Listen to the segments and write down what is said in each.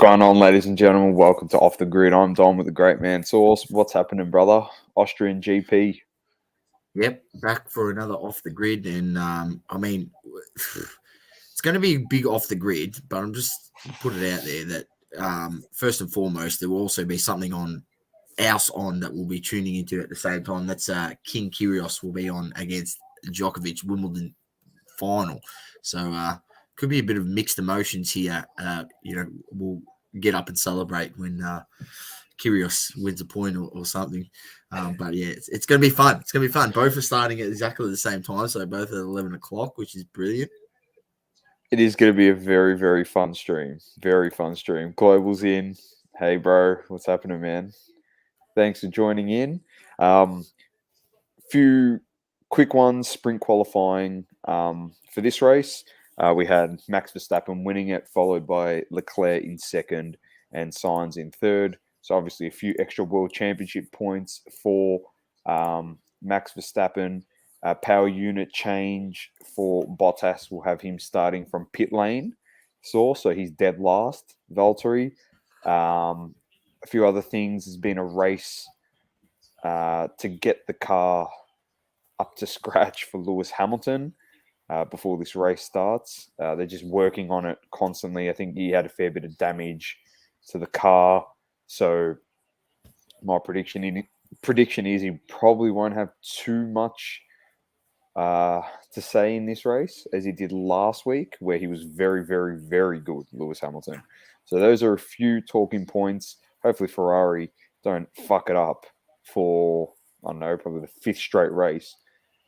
going on, ladies and gentlemen? Welcome to Off the Grid. I'm Dom with the Great Man Sauce. What's happening, brother? Austrian GP. Yep, back for another Off the Grid. And, it's going to be big off the grid, but I'm just put it out there that first and foremost, there will also be something else that we'll be tuning into at the same time. That's King Kyrgios will be on against Djokovic Wimbledon final. So could be a bit of mixed emotions here. We'll get up and celebrate when Kyrgios wins a point or something. But yeah, it's going to be fun. It's going to be fun. Both are starting at exactly the same time, so both at 11 o'clock, which is brilliant. It is going to be a very, very fun stream. Very fun stream. Global's in. Hey, bro. What's happening, man? Thanks for joining in. Few quick ones. Sprint qualifying for this race. We had Max Verstappen winning it, followed by Leclerc in second and Sainz in third. So obviously a few extra World Championship points for Max Verstappen. Power unit change for Bottas will have him starting from pit lane. So he's dead last. Valtteri. A few other things. There's been a race to get the car up to scratch for Lewis Hamilton before this race starts. They're just working on it constantly. I think he had a fair bit of damage to the car. So my prediction is he probably won't have too much to say in this race as he did last week, where he was very, very, very good, Lewis Hamilton. So those are a few talking points. Hopefully Ferrari don't fuck it up for, I don't know, probably the fifth straight race.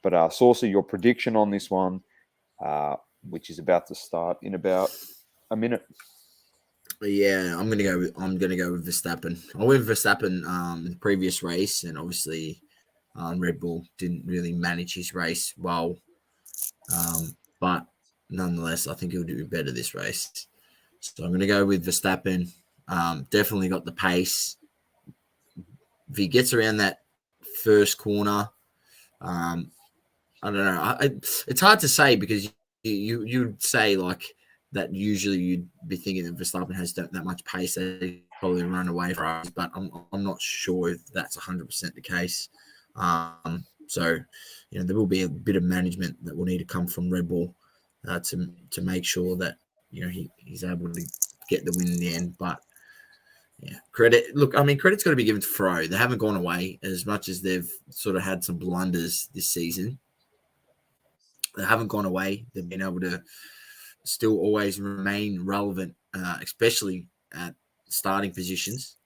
But Saucy, your prediction on this one, which is about to start in about a minute. Yeah, I'm gonna go with Verstappen. I went with Verstappen in the previous race, and obviously Red Bull didn't really manage his race well. But nonetheless, I think he'll do better this race. So I'm gonna go with Verstappen. Definitely got the pace. If he gets around that first corner, I don't know. It's hard to say because you'd say like that usually you'd be thinking that Verstappen has that much pace that he probably run away from us, but I'm not sure if that's 100% the case. So there will be a bit of management that will need to come from Red Bull to make sure that he's able to get the win in the end. But yeah, credit's got to be given to Ferrari. They haven't gone away as much as they've sort of had some blunders this season. They haven't gone away. They've been able to still always remain relevant, especially at starting positions.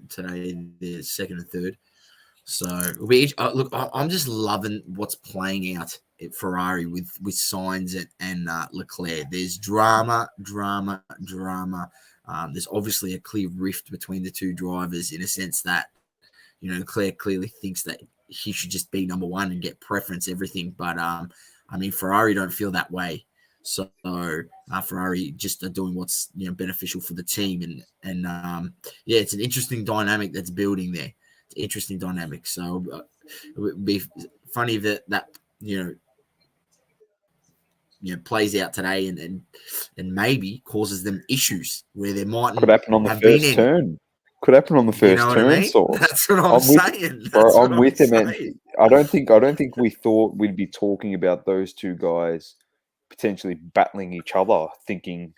Today they're second and third. So look, I'm just loving what's playing out at Ferrari with Sainz and Leclerc. There's drama. There's obviously a clear rift between the two drivers in a sense that Leclerc clearly thinks that he should just be number one and get preference everything, but Ferrari don't feel that way. So Ferrari just are doing what's beneficial for the team, and it's an interesting dynamic that's building there. It's an interesting dynamic. So it would be funny that plays out today and maybe causes them issues where there might could happen on the first turn. Could happen on the first turn. I mean? That's what I'm saying. I'm with him, man. I don't think we thought we'd be talking about those two guys potentially battling each other, thinking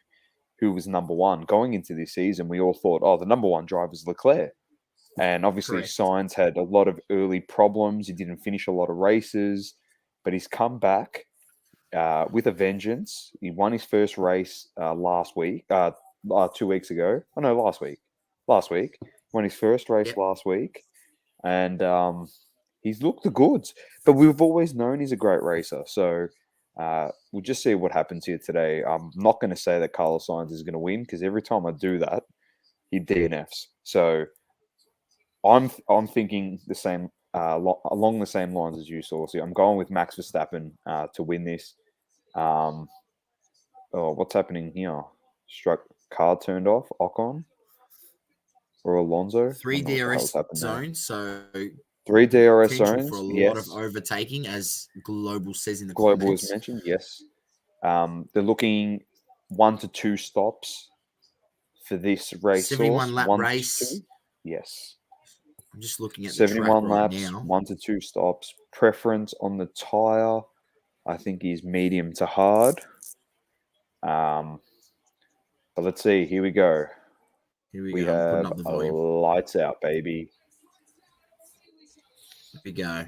who was number one going into this season. We all thought, the number one driver is Leclerc, and obviously Correct. Sainz had a lot of early problems. He didn't finish a lot of races, but he's come back with a vengeance. He won his first race last week, 2 weeks ago. Oh no, last week. Won his first race last week, and he's looked the goods. But we've always known he's a great racer. So we'll just see what happens here today. I'm not going to say that Carlos Sainz is going to win because every time I do that, he DNFs. So I'm thinking the same along the same lines as you, Saucy. I'm going with Max Verstappen to win this. What's happening here? Struck card turned off. Ocon or Alonso? 3 DRS zones. So 3 DRS zones for a lot of overtaking, as Global says in the Global comments. was mentioned. Yes, they're looking 1 to 2 stops for this race 71 source, lap 1 to race. 2. Yes. I'm just looking at the track 71 right laps, now. 1 to 2 stops. Preference on the tyre, I think, is medium to hard. But let's see. Here we go. Here we We go. I'm putting have up the a volume. lights out, baby. Here we go.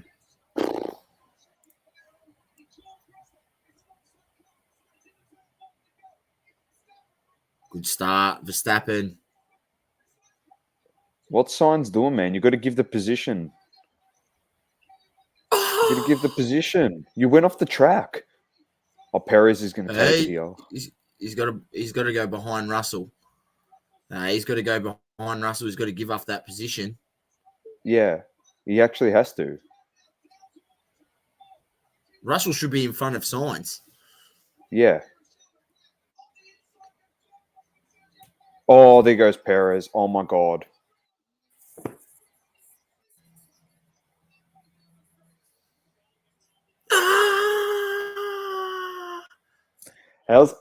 Good start, Verstappen. What Sign's doing, man? You got to give the position. You got to give the position. You went off the track. Oh, Perez is going to take it Hey, here. he's got to go behind Russell. He's got to go behind Russell. He's got to give up that position. Yeah, he actually has to. Russell should be in front of Sainz. Yeah. Oh, there goes Perez. Oh, my God.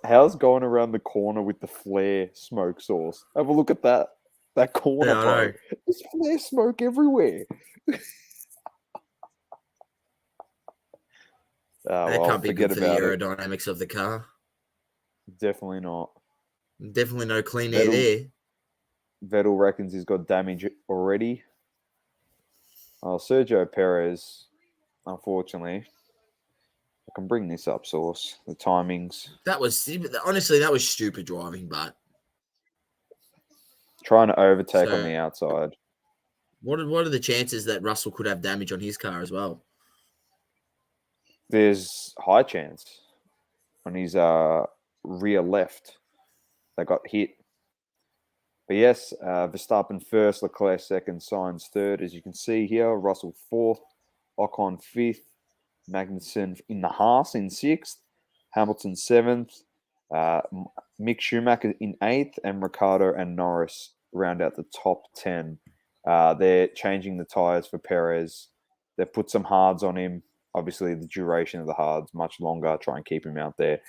How's going around the corner with the flare smoke source? Have a look at that corner, Yeah, I bro. know. There's flare smoke everywhere. That Well, can't be good forget for the about it. aerodynamics of the car. Definitely not. Definitely no clean air there. Vettel reckons he's got damage already. Sergio Perez, unfortunately. I can bring this up, source. The timings. That was stupid driving, but Trying to overtake on so the outside. what are the chances that Russell could have damage on his car as well? There's high chance on his rear left. They got hit. But yes, Verstappen first, Leclerc second, Sainz third. As you can see here, Russell fourth, Ocon fifth, Magnussen in the Haas in sixth, Hamilton seventh, Mick Schumacher in eighth, and Ricciardo and Norris round out the top 10. They're changing the tyres for Perez. They've put some hards on him. Obviously, the duration of the hards much longer. Try and keep him out there.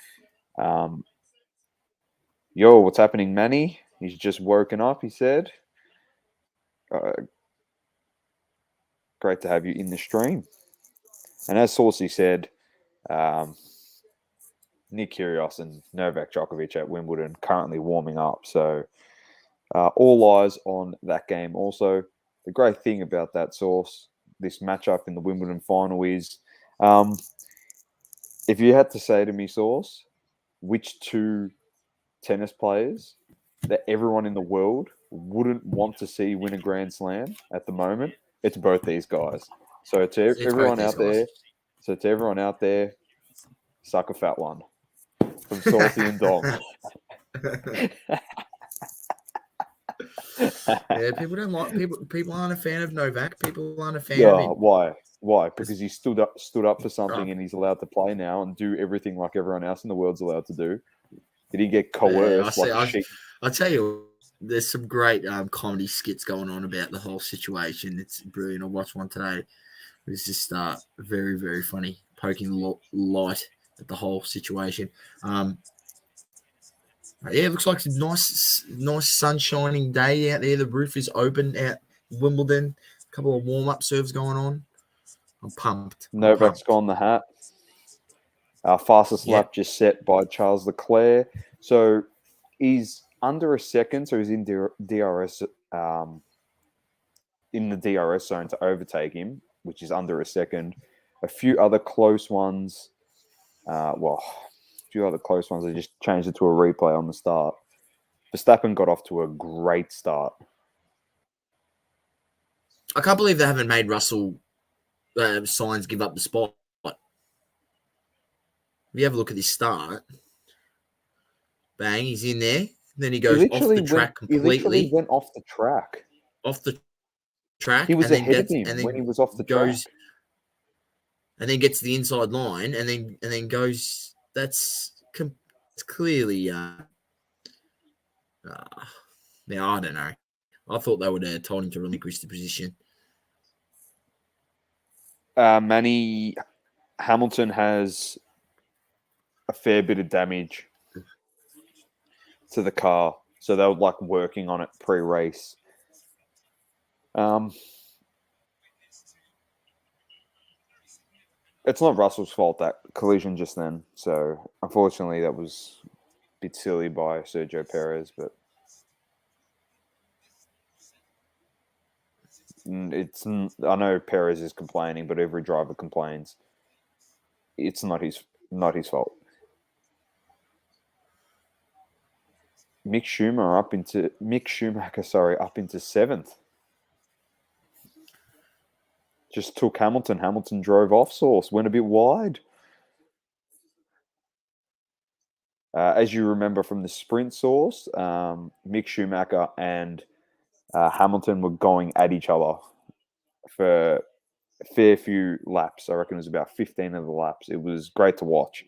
Yo, what's happening, Manny? He's just woken up, he said. Great to have you in the stream. And as Saucy said, Nick Kyrgios and Novak Djokovic at Wimbledon currently warming up. So all eyes on that game. Also, the great thing about that source, this matchup in the Wimbledon final is, if you had to say to me, Source, which two tennis players that everyone in the world wouldn't want to see win a Grand Slam at the moment, it's both these guys. So to everyone out there, suck a fat one from Saucy and Dom. Yeah, people don't like people aren't a fan of Novak. People aren't a fan of him. Why? Because he stood up for something and he's allowed to play now and do everything like everyone else in the world's allowed to do. Did he get coerced I'll tell you, there's some great comedy skits going on about the whole situation. It's brilliant. I watched one today. It was just very, very funny, poking light at the whole situation. Yeah, it looks like a nice sunshining day out there. The roof is open at Wimbledon. A couple of warm-up serves going on. I'm pumped. Novak's gone the hat. Our fastest lap just set by Charles Leclerc. So he's under a second. So he's in DRS, in the DRS zone to overtake him, which is under a second. A few other close ones. I just changed it to a replay on the start. Verstappen got off to a great start. I can't believe they haven't made Russell Sainz give up the spot. If you have a look at his start, bang, he's in there. Then he goes off the track completely. He literally went off the track. Off the track. He was ahead of him when he was off the track. And then gets the inside line and then goes. It's clearly. Now, I don't know. I thought they would have told him to relinquish the position. Manny Hamilton has a fair bit of damage to the car. So they were like working on it pre-race. It's not Russell's fault, that collision just then. So unfortunately, that was a bit silly by Sergio Perez, but it's. I know Perez is complaining, but every driver complains. It's not his fault. Mick Schumacher up into seventh. Just took Hamilton. Hamilton drove off Source, went a bit wide. As you remember from the sprint Source, Mick Schumacher and Hamilton were going at each other for a fair few laps. I reckon it was about 15 of the laps. It was great to watch.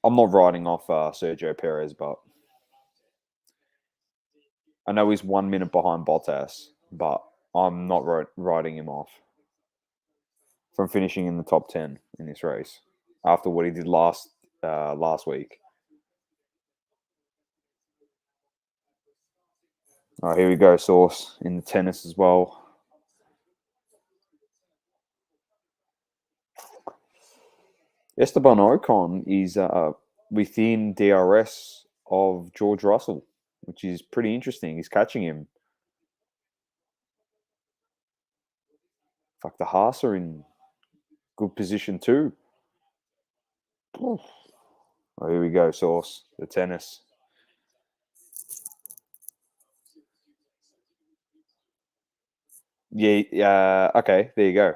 I'm not writing off Sergio Perez, but I know he's 1 minute behind Bottas, but I'm not writing him off from finishing in the top 10 in this race after what he did last week. All right, here we go, Source in the tennis as well. Esteban Ocon is within DRS of George Russell, which is pretty interesting. He's catching him. Fuck, the Haas are in good position too. Oh, here we go, Source, the tennis. Yeah, okay, there you go.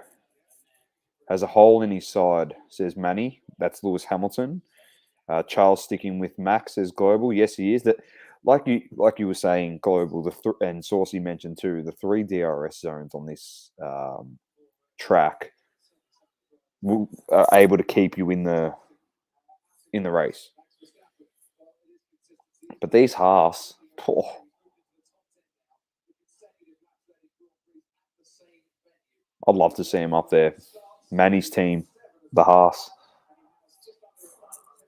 Has a hole in his side, says Manny. That's Lewis Hamilton. Charles sticking with Max says global. Yes, he is. That, like you were saying, global. And Saucy mentioned too, the 3 DRS zones on this track are able to keep you in the race. But these Haas, I'd love to see him up there. Manny's team, the Haas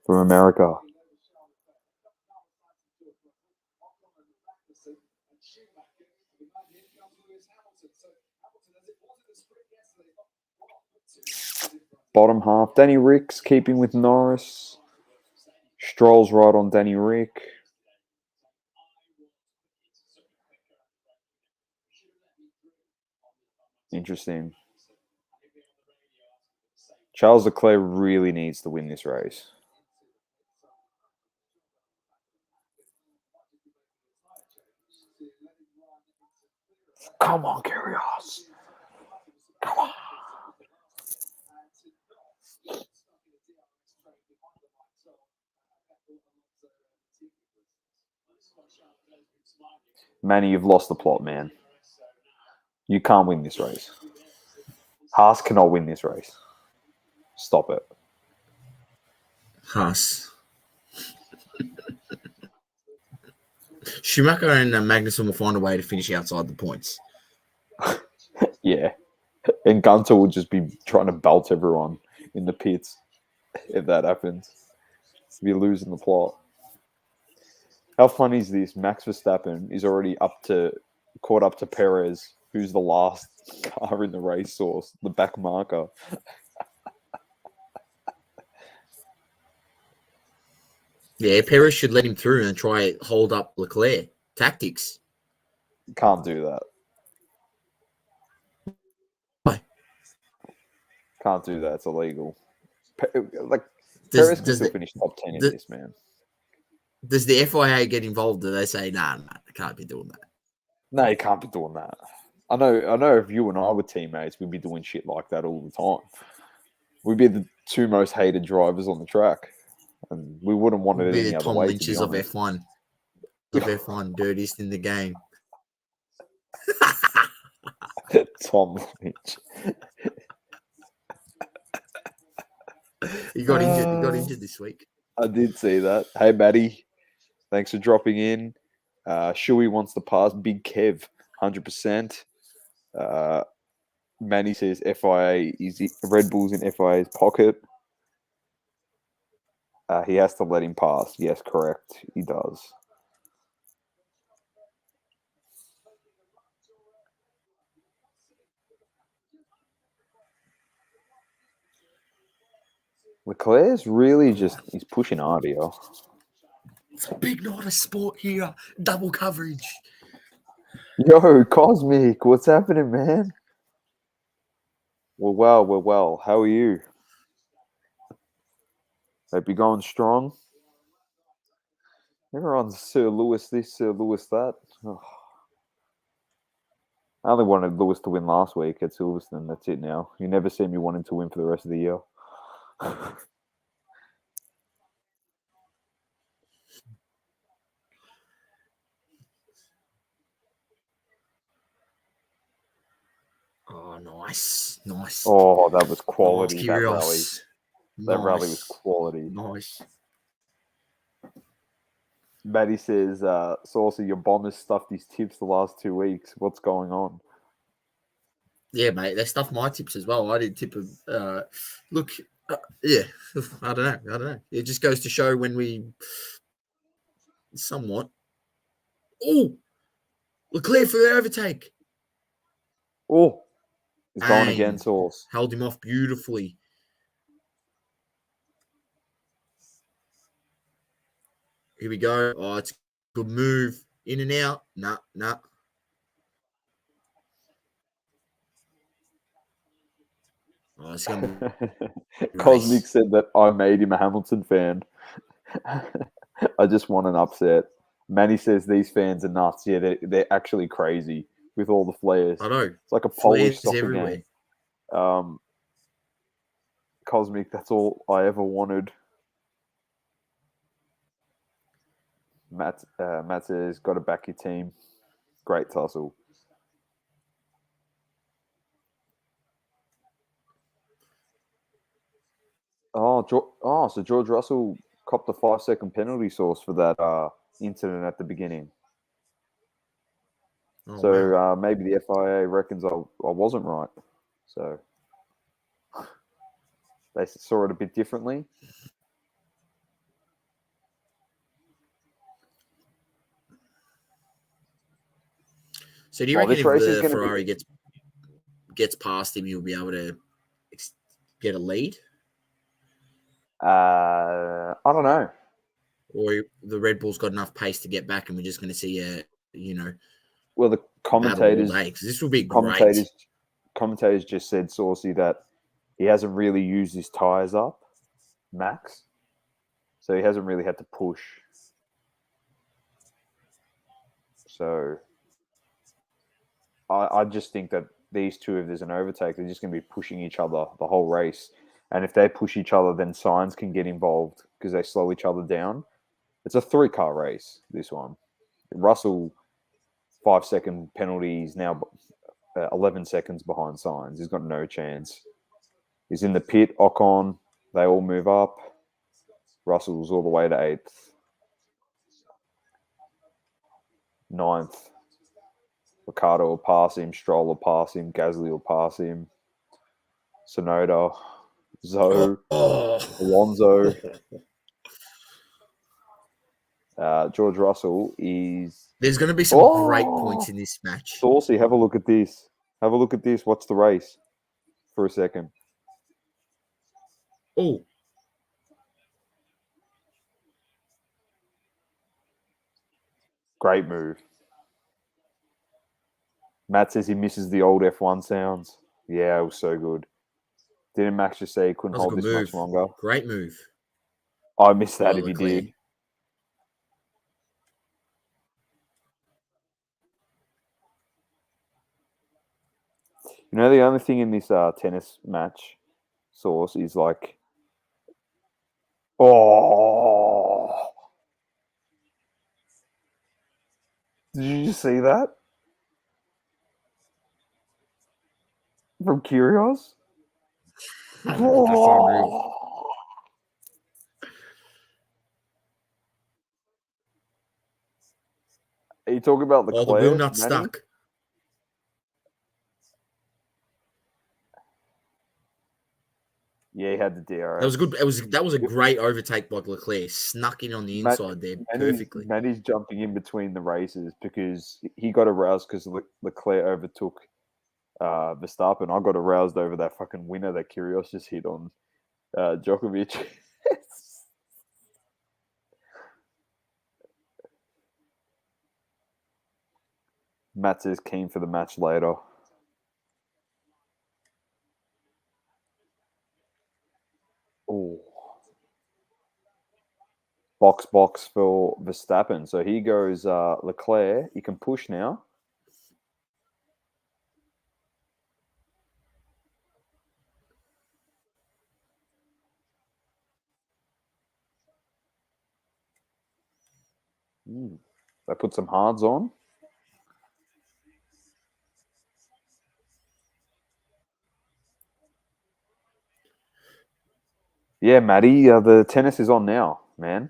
from America. Bottom half, Danny Rick's keeping with Norris. Stroll's right on Danny Rick. Interesting. Charles Leclerc really needs to win this race. Come on, Kyrgios. Come on. Manny, you've lost the plot, man. You can't win this race. Haas cannot win this race. Stop it. Haas. Schumacher and Magnussen will find a way to finish outside the points. Yeah. And Gunter will just be trying to belt everyone in the pits if that happens. Be losing the plot. How funny is this? Max Verstappen is already caught up to Perez, who's the last car in the race Source, the back marker. Yeah, Perez should let him through and try hold up Leclerc. Tactics. Can't do that. Why? Can't do that. It's illegal. Perez can still finish top 10 in this, man. Does the FIA get involved? Do they say, nah, I can't be doing that? No, you can't be doing that. I know if you and I were teammates, we'd be doing shit like that all the time. We'd be the 2 most hated drivers on the track. And we wouldn't want it any other Tom way, Lynch's to be of F1. Of F1, dirtiest in the game. Tom Lynch. He got injured. He got injured this week. I did see that. Hey, Maddie. Thanks for dropping in. Shuey wants to pass Big Kev, 100%. Manny says FIA is Red Bull's in FIA's pocket. He has to let him pass. Yes, correct. He does. Leclerc's really he's pushing hard here. It's a big night of sport here. Double coverage. Yo, Cosmic, what's happening, man? We're well. How are you? Hope you're going strong. Everyone's Sir Lewis this, Sir Lewis that. Oh. I only wanted Lewis to win last week at Silverstone. That's it now. You never see me wanting to win for the rest of the year. Oh, nice. Oh, that was quality. Nice, That rally. That rally was quality. Nice. Maddie says, Saucy, your bombers stuffed his tips the last 2 weeks. What's going on? Yeah, mate, they stuffed my tips as well. I did tip of yeah, I don't know. It just goes to show when we somewhat. Oh, Leclerc for the overtake. Oh, he's going again, Sauce. Held him off beautifully. Here we go. Oh, it's a good move. In and out. Nah. Oh, it's going to be Cosmic said that I made him a Hamilton fan. I just want an upset. Manny says these fans are nuts. Yeah, they're actually crazy with all the flares. I know. It's like a Flares Polish soccer everywhere. game. Cosmic, that's all I ever wanted. Matt says, got to back your team. Great tussle. So George Russell copped a 5-second penalty Sauce for that incident at the beginning. Wow. Maybe the FIA reckons I wasn't right. So they saw it a bit differently. So do you reckon if the Ferrari gets past him, he'll be able to get a lead? I don't know. Or the Red Bull's got enough pace to get back, and we're just going to see well, the commentators, this will be great. Commentators just said, Saucy, that he hasn't really used his tyres up, Max. So he hasn't really had to push. So I just think that these two, if there's an overtake, they're just going to be pushing each other the whole race. And if they push each other, then Sainz can get involved because they slow each other down. It's a 3-car race, this one. Russell, 5-second penalty, is now 11 seconds behind Sainz. He's got no chance. He's in the pit, Ocon. They all move up. Russell's all the way to 8th. 9th. Ricardo will pass him. Stroll will pass him. Gasly will pass him. Sonoda. Zoe. Alonso. George Russell is... There's going to be some great points in this match. Saucy, have a look at this. Watch the race for a second. Oh. Great move. Matt says he misses the old F1 sounds. Yeah, it was so good. Didn't Max just say he couldn't hold this much longer? Great move. I missed that if he did. You know, the only thing in this tennis match, Sauce, is like... Oh! Did you just see that? From Kyrgios? Oh! Are you talking about Leclerc? The wheel nut stuck. Yeah, he had the DRS. That was good. That was a great overtake by Leclerc. Snuck in on the inside there perfectly. Manny's jumping in between the races because he got aroused because Leclerc overtook Verstappen. I got aroused over that fucking winner that Kyrgios just hit on Djokovic. Matt says keen for the match later. Oh. Box for Verstappen. So here goes Leclerc. You can push now. They put some hards on. Yeah, Matty, the tennis is on now, man.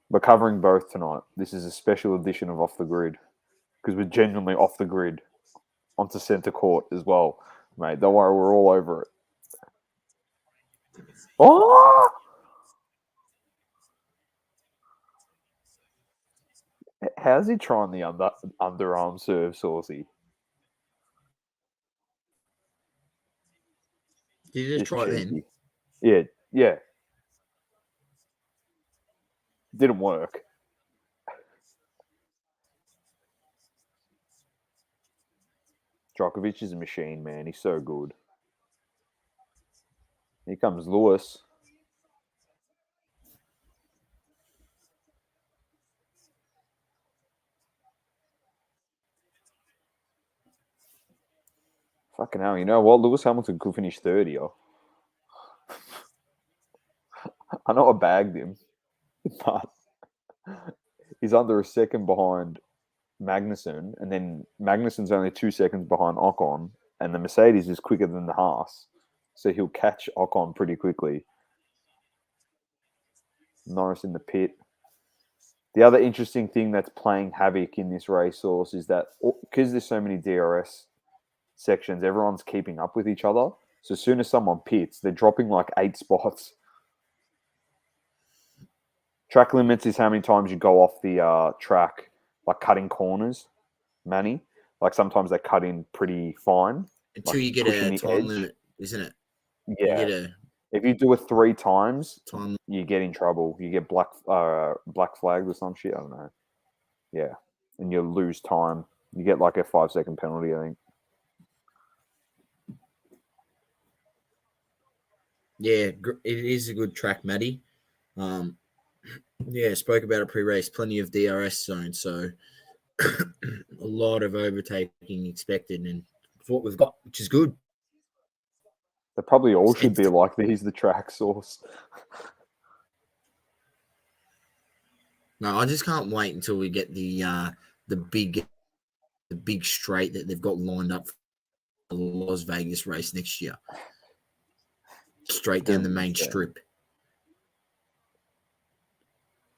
We're covering both tonight. This is a special edition of Off the Grid because we're genuinely off the grid onto centre court as well, mate. Don't worry, we're all over it. Oh! How's he trying the underarm serve, Saucy? Did you just try it then? Yeah. Didn't work. Djokovic is a machine, man. He's so good. Here comes Lewis. Fucking hell, you know what? Lewis Hamilton could finish 30th. I know I bagged him, but he's under a second behind Magnussen, and then Magnussen's only 2 seconds behind Ocon, and the Mercedes is quicker than the Haas, so he'll catch Ocon pretty quickly. Norris in the pit. The other interesting thing that's playing havoc in this race source is that because there's so many DRS sections, everyone's keeping up with each other. So as soon as someone pits, they're dropping like 8 spots. Track limits is how many times you go off the track, like cutting corners, Manny. Like sometimes they cut in pretty fine. Until like you get a time limit, isn't it? Yeah. If you do it 3 times, you get in trouble. You get black flagged or some shit. I don't know. Yeah. And you lose time. You get like a 5-second penalty, I think. Yeah, it is a good track, Matty. Yeah, spoke about it pre-race. Plenty of DRS zones, so a lot of overtaking expected, and what we've got, which is good. They probably all should be like these, the track source. No, I just can't wait until we get the big straight that they've got lined up for the Las Vegas race next year. Straight down the main strip.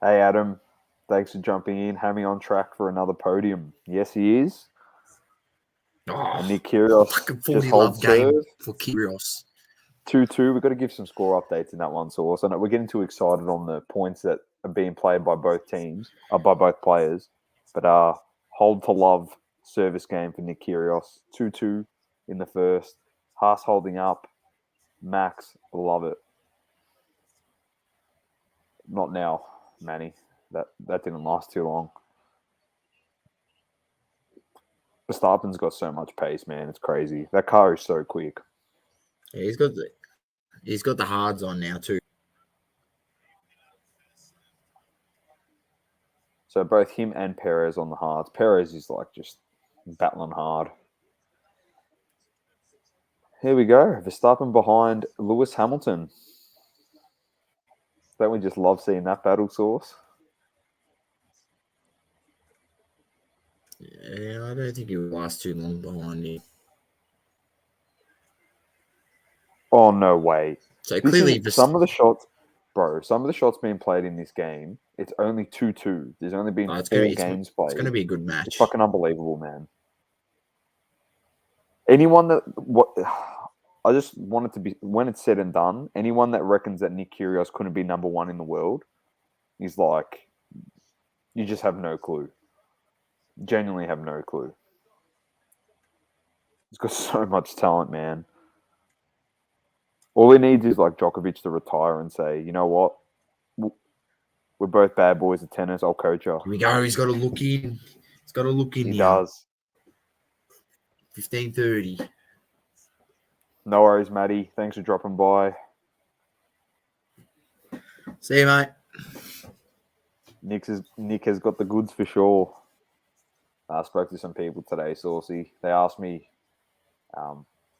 Hey, Adam. Thanks for jumping in. Hammy on track for another podium. Yes, he is. And Nick Kyrgios just holds serve. For Kyrgios. 2-2. We've got to give some score updates in that one source. I know we're getting too excited on the points that are being played by both teams, by both players. But hold to love service game for Nick Kyrgios. 2-2 in the first. Haas holding up. Max, love it. Not now, Manny. That didn't last too long. Verstappen's got so much pace, man. It's crazy. That car is so quick. Yeah, he's got the hards on now too. So both him and Perez on the hards. Perez is like just battling hard. Here we go. Verstappen behind Lewis Hamilton. Don't we just love seeing that battle source? Yeah, I don't think he'll last too long behind you. Oh, no way. So clearly, some of the shots being played in this game, it's only 2-2. There's only been 4 games played. It's going to be a good match. It's fucking unbelievable, man. Anyone that what I just want it to be when it's said and done. Anyone that reckons that Nick Kyrgios couldn't be number one in the world is like, you just have no clue. Genuinely have no clue. He's got so much talent, man. All he needs is like Djokovic to retire and say, you know what, we're both bad boys at tennis. I'll coach you. Here we go. He's got to look in. He's got to look in He here. does. 15:30. No worries, Matty. Thanks for dropping by. See you, mate. Nick has got the goods for sure. I spoke to some people today, Saucy. They asked me,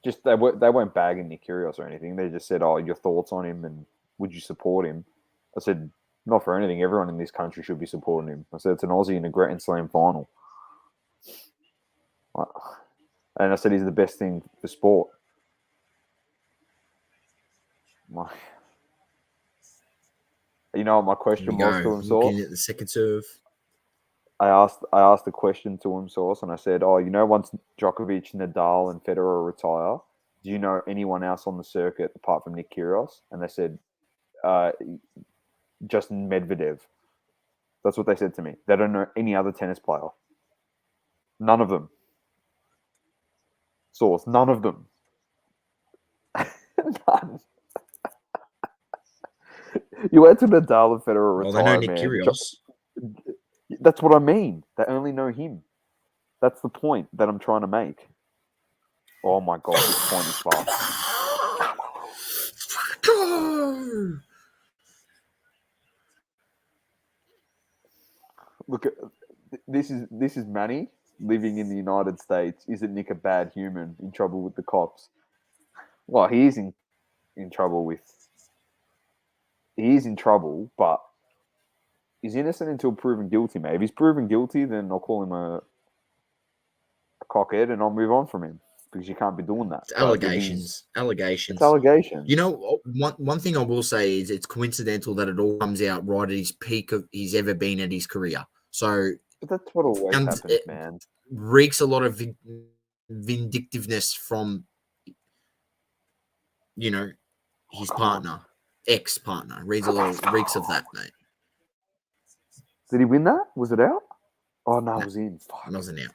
just they weren't bagging Nick Kyrgios or anything. They just said, "Oh, your thoughts on him and would you support him?" I said, "Not for anything. Everyone in this country should be supporting him." I said, "It's an Aussie in a Grand Slam final," and I said, "He's the best thing for sport." You know what my question was to him, Sauce? Looking at the second serve. I asked the question to him, Sauce, and I said, "Oh, you know, once Djokovic, Nadal, and Federer retire, do you know anyone else on the circuit apart from Nick Kyrgios?" And they said, "Just Medvedev." That's what they said to me. They don't know any other tennis player. None of them. Sauce, none of them. None. You went to Nadal and Federer retire, Well, they know Nick man. Kyrgios. That's what I mean. They only know him. That's the point that I'm trying to make. Oh my god, this point is fucked. Look, this is Manny living in the United States. Isn't Nick a bad human in trouble with the cops? Well, he is in trouble with. He is in trouble, but he's innocent until proven guilty, mate. If he's proven guilty, then I'll call him a cockhead and I'll move on from him, because you can't be doing that. It's allegations. It's allegations. You know, one thing I will say is it's coincidental that it all comes out right at his peak of he's ever been at his career. So But that's what always happens, man. Reeks a lot of vindictiveness from, you know, his partner, ex-partner. Reeks of that, mate. Did he win that? Was it out? Oh, no, it was in. Fuck. It wasn't out.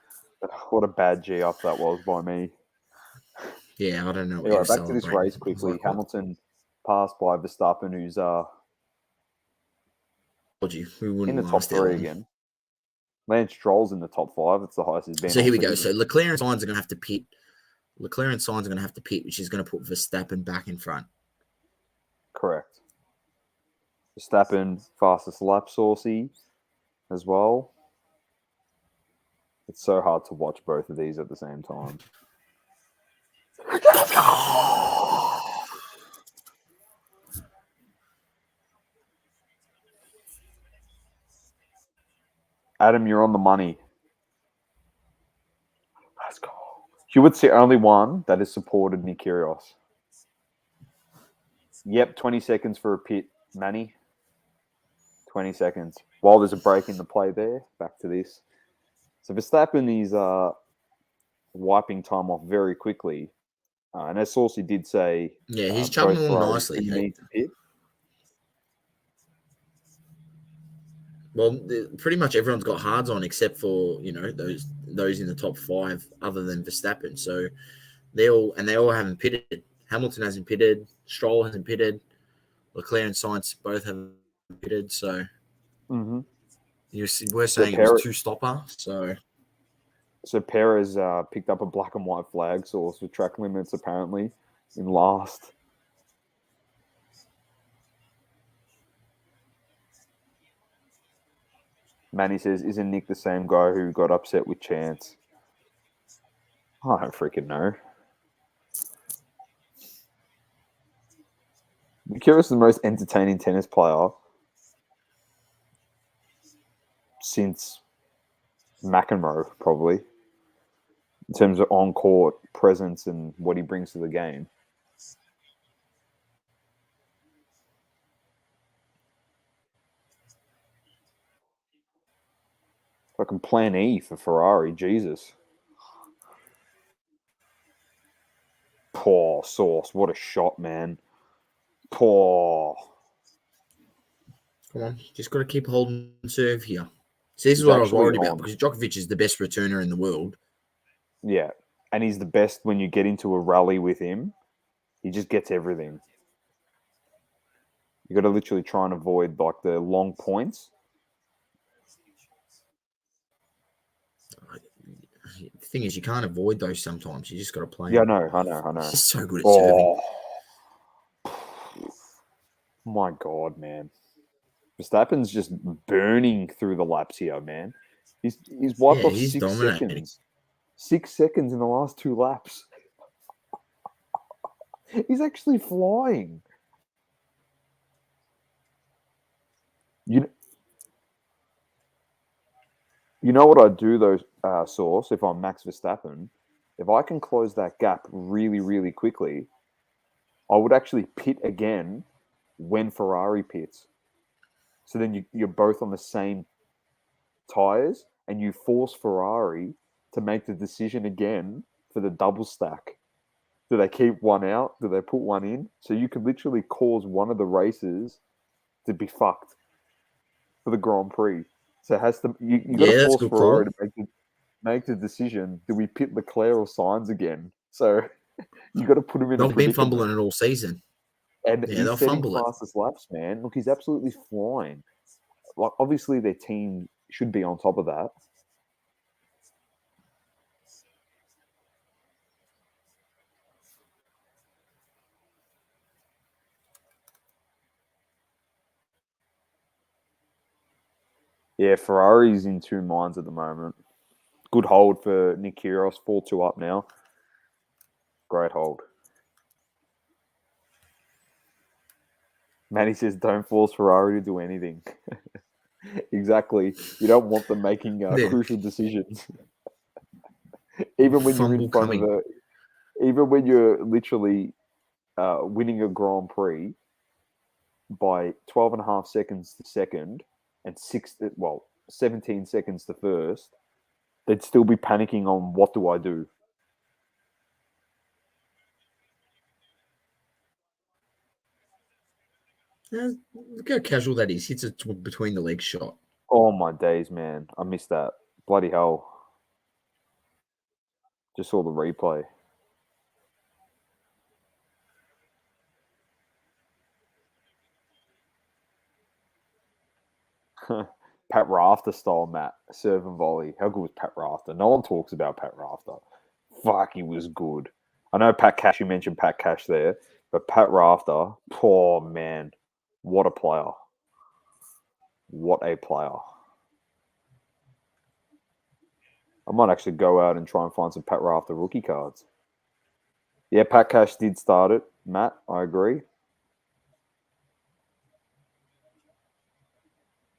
What a bad G-up that was by me. Yeah, I don't know. Anyway, back to this race quickly. Like, Hamilton passed by Verstappen, who's in the top three again. Lance Stroll's in the top five. It's the highest he's been. So here we go. So Leclerc and Sainz are going to have to pit. Which is going to put Verstappen back in front. Correct. Verstappen, fastest lap, Saucy, as well. It's so hard to watch both of these at the same time. Adam, you're on the money. Let's go. Hewitt's the only one that has supported Nick Kyrgios. Yep, 20 seconds for a pit, Manny. 20 seconds. While there's a break in the play there, back to this. So Verstappen is wiping time off very quickly. And as Saucy did say... Yeah, he's chugging along nicely. Need to pit. Well, pretty much everyone's got hards on except for, you know, those in the top five other than Verstappen. So they all haven't pitted. Hamilton hasn't pitted. Stroll hasn't pitted. Leclerc and Sainz both haven't pitted. So we're saying it was two-stopper. So Perez picked up a black and white flag source for track limits, apparently, in last. Manny says, isn't Nick the same guy who got upset with Chance? I don't freaking know. Kyrgios is the most entertaining tennis player since McEnroe, probably, in terms of on-court presence and what he brings to the game. Fucking plan E for Ferrari, Jesus. Poor Sauce. What a shot, man. Poor. Come on, just got to keep holding serve here. So this is He's what I was actually worried about on. because Djokovic is the best returner in the world. Yeah. And he's the best when you get into a rally with him. He just gets everything. You got to literally try and avoid like the long points. The thing is, you can't avoid those sometimes. You just got to play Yeah, them. I know. He's so good at serving. My God, man. Verstappen's just burning through the laps here, man. He's wiped Yeah, off he's 6 dominating. seconds. 6 seconds in the last 2 laps. He's actually flying. You know what I'd do though, Source, if I'm Max Verstappen? If I can close that gap really, really quickly, I would actually pit again when Ferrari pits. So then you're both on the same tyres and you force Ferrari to make the decision again for the double stack. Do they keep one out? Do they put one in? So you could literally cause one of the races to be fucked for the Grand Prix. So it has to you got to That's a force good Ferrari call. to make the decision. Do we pit Leclerc or Sainz again? So you got to put him in a They've been predicament. fumbling it all season. And Yeah, he's they'll setting fumble it. fastest laps, man. Look, he's absolutely flying. Like obviously their team should be on top of that. Yeah, Ferrari's in 2 minds at the moment. Good hold for Nick Kyrgios, 4-2 up now. Great hold. Manny says, don't force Ferrari to do anything. Exactly. You don't want them making crucial decisions. Even when you're in Fumble front of coming. even when you're literally winning a Grand Prix by 12 and a half seconds to second and 17 seconds to first, they'd still be panicking on what do I do? Look how casual that is. Hits it between the legs shot. Oh my days, man. I missed that. Bloody hell. Just saw the replay. Pat Rafter style, Matt. Serve and volley. How good was Pat Rafter? No one talks about Pat Rafter. Fuck, he was good. I know Pat Cash, you mentioned Pat Cash there, but Pat Rafter, poor man. What a player. What a player. I might actually go out and try and find some Pat Rafter rookie cards. Yeah, Pat Cash did start it, Matt. I agree.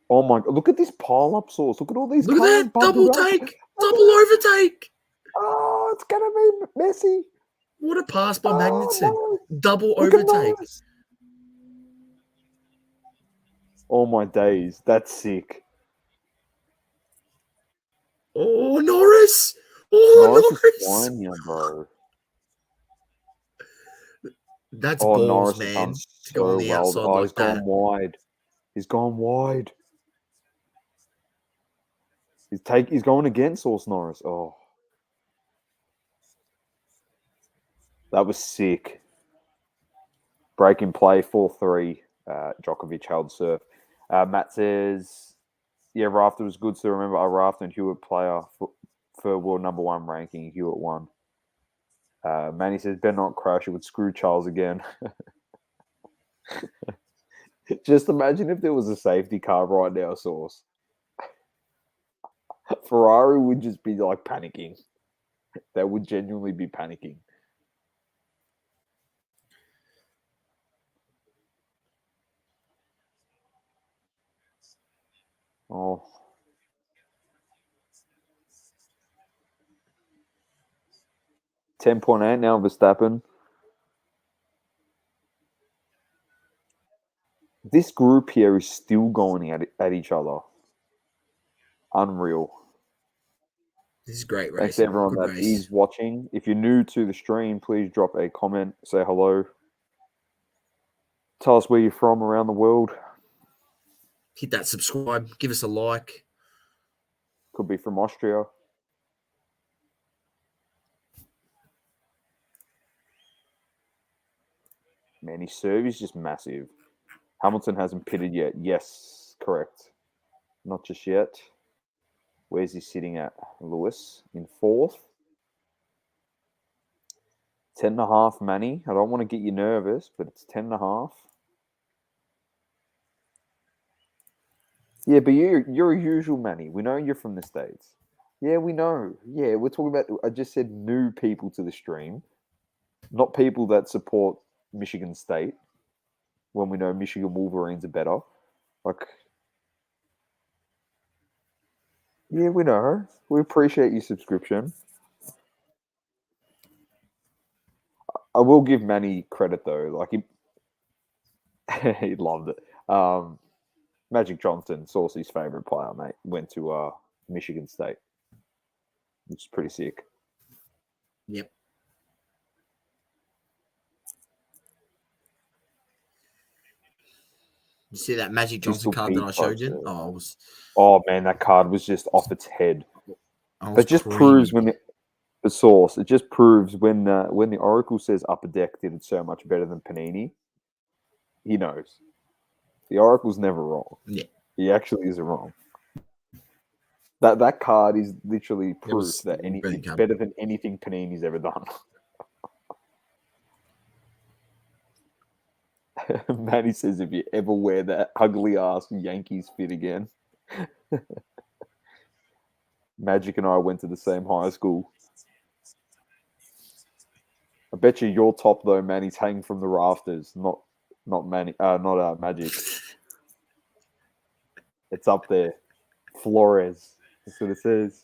Oh my God. Look at this pile up Source. Look at all these Look at cars that. bundled Double up. take. Double overtake. Oh, it's going to be messy. What a pass by Oh, Magnussen. no. Double Look at overtake. Norris. Oh my days. That's sick. Oh, Norris. Norris is Norris. flying here, bro. That's Oh, balls, Norris has done man. To go on so the well. outside Oh, he's like gone that. wide. He's gone wide. He's going against Source Norris. Oh, that was sick. Break in play, 4-3. Djokovic held serve. Matt says, yeah, Rafter was good. So remember, a Rafter and Hewitt player for world number 1 ranking. Hewitt won. Manny says, better not crash. It would screw Charles again. Just imagine if there was a safety car right now, Source. Ferrari would just be like panicking. They would genuinely be panicking. Oh. 10.8 now, Verstappen. This group here is still going at each other. Unreal. This is a great Thanks to racing. everyone Good that race. is watching. If you're new to the stream, please drop a comment, say hello. Tell us where you're from around the world. Hit that subscribe. Give us a like. Could be from Austria. Man, his serve is just massive. Hamilton hasn't pitted yet. Yes, correct. Not just yet. Where's he sitting at? Lewis in fourth. 10.5, Manny. I don't want to get you nervous, but it's 10.5. Yeah, but you're a usual Manny. We know you're from the States. Yeah, we know. Yeah, we're talking about, I just said new people to the stream, not people that support Michigan State when we know Michigan Wolverines are better. Like, yeah, we know. We appreciate your subscription. I will give Manny credit though. Like he loved it. Magic Johnson, Saucy's favorite player, mate, went to Michigan State, which is pretty sick. Yep. You see that Magic Johnson card that I showed you? Oh man, that card was just off its head. That just proves when the source. It just proves when the Oracle says Upper Deck did it so much better than Panini. He knows. The Oracle's never wrong. Yeah, he actually isn't wrong. That card is literally proof that it's better than anything Panini's ever done. Manny says, if you ever wear that ugly ass Yankees fit again. Magic and I went to the same high school. I bet you your top though, Manny's hanging from the rafters, not Magic. It's up there. Flores. That's what it says.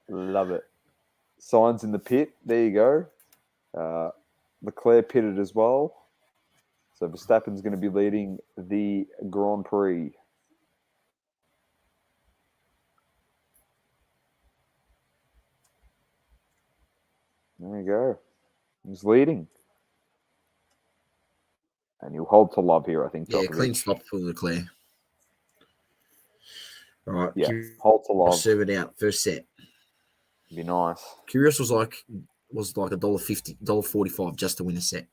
Love it. Signs in the pit. There you go. Leclerc pitted as well. So Verstappen's going to be leading the Grand Prix. There you go. He's leading. And he'll hold to love here, I think. Yeah, Djokovic. clean stop for Leclerc. All right. Yeah, hold to love. Serve it out. First set. Be nice. Curious was like $1.50, $1.45 just to win a set.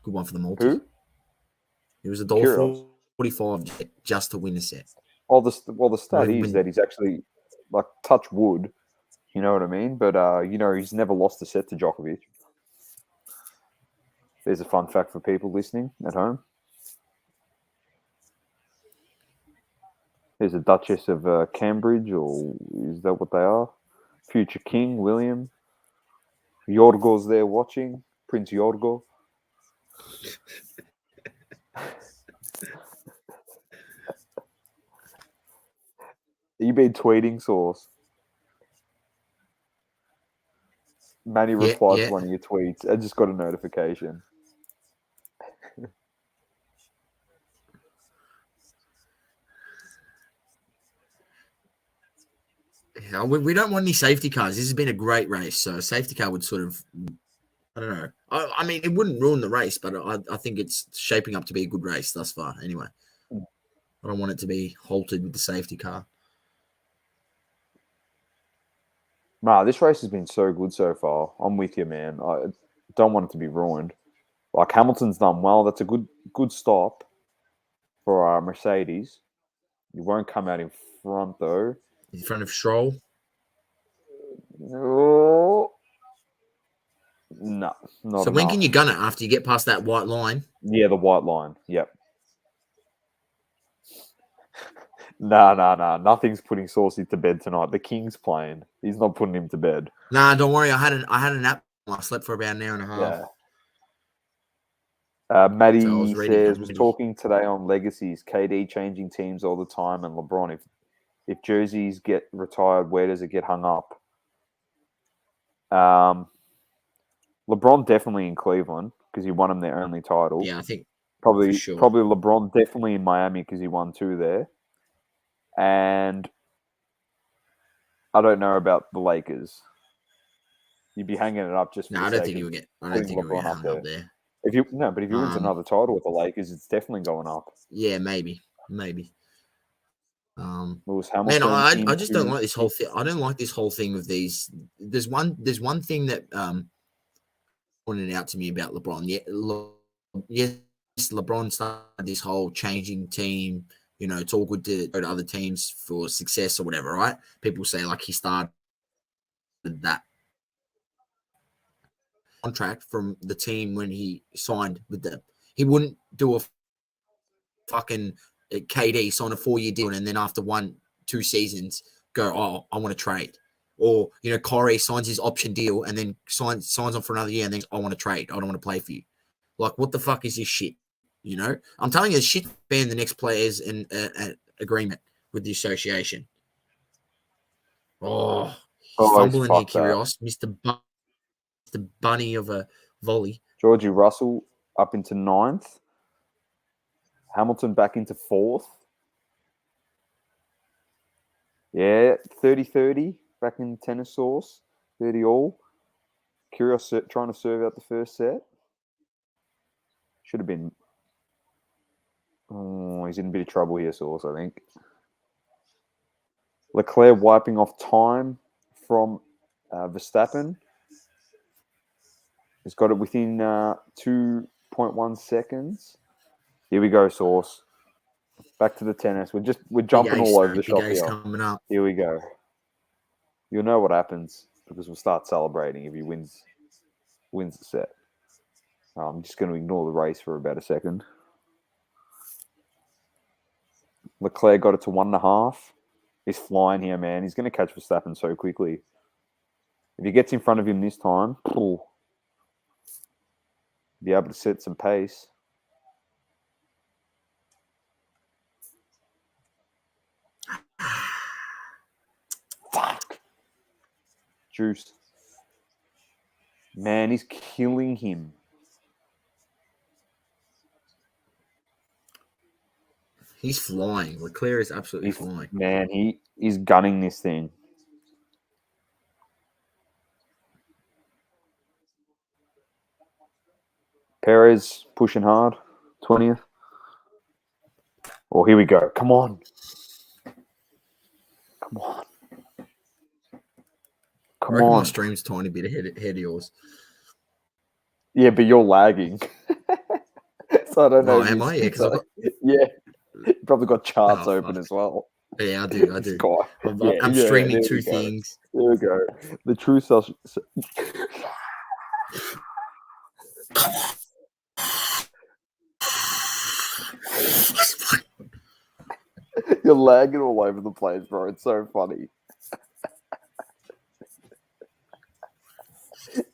Good one for the multi. Who? It was $1.45 just to win a set. The stat is that he's actually like touch wood. You know what I mean? But he's never lost a set to Djokovic. There's a fun fact for people listening at home. There's a Duchess of Cambridge, or is that what they are? Future King William. Yorgo's there watching. Prince Yorgo. You been tweeting, Source? Manny replied to one of your tweets. I just got a notification. Yeah, we don't want any safety cars. This has been a great race, so a safety car would sort of, I don't know. I mean, it wouldn't ruin the race, but I think it's shaping up to be a good race thus far. Anyway, I don't want it to be halted with the safety car. Nah, this race has been so good so far. I'm with you, man. I don't want it to be ruined. Like Hamilton's done well. That's a good stop for Mercedes. You won't come out in front though. In front of Stroll? No, not so when can you gun it after you get past that white line? Yeah, the white line. Yep. Nah. Nothing's putting Saucy to bed tonight. The King's playing. He's not putting him to bed. Nah, don't worry. I had a nap. I slept for about an hour and a half. Yeah. Maddie was talking today on legacies. KD changing teams all the time, and LeBron. If jerseys get retired, where does it get hung up? LeBron definitely in Cleveland because he won them their only title. Yeah, I think probably LeBron definitely in Miami because he won 2 there. And I don't know about the Lakers. You'd be hanging it up just for No, the I don't sake think of he'll get. I don't putting think he'll get LeBron up hung up there. there. If he wins Um, another title with the Lakers, it's definitely going up. Yeah, maybe. Lewis Man, Hamilton I just don't into like this whole thing. I don't like this whole thing with these. There's one thing that pointed out to me about LeBron. Yes, LeBron started this whole changing team. You know, it's all good to go to other teams for success or whatever, right? People say like he started that contract from the team when he signed with them. He wouldn't do a fucking KD sign a 4-year deal and then after 1-2 seasons go, oh, I want to trade. Or, you know, Kyrie signs his option deal and then signs on for another year and then I want to trade. I don't want to play for you. Like, what the fuck is this shit? You know, I'm telling you, shit ban the next players in agreement with the association. Oh, oh, he's fumbling here, fucked that. Kyrgios, Mr. Bunny of a volley. Georgie Russell up into 9th. Hamilton back into 4th. Yeah, 30-30 back in tennis source. 30 all. Kyrgios trying to serve out the first set. Should have been. Oh, he's in a bit of trouble here, Source, I think. Leclerc wiping off time from Verstappen. He's got it within 2.1 seconds. Here we go, Source. Back to the tennis. We're jumping all over the shop here. Coming up. Here we go. You'll know what happens because we'll start celebrating if he wins the set. I'm just going to ignore the race for about a second. Leclerc got it to 1.5. He's flying here, man. He's going to catch Verstappen so quickly. If he gets in front of him this time, he'll be able to set some pace. Fuck. Juice. Man, he's killing him. He's flying. Leclerc is absolutely flying. Man, he's gunning this thing. Perez pushing hard. 20th. Oh, here we go. Come on. Come on. Come I reckon on. my stream's tiny bit ahead of yours. Yeah, but you're lagging. So I don't know. Oh, am I? Yeah, because I've got... Yeah. You probably got charts open as well. Yeah, I do. I'm streaming two things. There we go. The true social... You're lagging all over the place, bro. It's so funny.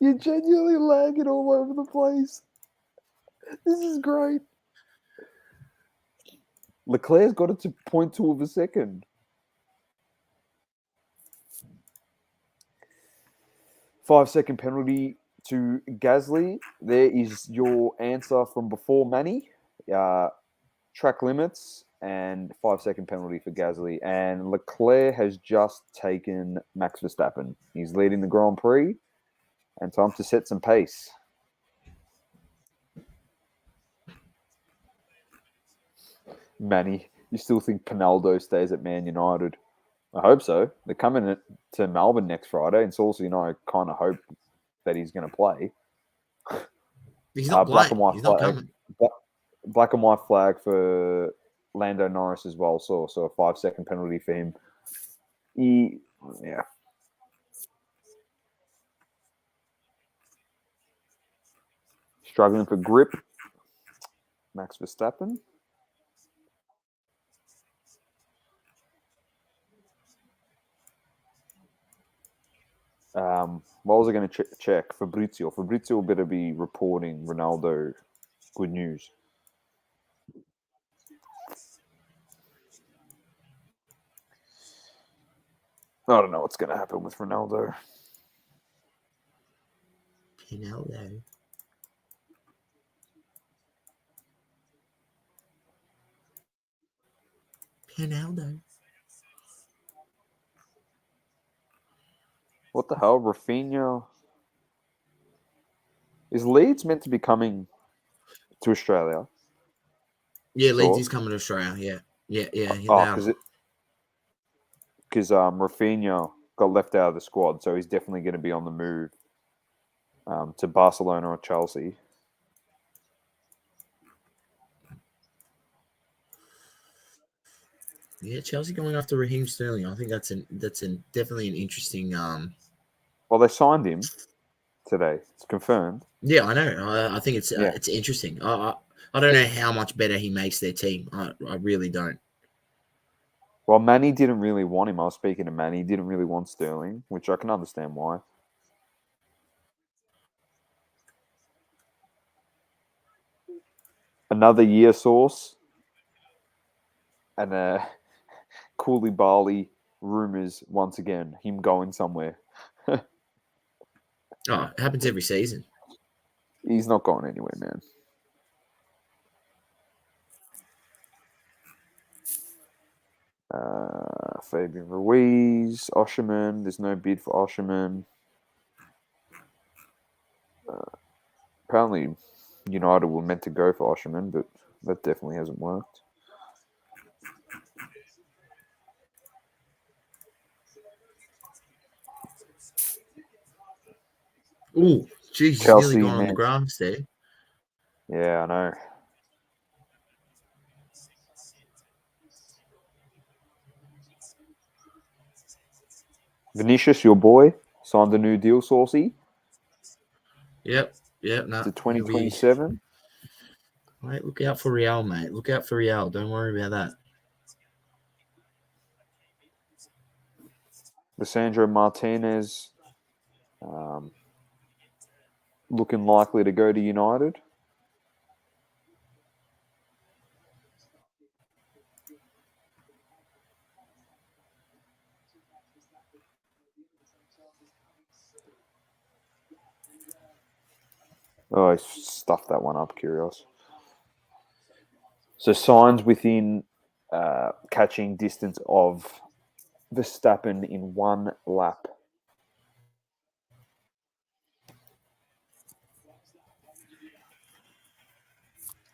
You're genuinely lagging all over the place. This is great. Leclerc's got it to 0.2 of a second. 5-second penalty to Gasly. There is your answer from before, Manny. Track limits and 5-second penalty for Gasly. And Leclerc has just taken Max Verstappen. He's leading the Grand Prix. And time to set some pace. Manny, you still think Pinaldo stays at Man United? I hope so. They're coming to Melbourne next Friday, and Saucy and I kind of hope that he's going to play. He's not black and white He's flag, not coming. Black and white flag for Lando Norris as well. So a 5-second penalty for him. Yeah. Struggling for grip. Max Verstappen. What was I going to check? Fabrizio. Fabrizio better be reporting Ronaldo good news. I don't know what's going to happen with Ronaldo. Pinaldo. What the hell? Rafinha. Is Leeds meant to be coming to Australia? Yeah, Leeds Source? is coming to Australia. Yeah, they Oh, are. because Rafinha got left out of the squad, so he's definitely going to be on the move to Barcelona or Chelsea. Yeah, Chelsea going after Raheem Sterling. I think that's definitely an interesting. Well, they signed him today. It's confirmed. Yeah, I know. I think Yeah. it's interesting. I don't know how much better he makes their team. I really don't. Well, Manny didn't really want him. I was speaking to Manny. He didn't really want Sterling, which I can understand why. Another year source and Koulibaly rumors once again. Him going somewhere. Oh, it happens every season. He's not going anywhere, man. Fabian Ruiz, Osherman. There's no bid for Osherman. Apparently, United were meant to go for Osherman, but that definitely hasn't worked. Oh, jeez, he's nearly Chelsea, gone on the man. grass there. Yeah, I know. Vinicius, your boy, signed a new deal, Saucy, Yep. No, to he'll be. 2027. Right, look out for Real, mate. Look out for Real. Don't worry about that. Lissandro Martinez, um, looking likely to go to United. Oh, I stuffed that one up, curious. So signs within catching distance of Verstappen in one lap.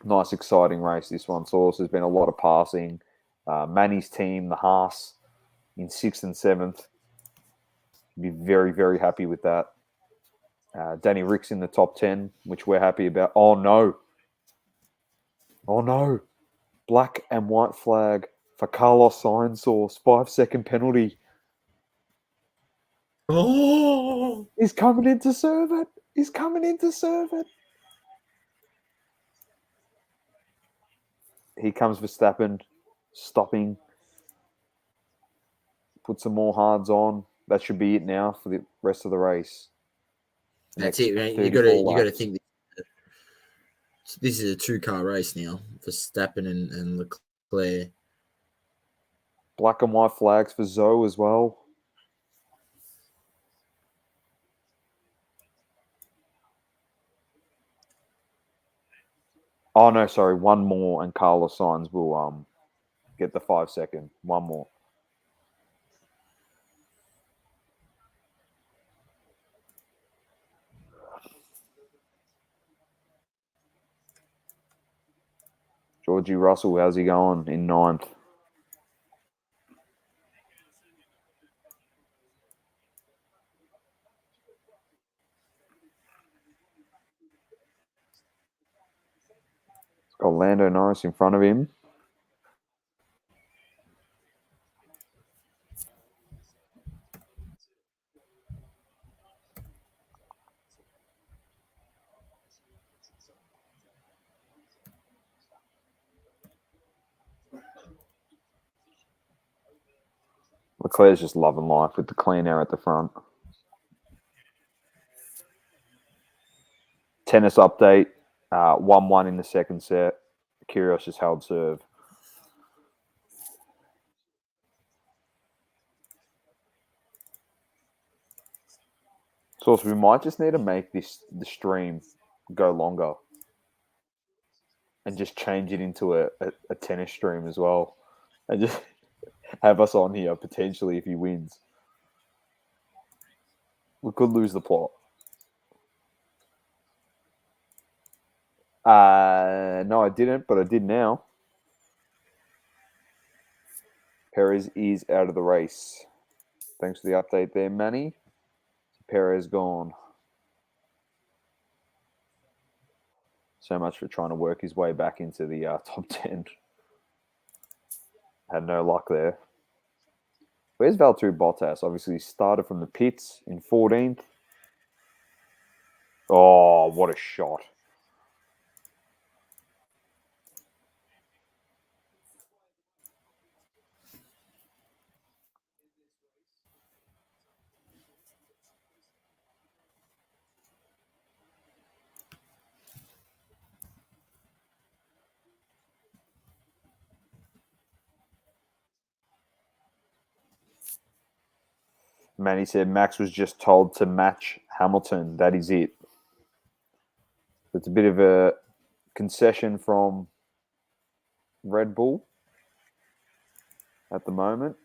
Nice, exciting race, this one. So there's been a lot of passing. Manny's team, the Haas, in 6th and 7th. Be very, very happy with that. Danny Rick's in the top 10, which we're happy about. Oh, no. Oh, no. Black and white flag for Carlos Sainz. 5-second penalty. Oh, He's coming in to serve it. He's coming in to serve it. Here comes Verstappen, stopping. Put some more hards on. That should be it now for the rest of the race. that's Next it, man. 34 You got to laps. think this is a 2-car race now for Verstappen and Leclerc. Black and white flags for Zoe as well. Oh no, sorry, one more, and Carlos Sainz will get the 5-second. One more. Georgie Russell, how's he going in 9th? Got Lando Norris in front of him. Leclerc's just loving life with the clean air at the front. Tennis update. 1-1 in the second set. Kyrgios just held serve. So we might just need to make the stream go longer and just change it into a tennis stream as well. And just have us on here potentially if he wins. We could lose the plot. No, I didn't, but I did now. Perez is out of the race. Thanks for the update there, Manny. Perez gone. So much for trying to work his way back into the top 10. Had no luck there. Where's Valtteri Bottas? Obviously, he started from the pits in 14th. Oh, what a shot. Manny said Max was just told to match Hamilton. That is it. It's a bit of a concession from Red Bull at the moment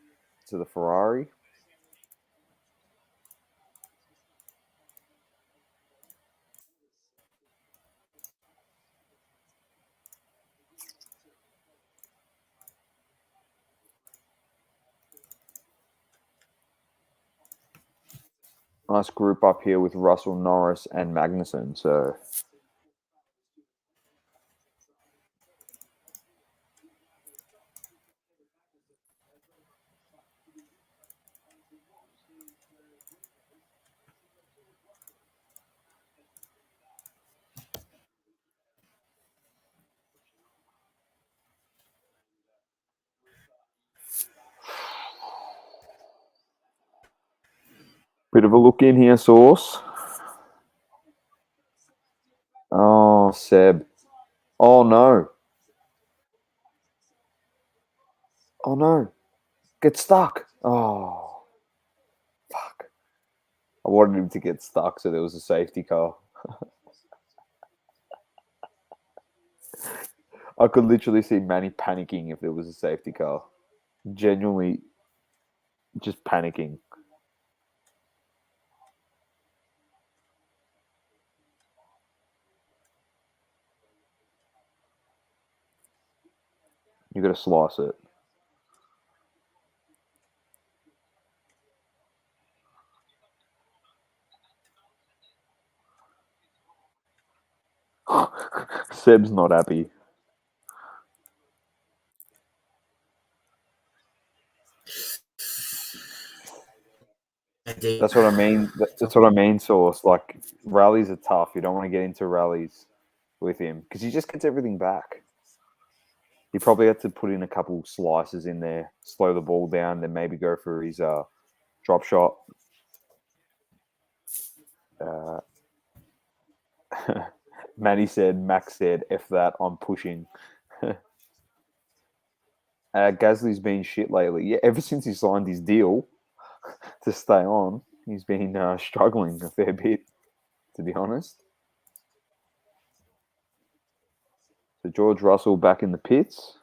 to the Ferrari. Nice group up here with Russell, Norris, and Magnussen. So bit of a look in here, Sauce. Oh, Seb. Oh, no. Oh, no. Get stuck. Oh, fuck. I wanted him to get stuck so there was a safety car. I could literally see Manny panicking if there was a safety car. Genuinely just panicking. You got to slice it. Seb's not happy. That's what I mean. That's what I mean, Sauce. Like, rallies are tough. You don't want to get into rallies with him because he just gets everything back. He probably had to put in a couple slices in there, slow the ball down, then maybe go for his drop shot. Manny said, Max said, F that, I'm pushing. Gasly's been shit lately. Yeah, ever since he signed his deal to stay on, he's been struggling a fair bit, to be honest. So George Russell back in the pits.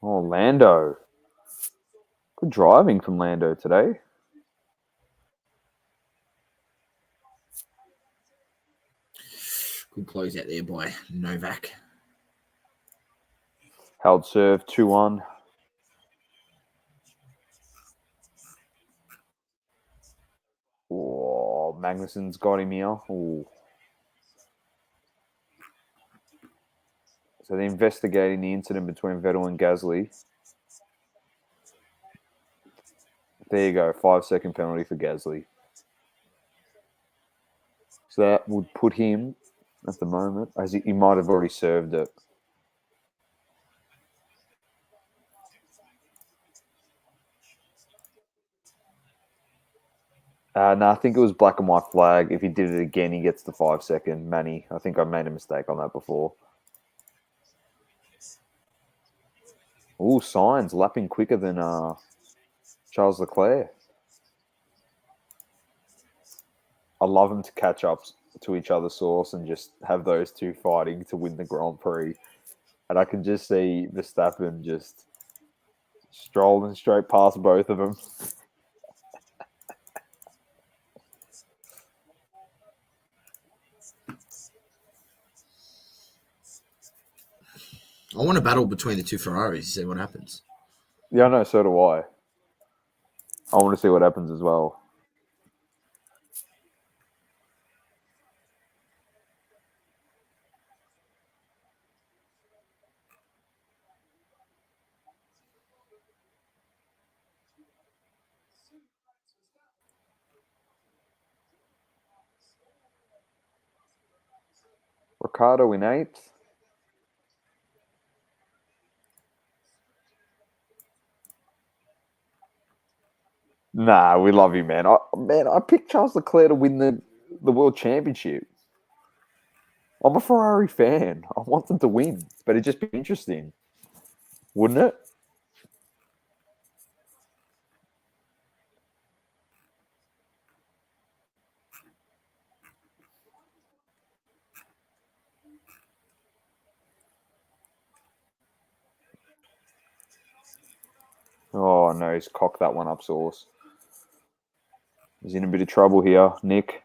Oh, Lando. Good driving from Lando today. Good close out there by Novak. Held serve 2-1. Oh, Magnussen's got him here. Ooh. So they're investigating the incident between Vettel and Gasly. There you go, 5-second penalty for Gasly. So that would put him at the moment, as he might have already served it. No, I think it was black and white flag. If he did it again, he gets the 5-second. Manny, I think I made a mistake on that before. Ooh, Sainz lapping quicker than Charles Leclerc. I love him to catch up to each other's sauce and just have those two fighting to win the Grand Prix. And I can just see Verstappen just strolling straight past both of them. I want a battle between the two Ferraris to see what happens. Yeah, no, so do I. I want to see what happens as well. Ricardo in eighth. Nah, we love you, man. I picked Charles Leclerc to win the World Championship. I'm a Ferrari fan. I want them to win, but it'd just be interesting, wouldn't it? Oh, no, he's cocked that one up, Sauce. He's in a bit of trouble here, Nick.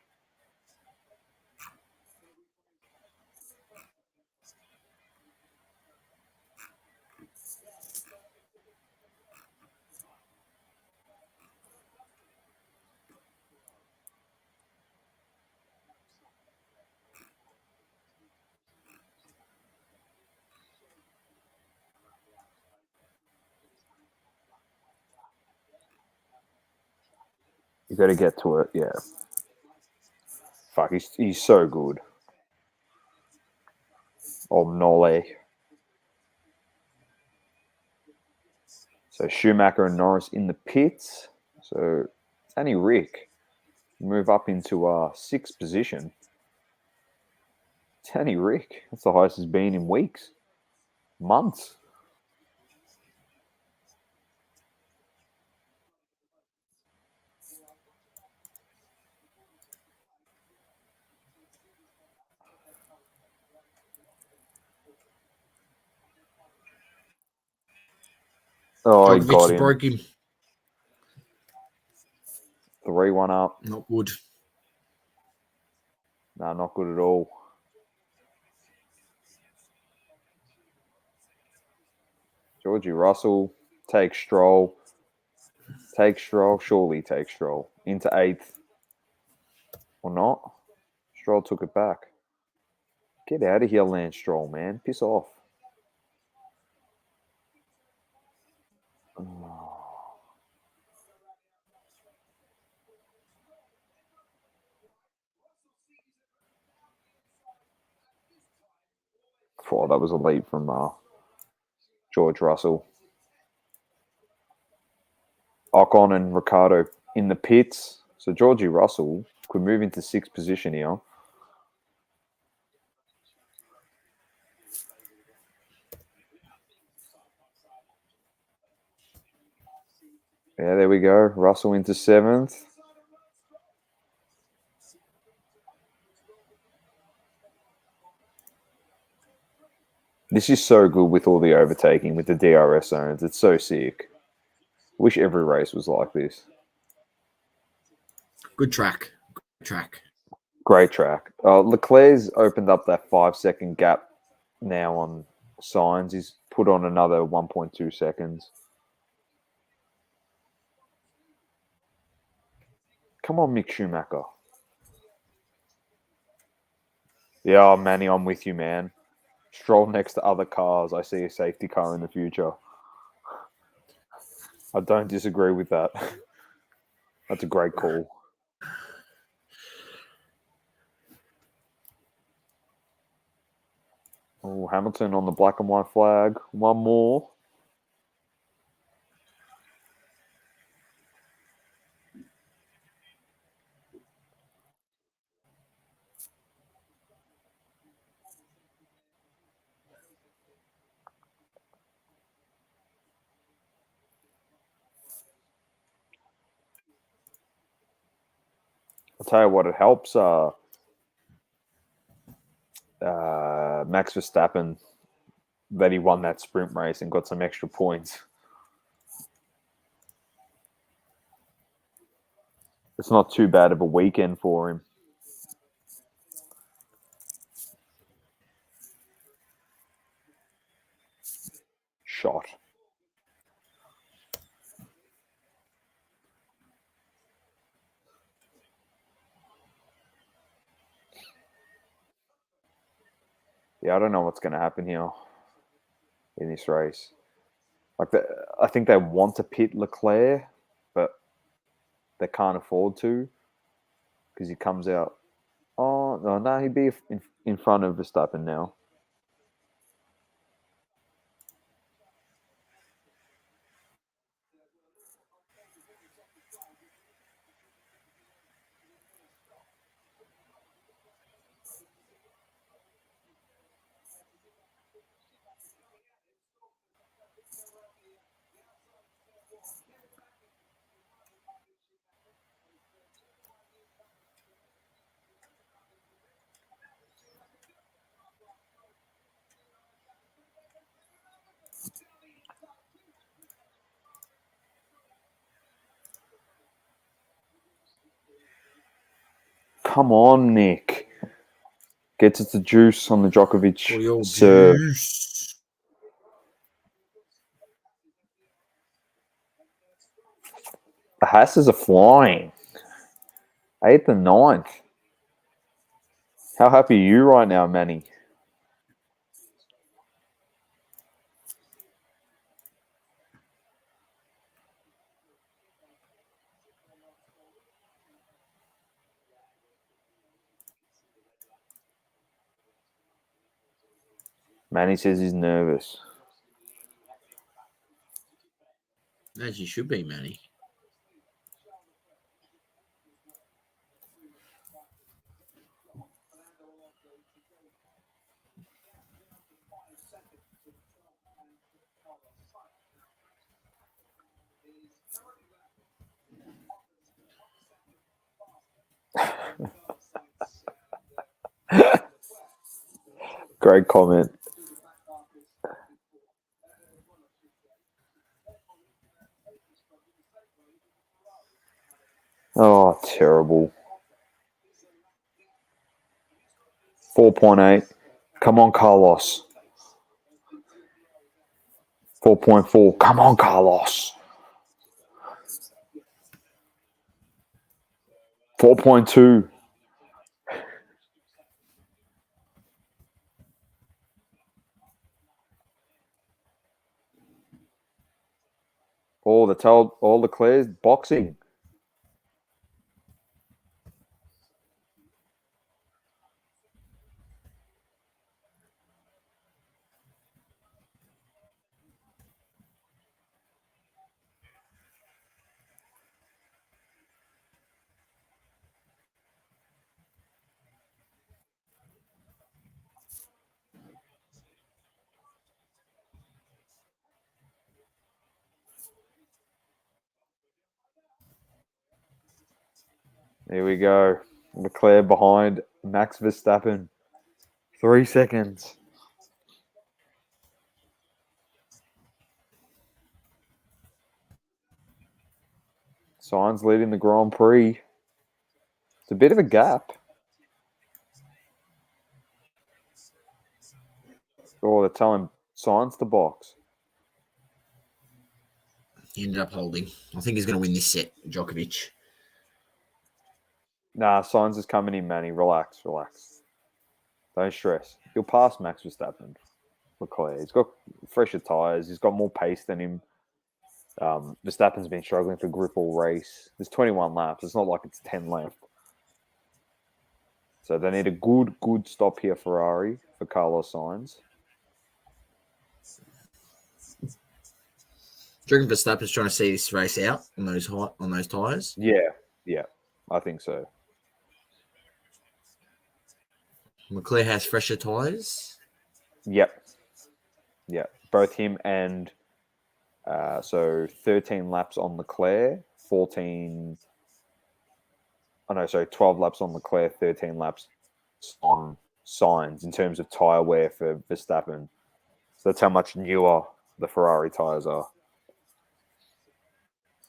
You got to get to it, yeah. Fuck, he's so good. Oh, Nole. So Schumacher and Norris in the pits. So Danny Rick move up into sixth position. Danny Rick, that's the highest it's been in weeks, months. Oh, he got him. Broke him. 3-1 up. Not good. No, not good at all. Georgie Russell takes Stroll. Surely takes Stroll. Into eighth. Or not. Stroll took it back. Get out of here, Lance Stroll, man. Piss off. Oh, that was a leap from George Russell. Ocon and Ricardo in the pits. So Georgie Russell could move into sixth position here. Yeah, there we go. Russell into seventh. This is so good with all the overtaking with the DRS zones. It's so sick. Wish every race was like this. Good track. Great track. Leclerc's opened up that 5-second gap now on Sainz. He's put on another 1.2 seconds. Come on, Mick Schumacher. Yeah, Manny, I'm with you, man. Stroll next to other cars. I see a safety car in the future. I don't disagree with that. That's a great call. Oh, Hamilton on the black and white flag. One more. I'll tell you what, it helps Max Verstappen that he won that sprint race and got some extra points. It's not too bad of a weekend for him. Shot. Yeah, I don't know what's going to happen here in this race. I think they want to pit Leclerc, but they can't afford to because he comes out. Oh no, he'd be in front of Verstappen now. Come on, Nick. Gets it to juice on the Djokovic serve. Juice. The Hasses are flying. 8th and 9th. How happy are you right now, Manny? Manny says he's nervous. As you should be, Manny. Great comment. Oh, terrible. 4.8. Come on, Carlos. 4.4. Come on, Carlos. 4.2. All the Claire's boxing. Here we go. Leclerc behind Max Verstappen. 3 seconds. Sainz leading the Grand Prix. It's a bit of a gap. Oh, they're telling Sainz to box. He ended up holding. I think he's going to win this set, Djokovic. Nah, Sainz is coming in, Manny. Relax. Don't stress. He'll pass Max Verstappen. Leclerc. He's got fresher tyres. He's got more pace than him. Verstappen's been struggling for grip all race. There's 21 laps. It's not like it's 10 left. So they need a good stop here, Ferrari, for Carlos Sainz. Do you reckon Verstappen's trying to see this race out on those tyres? Yeah, I think so. Leclerc has fresher tyres. Yep. Both him and so 13 laps on Leclerc, 12 laps on Leclerc, 13 laps on Sainz in terms of tyre wear for Verstappen. So that's how much newer the Ferrari tyres are.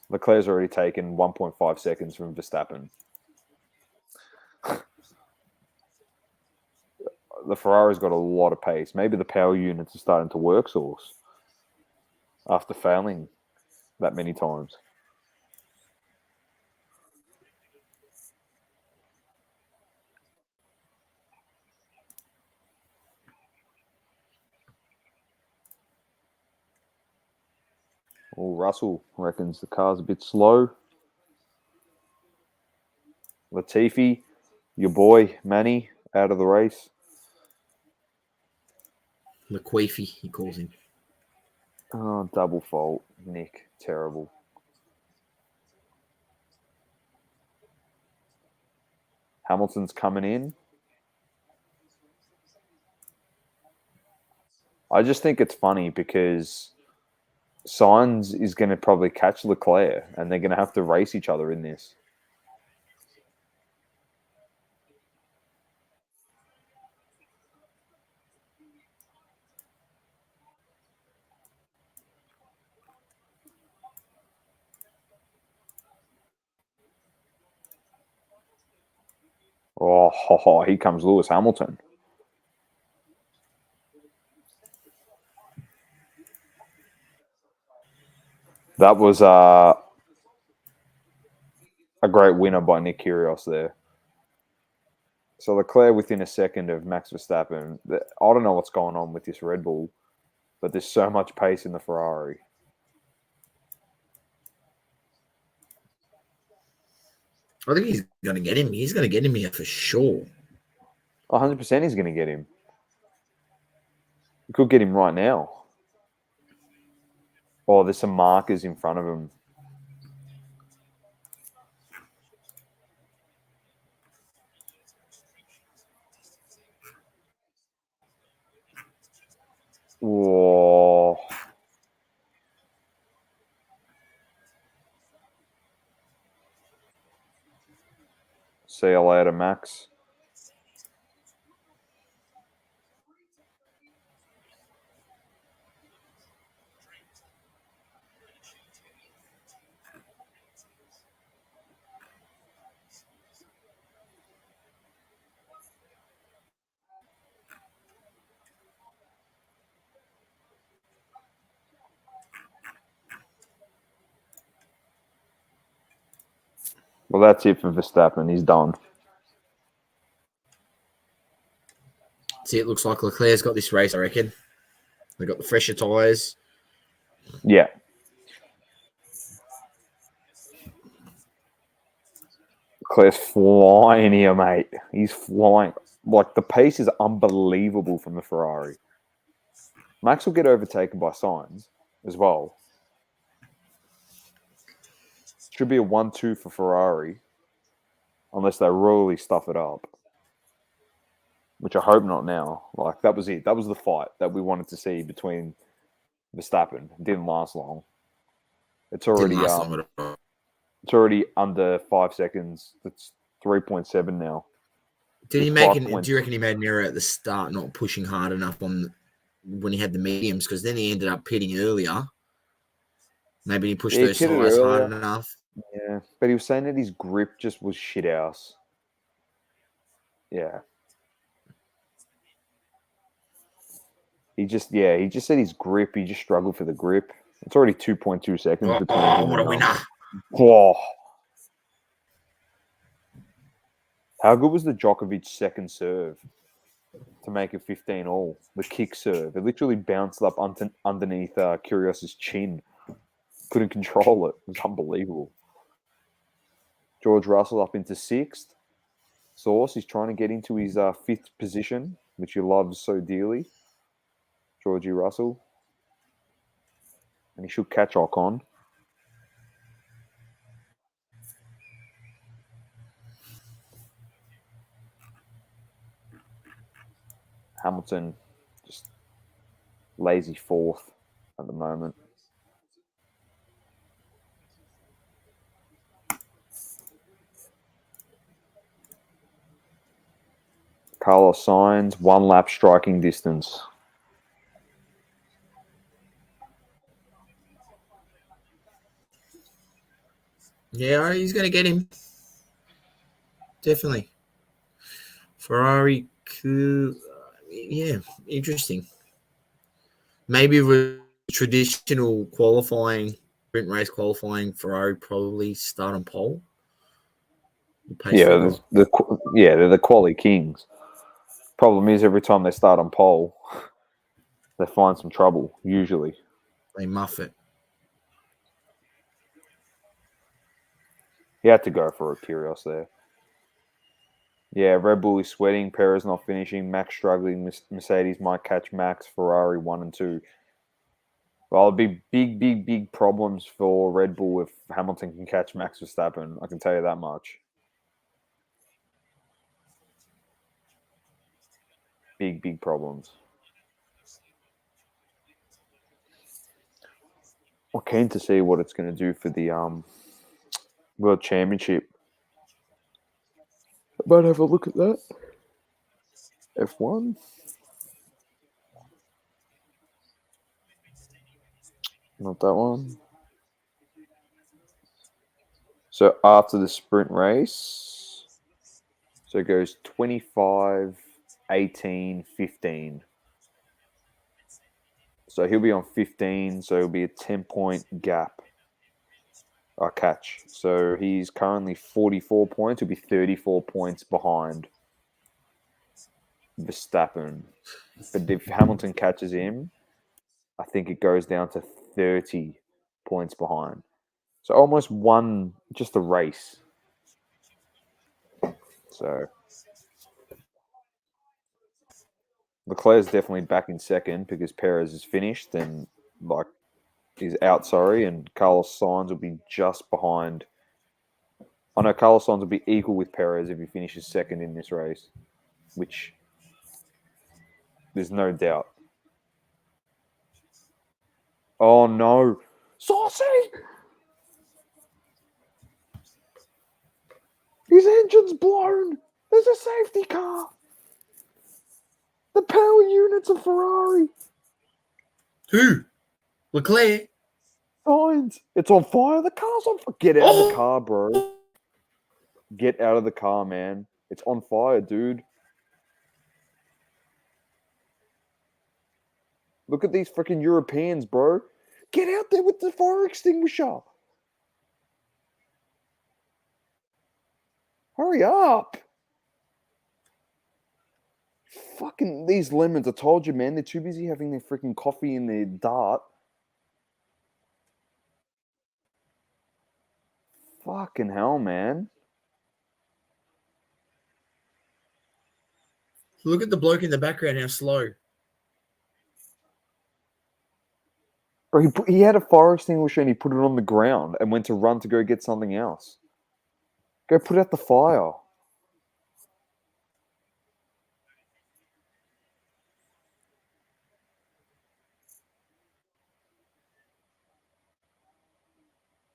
Leclerc's already taken 1.5 seconds from Verstappen. The Ferrari's got a lot of pace. Maybe the power units are starting to work source after failing that many times. Oh, Russell reckons the car's a bit slow. Latifi, your boy, Manny, out of the race. McQueefy, he calls him. Oh, double fault. Nick, terrible. Hamilton's coming in. I just think it's funny because Sainz is going to probably catch Leclerc and they're going to have to race each other in this. Oh, here comes Lewis Hamilton. That was a great winner by Nick Kyrgios there. So Leclerc within a second of Max Verstappen. I don't know what's going on with this Red Bull, but there's so much pace in the Ferrari. I think he's going to get him. He's going to get him here for sure. 100% he's going to get him. You could get him right now. Oh, there's some markers in front of him. Whoa. See you later, Max. Well, that's it for Verstappen. He's done. See, it looks like Leclerc's got this race, I reckon. They got the fresher tyres. Yeah. Leclerc's flying here, mate. He's flying. Like, the pace is unbelievable from the Ferrari. Max will get overtaken by Sainz as well. Should be a 1-2 for Ferrari, unless they really stuff it up. Which I hope not now. Like, that was it. That was the fight that we wanted to see between Verstappen. It didn't last long. It's already it's already under 5 seconds. It's 3.7 now. Do you reckon he made an error at the start, not pushing hard enough on when he had the mediums? Because then he ended up pitting earlier. Maybe he pushed those tyres hard enough. Yeah, but he was saying that his grip just was shit house. Yeah. He just said his grip. He just struggled for the grip. It's already 2.2 seconds between him what a winner. Oh. How good was the Djokovic second serve to make it 15-all? The kick serve. It literally bounced up underneath Kyrgios's chin. Couldn't control it. It was unbelievable. George Russell up into 6th. Source, he's trying to get into his 5th position, which he loves so dearly. Georgie Russell. And he should catch Ocon. Hamilton just lazy 4th at the moment. Carlos Sainz, 1 lap striking distance. Yeah, he's going to get him. Definitely. Ferrari could... yeah, interesting. Maybe with traditional qualifying, sprint race qualifying, Ferrari probably start on pole. Yeah, they're the quali kings. Problem is, every time they start on pole, they find some trouble, usually. They muff it. He had to go for a Kyrgios there. Yeah, Red Bull is sweating. Perez not finishing. Max struggling. Mercedes might catch Max. Ferrari 1 and 2. Well, it'll be big problems for Red Bull if Hamilton can catch Max Verstappen. I can tell you that much. Big problems. I'm keen to see what it's going to do for the World Championship. I might have a look at that. F1. Not that one. So after the sprint race, so it goes 25, 18, 15. So he'll be on 15, so it'll be a 10-point gap. Catch. So he's currently 44 points. He'll be 34 points behind Verstappen. But if Hamilton catches him, I think it goes down to 30 points behind. So almost won just the race. So Leclerc's definitely back in second because Perez is finished and he's out, and Carlos Sainz will be just behind. I know Carlos Sainz will be equal with Perez if he finishes second in this race, which there's no doubt. Oh no, Saucy! His engine's blown. There's a safety car. The power units of Ferrari. Who? Leclerc? Sainz. It's on fire. The car's on fire. Get out of the car, bro. Get out of the car, man. It's on fire, dude. Look at these freaking Europeans, bro. Get out there with the fire extinguisher. Hurry up. Fucking these lemons. I told you, man. They're too busy having their freaking coffee in their dart. Fucking hell, man. Look at the bloke in the background, how slow. Bro, he had a fire extinguisher and he put it on the ground and went to run to go get something else. Go put out the fire.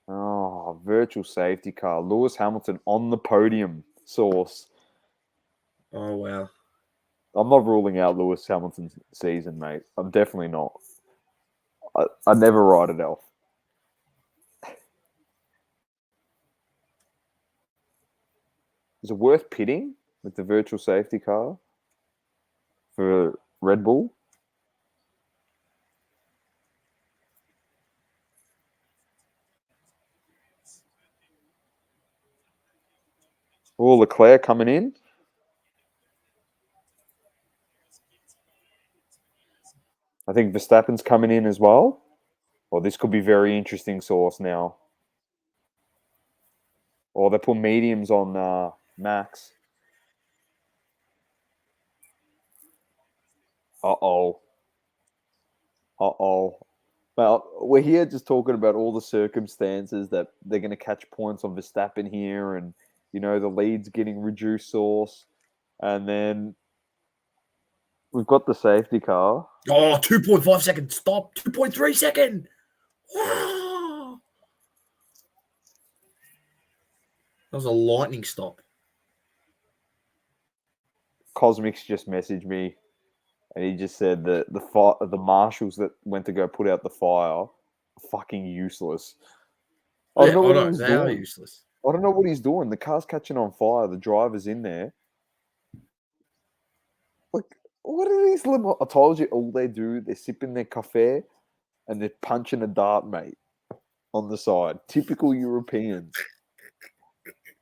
Oh, virtual safety car. Lewis Hamilton on the podium. Source. Oh, wow. I'm not ruling out Lewis Hamilton's season, mate. I'm definitely not. I never write it off. Is it worth pitting with the virtual safety car for Red Bull? Oh, Leclerc coming in. I think Verstappen's coming in as well. Well, this could be very interesting source now. Or they put mediums on Max. Uh-oh. Well, we're here just talking about all the circumstances that they're going to catch points on Verstappen here and, the lead's getting reduced source. And then we've got the safety car. Oh, 2.5 second stop. 2.3 second. Wow. That was a lightning stop. Cosmics just messaged me, and he just said that the marshals that went to go put out the fire are fucking useless. I don't Yeah, know I what he know was they are doing. useless. I don't know what he's doing. The car's catching on fire. The driver's in there. Like, what are these little? I told you, all they do, they're sipping their cafe and they're punching a dart, mate, on the side. Typical Europeans.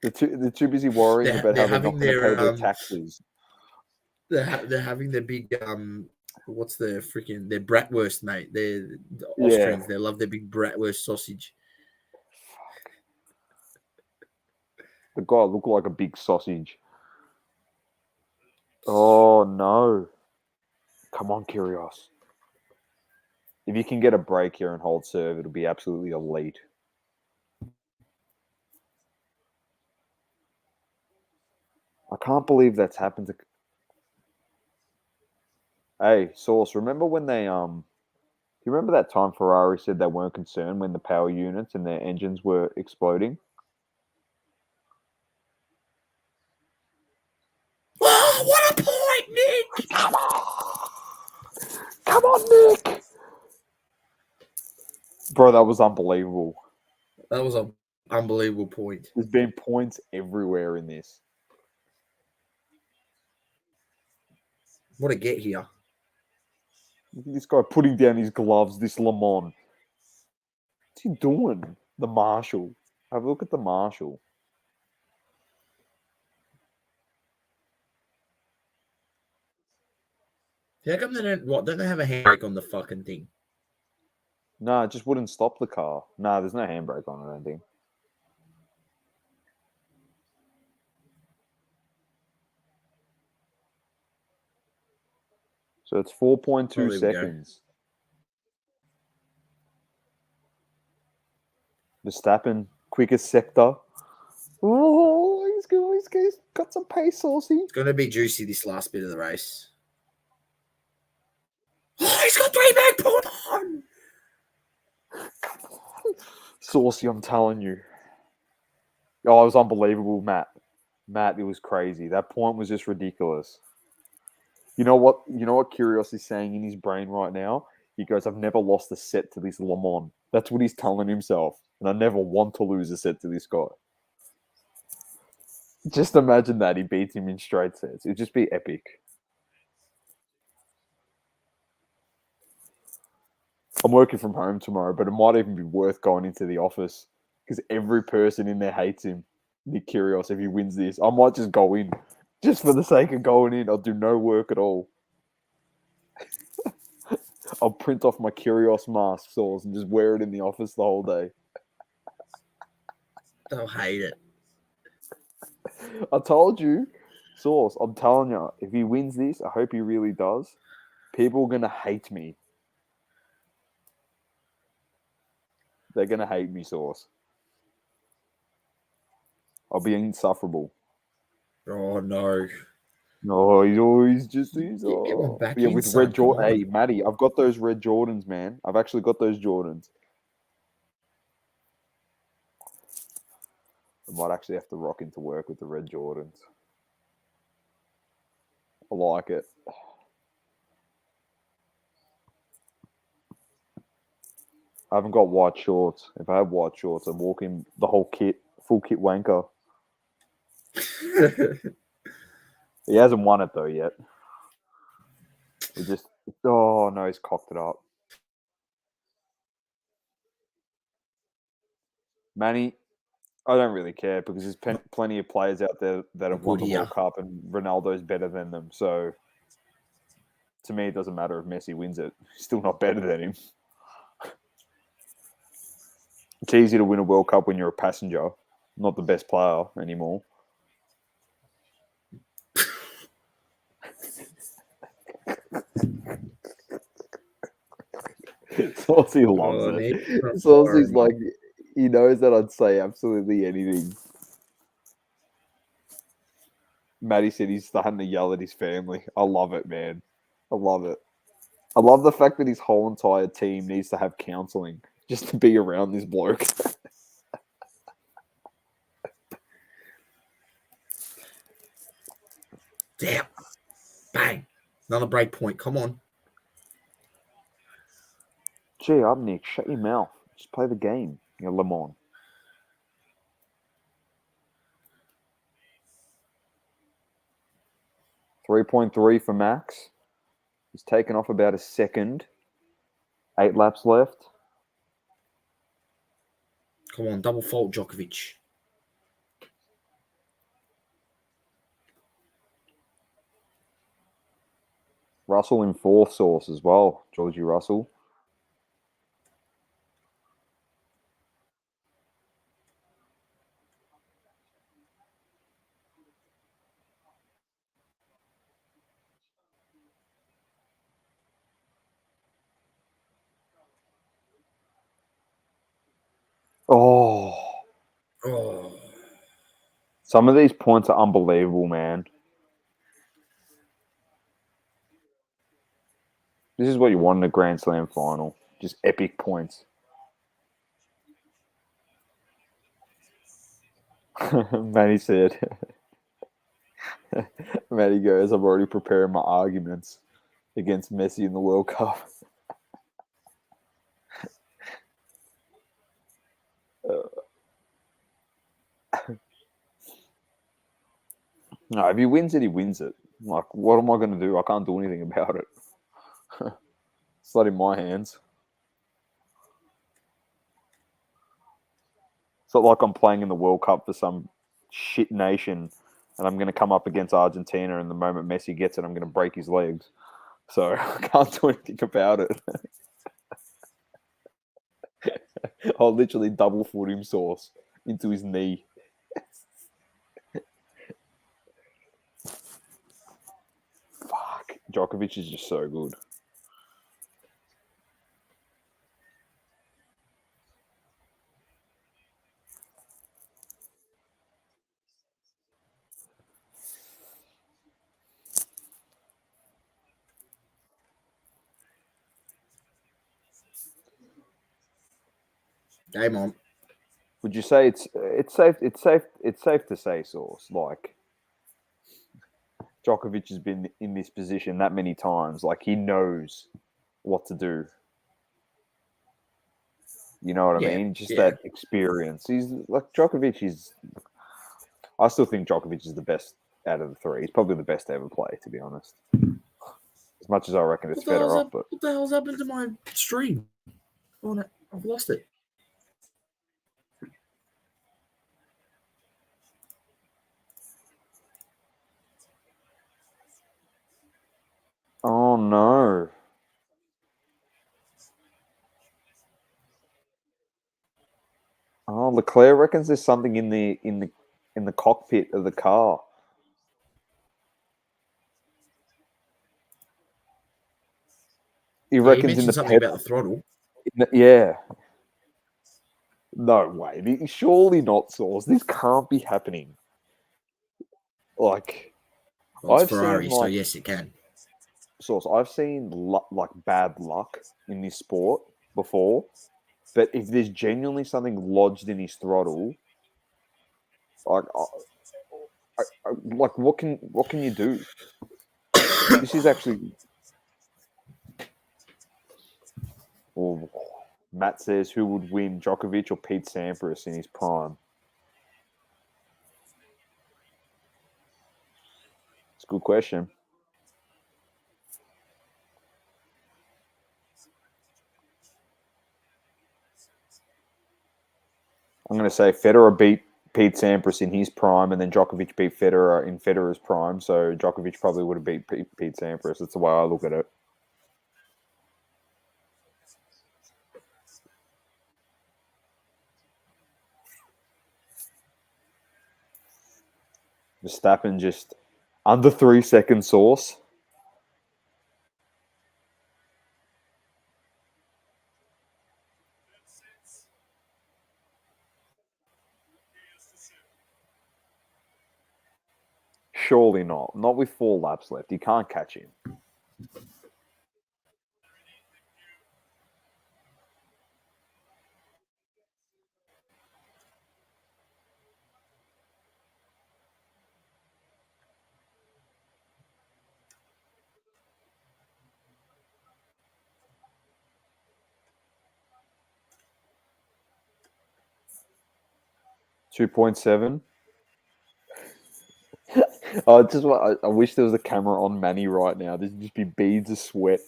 They're too busy worrying about They're how they're not having going to pay their their taxes. they're having their big what's the freaking their bratwurst, mate. They're the Yeah. Austrians. They love their big bratwurst sausage. The guy looked like a big sausage. Oh, no. Come on, Kyrgios. If you can get a break here and hold serve, it'll be absolutely elite. I can't believe that's happened to. Hey, Source, remember when they you remember that time Ferrari said they weren't concerned when the power units and their engines were exploding? Oh, what a point, Nick! Come on! Come on, Nick! Bro, that was unbelievable. That was an unbelievable point. There's been points everywhere in this. What a get here. Look at this guy putting down his gloves, this Le Mans. What's he doing? The Marshal. Have a look at the Marshal. How come they don't they have a handbrake on the fucking thing? No, it just wouldn't stop the car. No, there's no handbrake on it, I don't think. So it's 4.2 Oh, there we go. seconds. Verstappen, quickest sector. Oh, he's got some pace, Saucy. It's going to be juicy this last bit of the race. Oh, he's got 3 back put on. Saucy, I'm telling you. Oh, it was unbelievable, Matt. Matt, it was crazy. That point was just ridiculous. You know what? Kyrgios is saying in his brain right now? He goes, I've never lost a set to this Le Mans. That's what he's telling himself. And I never want to lose a set to this guy. Just imagine that he beats him in straight sets. It'd just be epic. I'm working from home tomorrow, but it might even be worth going into the office because every person in there hates him. Nick Kyrgios, if he wins this, I might just go in just for the sake of going in. I'll do no work at all. I'll print off my Kyrgios mask sauce and just wear it in the office the whole day. They'll hate it. I told you, Sauce, I'm telling you, if he wins this, I hope he really does. People are going to hate me. They're going to hate me, Sauce. I'll be insufferable. Oh, no. No, he's just, Get one back yeah, in, with son. red Jordan. Come on. Hey, Matty, I've got those red Jordans, man. I've actually got those Jordans. I might actually have to rock into work with the red Jordans. I like it. I haven't got white shorts. If I had white shorts, I'd walk in the whole kit, full kit wanker. He hasn't won it though yet. We just, oh no, he's cocked it up. Manny, I don't really care because there's plenty of players out there that have won the World Cup and Ronaldo's better than them. So to me, it doesn't matter if Messi wins it. He's still not better than him. It's easy to win a World Cup when you're a passenger, not the best player anymore. Saucy loves it. Saucy's like, he knows that I'd say absolutely anything. Matty said he's starting to yell at his family. I love it, man. I love it. I love the fact that his whole entire team needs to have counselling just to be around this bloke. Damn. Bang. Another break point. Come on. Gee, up, Nick. Shut your mouth. Just play the game. You're Le Mans. .3 for Max. He's taken off about a second. 8 laps left. Come on, double fault Djokovic. Russell in 4th source as well. Georgie Russell. Oh. Some of these points are unbelievable, man. This is what you want in a Grand Slam final. Just epic points. Manny said, Manny goes, I'm already preparing my arguments against Messi in the World Cup. No, if he wins it, he wins it. Like, what am I going to do? I can't do anything about it. It's not in my hands. It's not like I'm playing in the World Cup for some shit nation and I'm going to come up against Argentina and the moment Messi gets it, I'm going to break his legs. So I can't do anything about it. I'll literally double foot him sauce into his knee. Fuck. Djokovic is just so good. Game on. Would you say it's safe to say, Sauce, like Djokovic has been in this position that many times, like he knows what to do. You know what I mean? Just that experience. He's like Djokovic is. I still think Djokovic is the best out of the three. He's probably the best to ever play, to be honest. As much as I reckon it's Federer, but what the hell's happened to my stream? Oh, no, I've lost it. oh no. Oh, Leclerc reckons there's something in the cockpit of the car. He reckons in the something about the throttle. Yeah. No way. Surely not, Sauce. This can't be happening. Like, Well, it's I've Ferrari, seen so yes, it can. Sauce. I've seen like bad luck in this sport before, but if there's genuinely something lodged in his throttle, like, like what can you do? This is actually. Oh, Matt says, who would win, Djokovic or Pete Sampras in his prime? It's a good question. I'm going to say Federer beat Pete Sampras in his prime, and then Djokovic beat Federer in Federer's prime. So Djokovic probably would have beat Pete Sampras. That's the way I look at it. Verstappen just under 3 second Sauce. Surely not. Not with 4 laps left. You can't catch him. 2.7. I wish there was a camera on Manny right now. There'd just be beads of sweat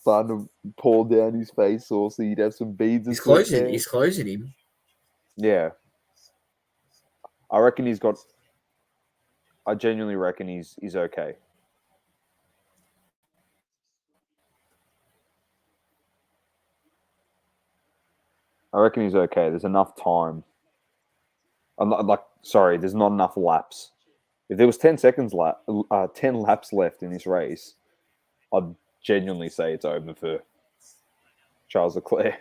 starting to pour down his face, so he'd have some beads of He's sweat closing. there. He's closing him. Yeah, I reckon he's got. I genuinely reckon he's okay. I reckon he's okay. There's enough time. There's not enough laps. If there was 10 laps left in this race, I'd genuinely say it's over for Charles Leclerc.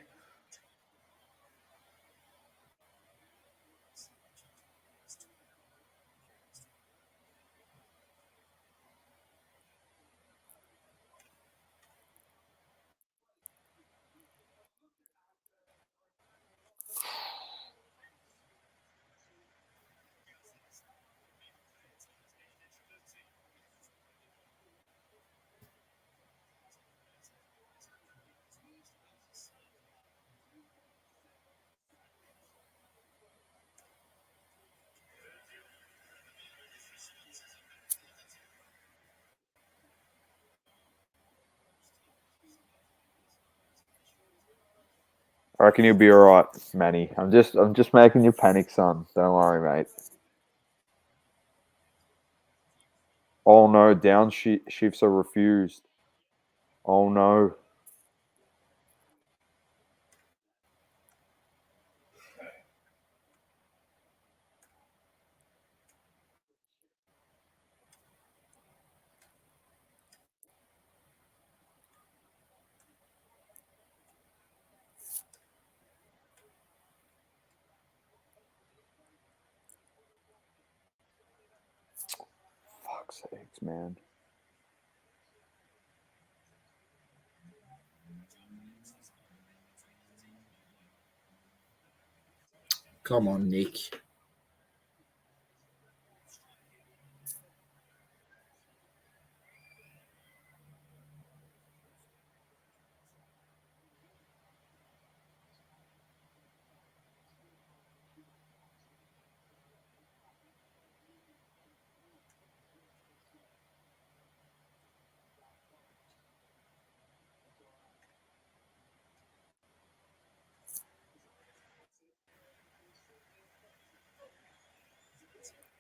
I reckon you'll be all right, Manny. I'm just making you panic, son. Don't worry, mate. Oh no, downshifts are refused. Oh no. Fuck's sakes, man. Come on, Nick.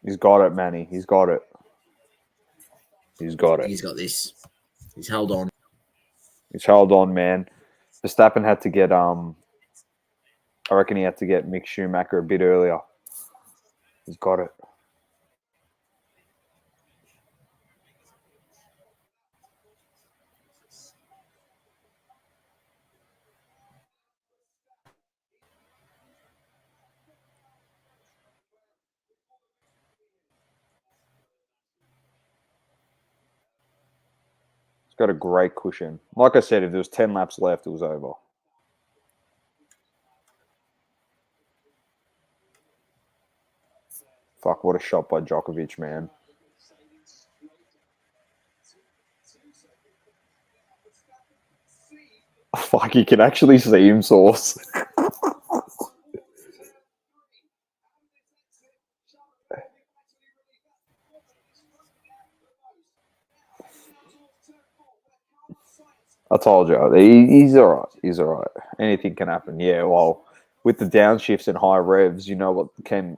He's got it, Manny. He's got it. He's got it. He's got this. He's held on. He's held on, man. Verstappen had to get I reckon he had to get Mick Schumacher a bit earlier. He's got it. He's got a great cushion. Like I said, if there was 10 laps left, it was over. Fuck, what a shot by Djokovic, man. Fuck, you can actually see him, Source. I told you, he's all right. He's all right. Anything can happen. Yeah, well, with the downshifts and high revs, you know what can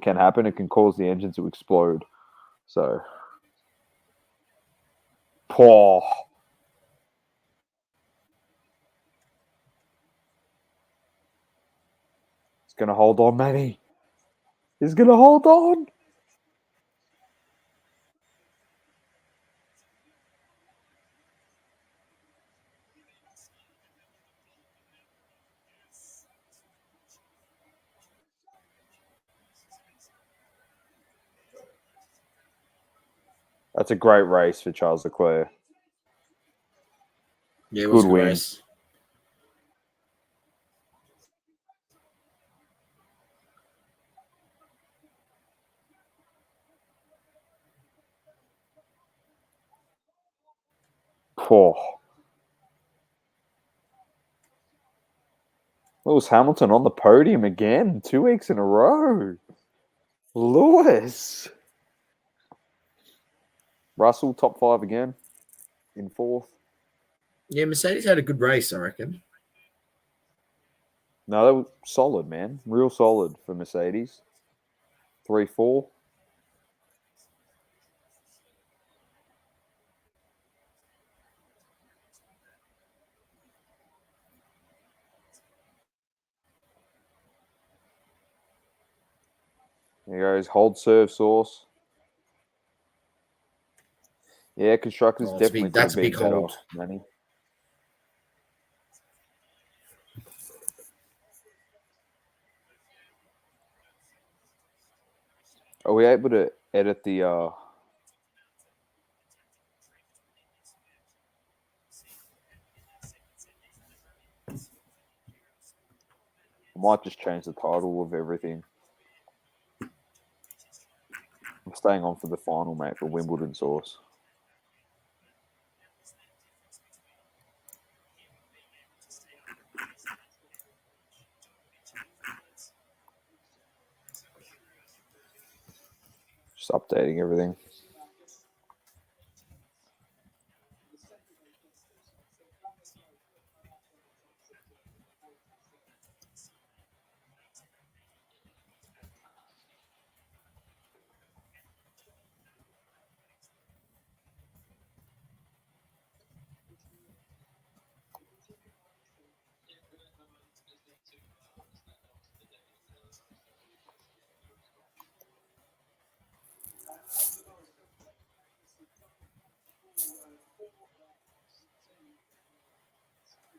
happen? It can cause the engine to explode. So, poor. He's going to hold on, Manny. He's going to hold on. That's a great race for Charles Leclerc. Yeah, it was Good a good win. race. Poor. Lewis Hamilton on the podium again, 2 weeks in a row. Lewis. Russell, top 5 again, in 4th. Yeah, Mercedes had a good race, I reckon. No, that was solid, man. Real solid for Mercedes. 3-4. There goes hold serve Sauce. Yeah, constructors definitely could that's have a been big better, hold. Manny. Are we able to edit the I might just change the title of everything. I'm staying on for the final, mate, for Wimbledon Sauce. Just updating everything.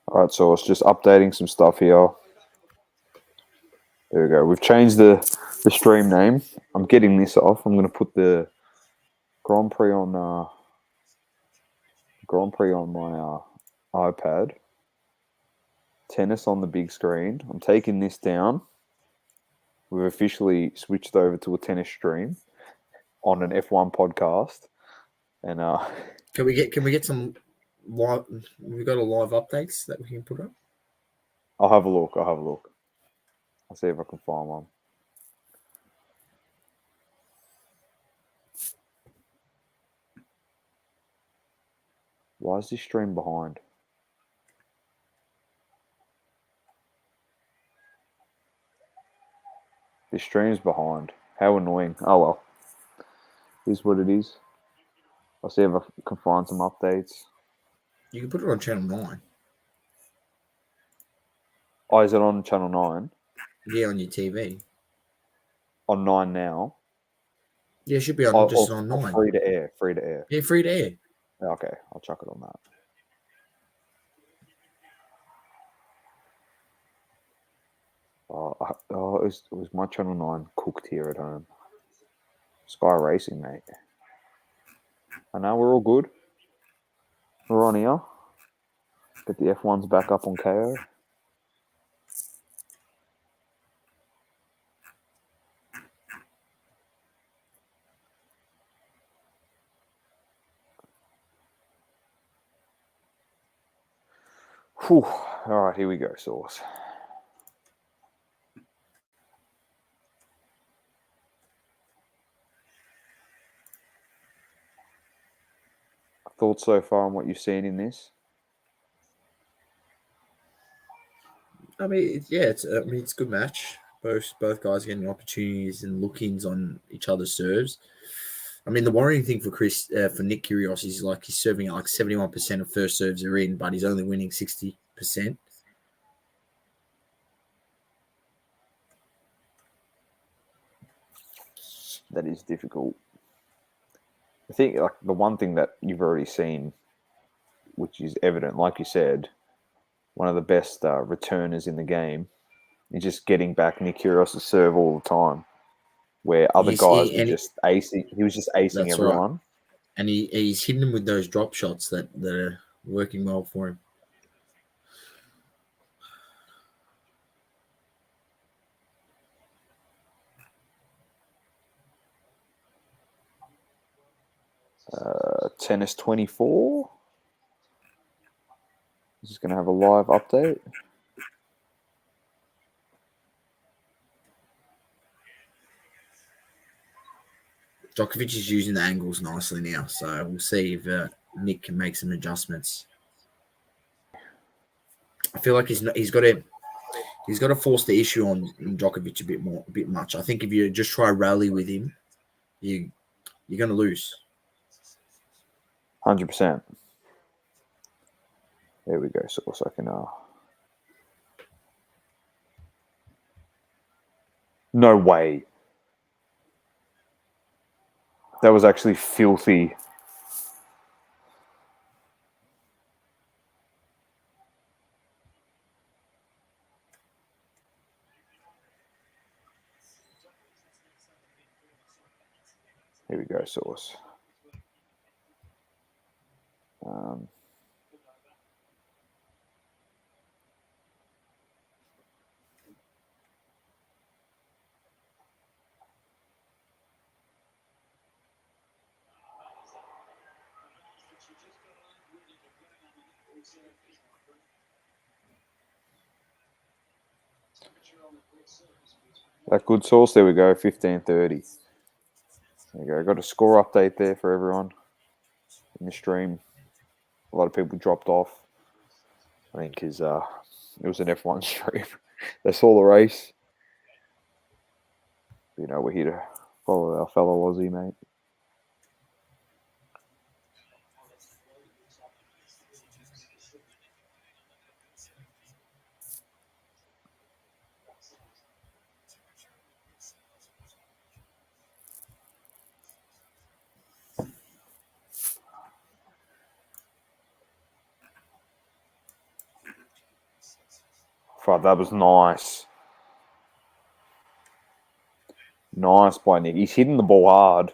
All right, so it's just updating some stuff here. There we go. We've changed the stream name. I'm getting this off. I'm going to put the Grand Prix on my iPad. Tennis on the big screen. I'm taking this down. We've officially switched over to a tennis stream on an F1 podcast, and Can we get some live? We got a live updates that we can put up. I'll have a look. I'll see if I can find one. Why is this stream behind? This stream's behind. How annoying. Oh well. Is what it is. I'll see if I can find some updates. You can put it on channel 9. Oh, is it on channel 9? Yeah, on your TV. On 9 now? Yeah, it should be on just on 9. Free to air. Yeah, free to air. Okay, I'll chuck it on that. It was my channel 9 cooked here at home. Sky Racing, mate. I know we're all good. We're on here. Get the F1s back up on KO. Whew. All right, here we go, Sauce. Thoughts so far on what you've seen in this? I mean, it's a good match. Both guys getting opportunities and look-ins on each other's serves. I mean, the worrying thing for Nick Kyrgios is like he's serving at like 71% of first serves are in, but he's only winning 60%. That is difficult. I think like the one thing that you've already seen, which is evident, like you said, one of the best returners in the game, is just getting back Nick Kyrgios' serve all the time, where other guys were just acing. He was just acing everyone. Right. And he's hitting them with those drop shots that are working well for him. Tennis 24. This is going to have a live update. Djokovic is using the angles nicely now, so we'll see if Nick can make some adjustments. I feel like he's got to force the issue on Djokovic a bit much. I think if you just try rally with him, you're going to lose. 100%. There we go. So I can. No way. That was actually filthy. Here we go, Source. That good, Source? There we go, 15:30. There you go. Got a score update there for everyone in the stream. A lot of people dropped off. I think because it was an F1 stream. They saw the race. You know, we're here to follow our fellow Aussie, mate. Fuck, that was nice. Nice by Nick. He's hitting the ball hard.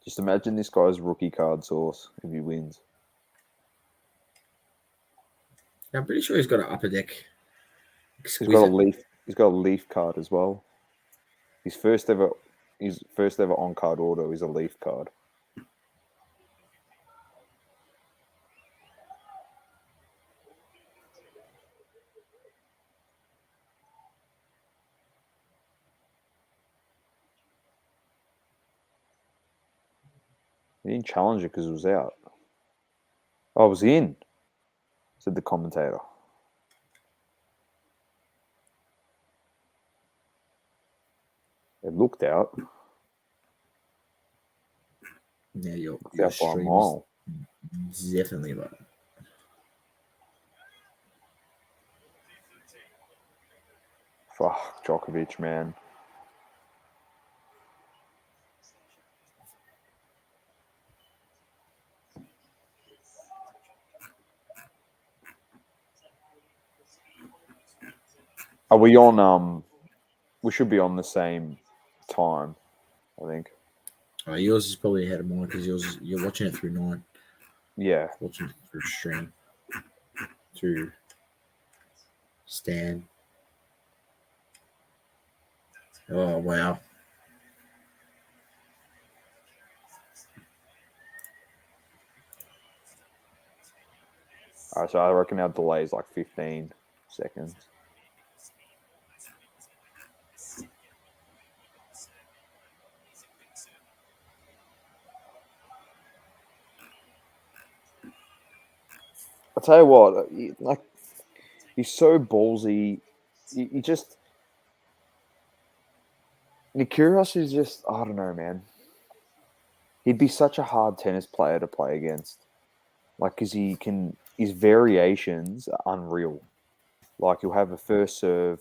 Just imagine this guy's rookie card, Source, if he wins. Yeah, I'm pretty sure he's got an upper deck. Exquisite. He's got a leaf card as well. His first ever on card auto is a leaf card. He didn't challenge it because it was out. Oh, it was in, said the commentator. It looked out. Yeah, your Out by a mile. Definitely low. Fuck, Djokovic, man. Are we on? We should be on the same time, I think. Yours is probably ahead of mine because you're watching it through 9. Yeah. Watching it through stream. Through Stan. Oh, wow. All right, so I reckon our delay is like 15 seconds. I'll tell you what, he's so ballsy. He just... Kyrgios is just, I don't know, man. He'd be such a hard tennis player to play against. Like, because his variations are unreal. Like, he'll have a first serve,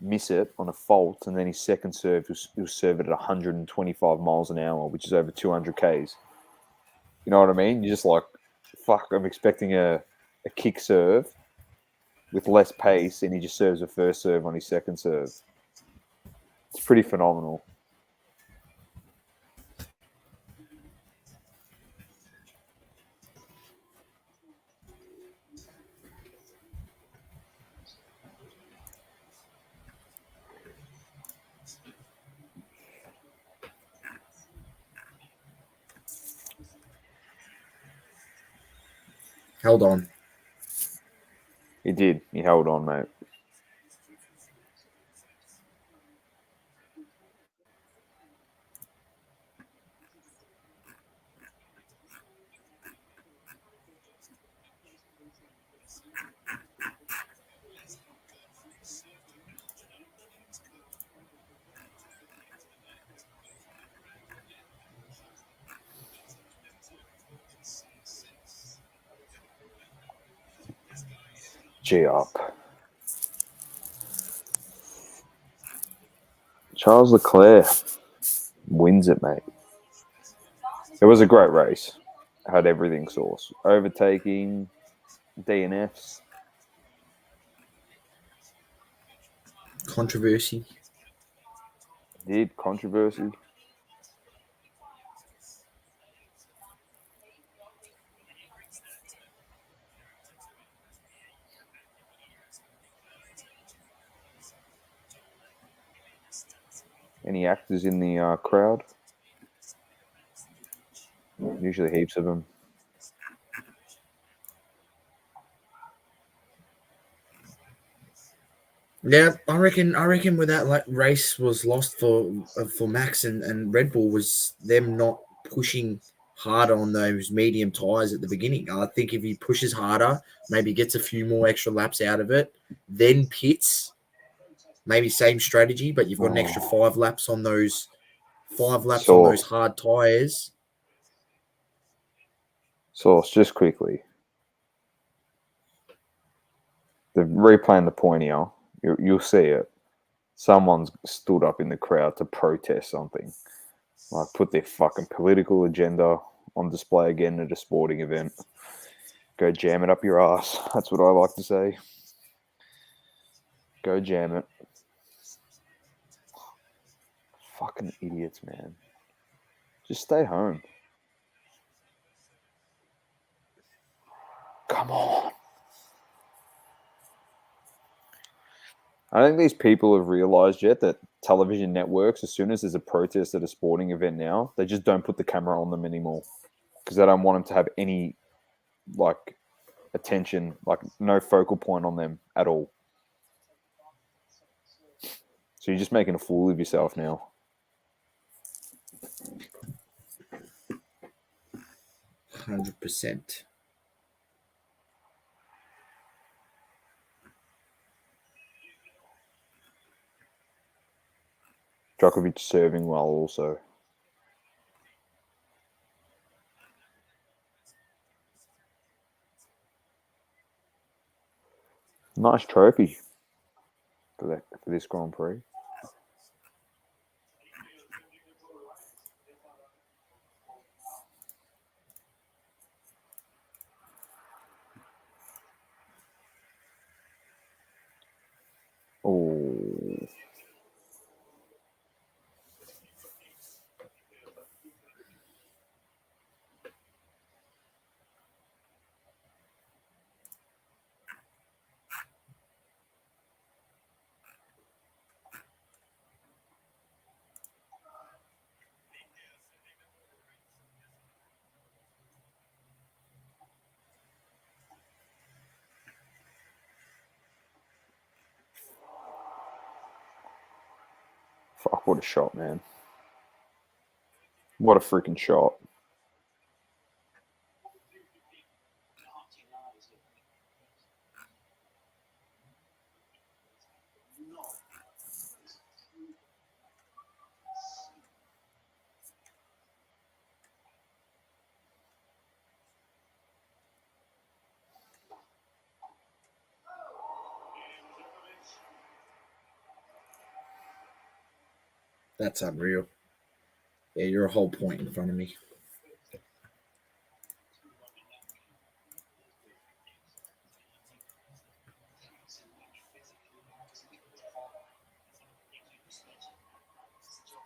miss it on a fault, and then his second serve, he'll serve it at 125 miles an hour, which is over 200 Ks. You know what I mean? You're just like, fuck, I'm expecting a kick serve with less pace, and he just serves a first serve on his second serve. It's pretty phenomenal. Held on. He did. He held on, mate. G up. Charles Leclerc wins it, mate. It was a great race. Had everything sourced. Overtaking, DNFs. Controversy. Did controversy. Any actors in the crowd? Usually heaps of them. Yeah, I reckon where that race was lost for Max and Red Bull was them not pushing harder on those medium tires at the beginning. I think if he pushes harder, maybe gets a few more extra laps out of it, then pits, maybe same strategy, but you've got an extra 5 laps on those hard tires. Source, just quickly. They're replaying the point here. You'll see it. Someone's stood up in the crowd to protest something. Like, put their fucking political agenda on display again at a sporting event. Go jam it up your ass. That's what I like to say. Go jam it. Fucking idiots, man. Just stay home. Come on. I don't think these people have realised yet that television networks, as soon as there's a protest at a sporting event now, they just don't put the camera on them anymore because they don't want them to have any, like, attention, like no focal point on them at all. So you're just making a fool of yourself now. 100%. Djokovic serving well also. Nice trophy for this Grand Prix. Oh. Fuck, what a shot, man. What a freaking shot. That's unreal. Yeah, you're a whole point in front of me.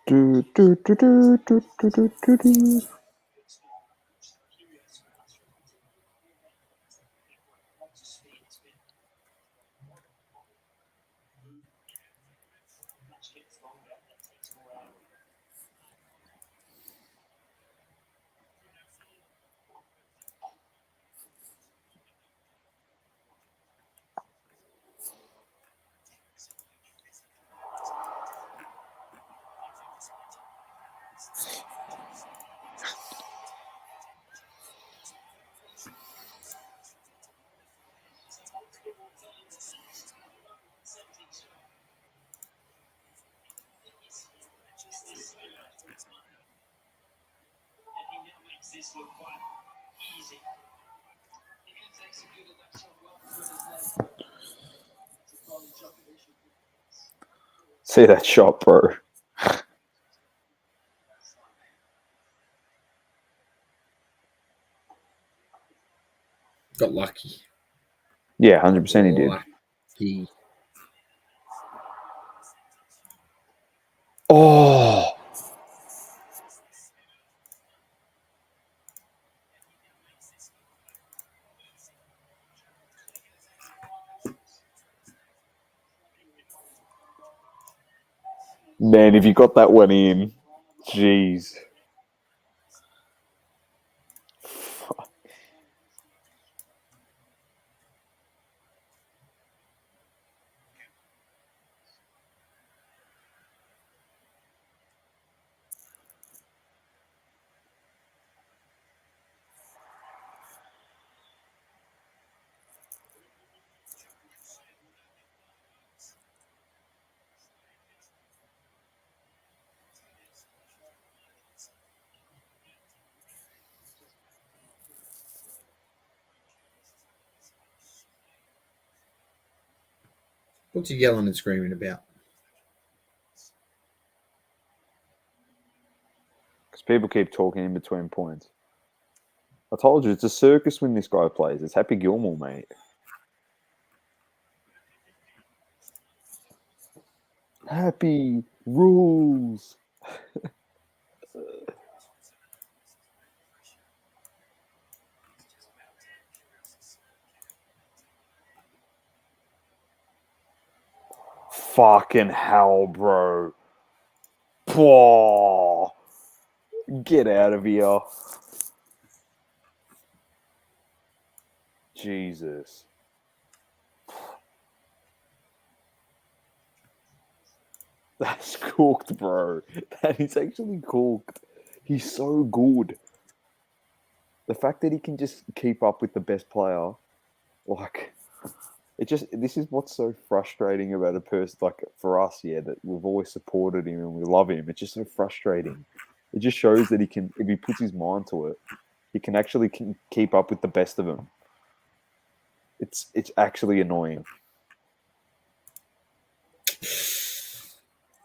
Do, do, do, do, do, do, do, do, do. See that shot, bro. Got lucky. Yeah, 100% he did. Lucky. Oh, man, if you got that one in, jeez. What's he yelling and screaming about? Because people keep talking in between points. I told you, it's a circus when this guy plays. It's Happy Gilmore, mate. Happy rules. Fucking hell, bro. Whoa. Get out of here. Jesus. That's cooked, bro. That is actually cooked. He's so good. The fact that he can just keep up with the best player, like, this is what's so frustrating about a person, like, for us, yeah, that we've always supported him and we love him. It's just so frustrating. It just shows that he can, if he puts his mind to it, he can actually keep up with the best of them. It's actually annoying.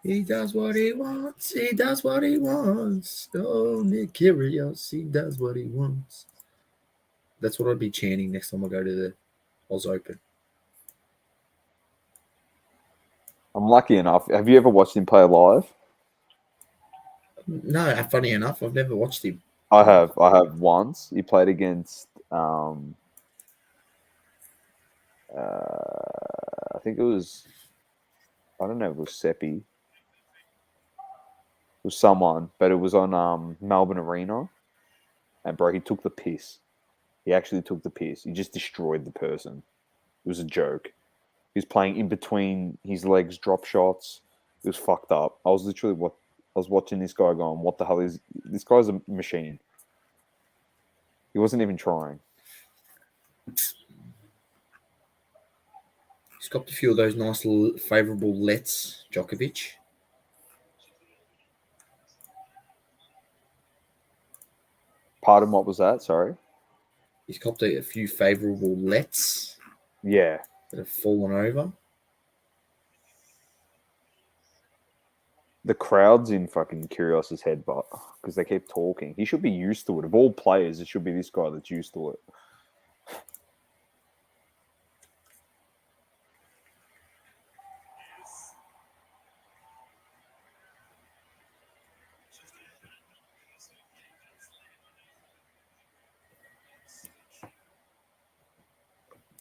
He does what he wants. He does what he wants. Oh, Nick Kyrgios, he does what he wants. That's what I'd be chanting next time I go to the Oz Open. I'm lucky enough. Have you ever watched him play live? No, funny enough, I've never watched him. I have once. He played against I think it was, I don't know if it was Seppi. It was someone, but it was on Melbourne Arena. And bro, he took the piss. He actually took the piss. He just destroyed the person. It was a joke. He was playing in between his legs, drop shots. It was fucked up. I was literally I was watching this guy going, what the hell is this guy's a machine. He wasn't even trying. He's got a few of those nice little favourable lets, Djokovic. Pardon, what was that? Sorry. He's copped a few favourable lets Yeah. that have fallen over. The crowd's in fucking Kyrgios's head, but because they keep talking. He should be used to it. Of all players, it should be this guy that's used to it.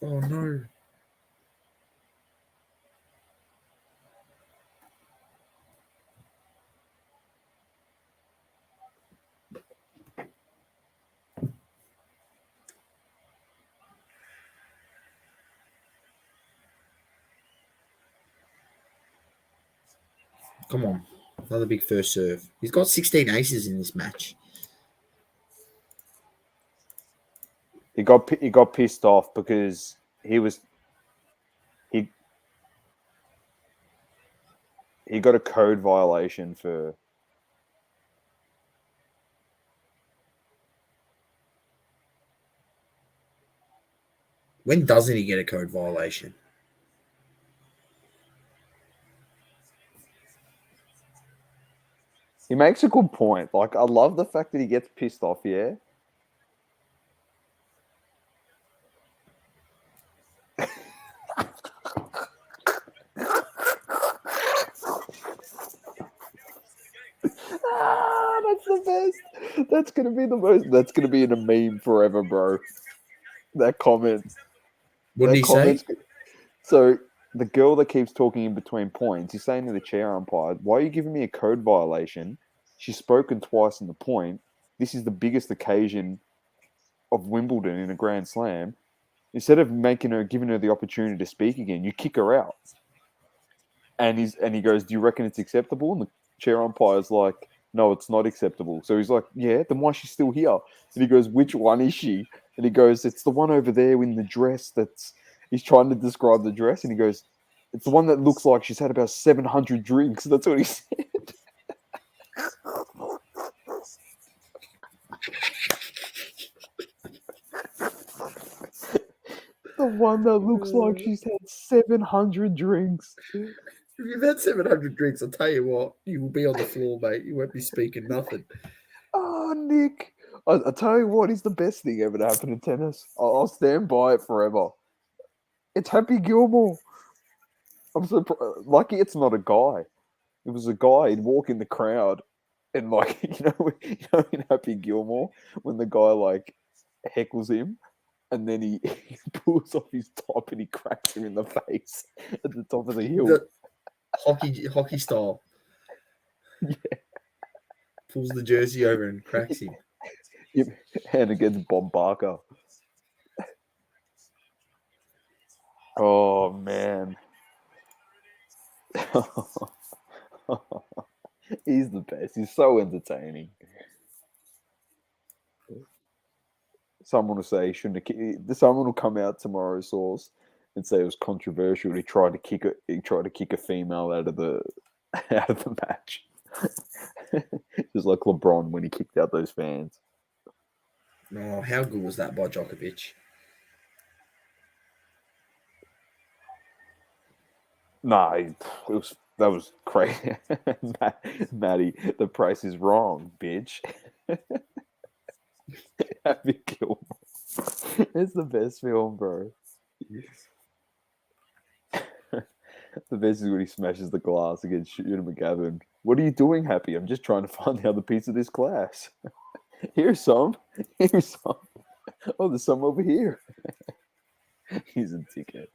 Oh no. Come on. Another big first serve. He's got 16 aces in this match. He got pissed off because he got a code violation for When doesn't he get a code violation? He makes a good point. Like, I love the fact that he gets pissed off, yeah? That's the best. That's gonna be the most. That's gonna be in a meme forever, bro. That comment. What did That he say? comment's. So the girl that keeps talking in between points, he's saying to the chair umpire, "Why are you giving me a code violation? She's spoken twice in the point. This is the biggest occasion of Wimbledon in a Grand Slam. Instead of giving her the opportunity to speak again, you kick her out." And he goes, "Do you reckon it's acceptable?" And the chair umpire's like, "No, it's not acceptable." So he's like, "Yeah, then why is she still here?" And he goes, "Which one is she?" And he goes, "It's the one over there in the dress that's." He's trying to describe the dress, and he goes, "It's the one that looks like she's had about 700 drinks." That's what he said. The one that looks like she's had 700 drinks. If you've had 700 drinks, I'll tell you what, you will be on the floor, mate. You won't be speaking nothing. Oh, Nick. I tell you what is the best thing ever to happen in tennis. I'll stand by it forever. It's Happy Gilmore. I'm so lucky it's not a guy. It was a guy. He'd walk in the crowd, and like in Happy Gilmore, when the guy like heckles him, and then he pulls off his top and he cracks him in the face at the top of the hill. The hockey style. Yeah. Pulls the jersey over and cracks him. Yep. And against Bob Barker. Oh man. He's the best. He's so entertaining. Someone will say he shouldn't have. Someone will come out tomorrow, Source, and say it was controversial. He tried to kick a female out of the match, just like LeBron when he kicked out those fans. Oh, how good was that by Djokovic? No, that was crazy. Maddie, the price is wrong, bitch. Happy Gilmore. It's the best film, bro. The best is when he smashes the glass against Shooter McGavin. "What are you doing, Happy? I'm just trying to find the other piece of this glass." "Here's some. Here's some. Oh, there's some over here." He's a dickhead.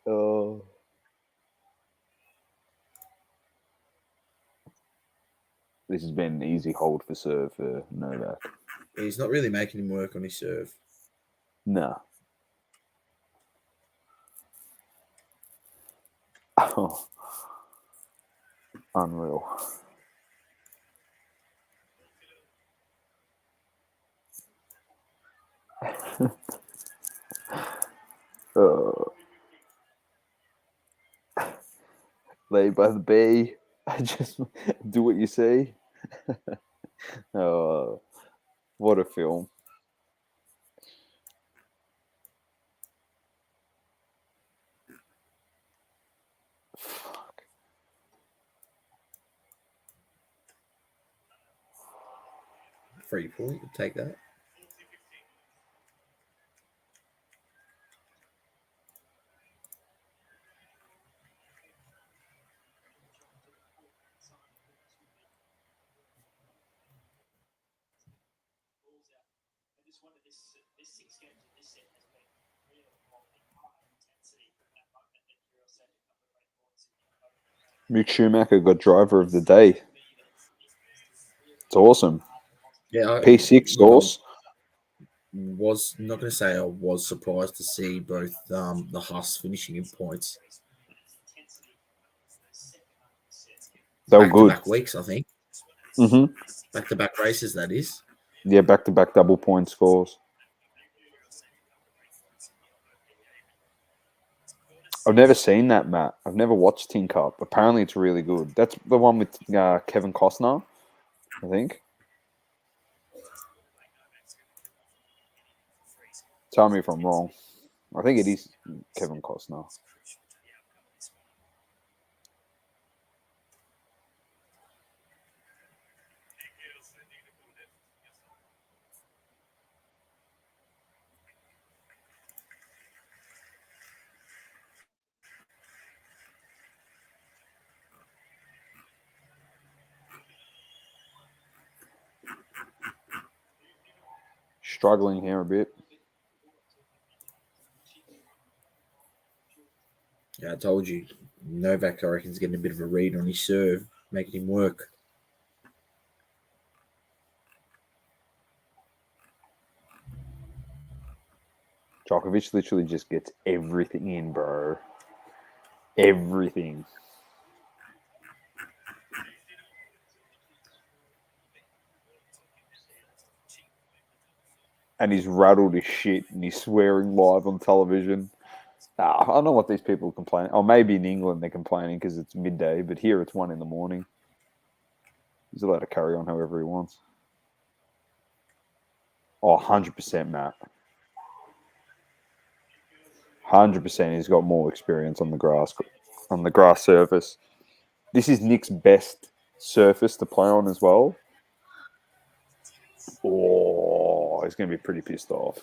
Oh. This has been an easy hold for serve for Novak. He's not really making him work on his serve. No. Oh. Unreal. Laid by the bay. Just do what you say. Oh, what a film. Fuck. 3 point, take that. Mick Schumacher got driver of the day. It's awesome. Yeah, P6 Source. Was not going to say I was surprised to see both the Huss finishing in points. They were good. Back-to-back weeks, I think. Mm-hmm. Back-to-back races, that is. Yeah, back-to-back double point scores. I've never seen that, Matt. I've never watched Tin Cup. Apparently, it's really good. That's the one with Kevin Costner, I think. Tell me if I'm wrong. I think it is Kevin Costner. Struggling here a bit. Yeah, I told you. Novak, I reckon, is getting a bit of a read on his serve, making him work. Djokovic literally just gets everything in, bro. Everything. And he's rattled his shit and he's swearing live on television. I don't know what these people complain. Oh, maybe in England they're complaining because it's midday, but here it's 1 a.m. He's allowed to carry on however he wants. Oh, 100%, Matt. 100% he's got more experience on the grass surface. This is Nick's best surface to play on as well. Oh, he's going to be pretty pissed off.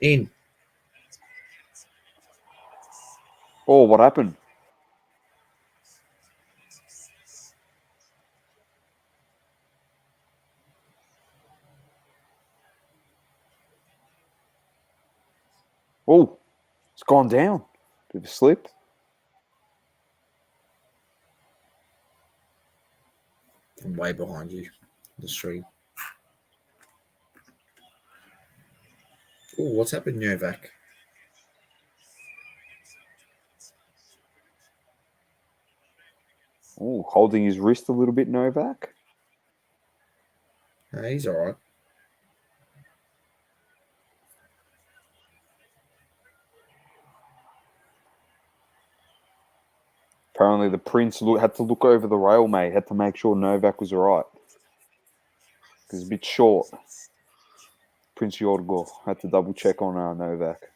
In. Oh, what happened? Oh, it's gone down. Bit of a slip. I'm way behind you. The street. Oh, what's happened, Novak? Oh, holding his wrist a little bit, Novak. He's all right. Apparently, the Prince had to look over the rail, mate. Had to make sure Novak was all right. Because it's a bit short. Prince Yorgo had to double check on Novak.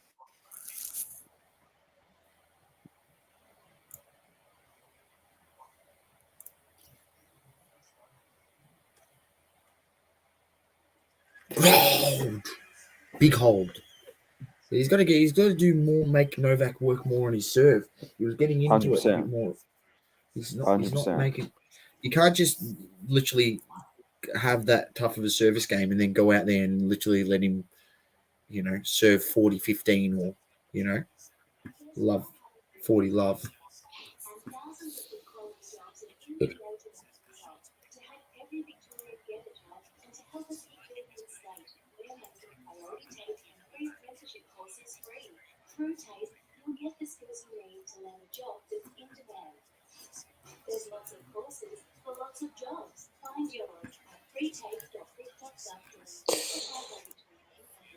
Hold. Big hold. He's got to do more, make Novak work more on his serve. He was getting into it a bit 100%. more. He's not 100%. making. You can't just literally have that tough of a service game and then go out there and literally let him, serve 40-15 or, love 40 love. There's lots of courses for lots of jobs. Find yours at freetape.big.gov.au.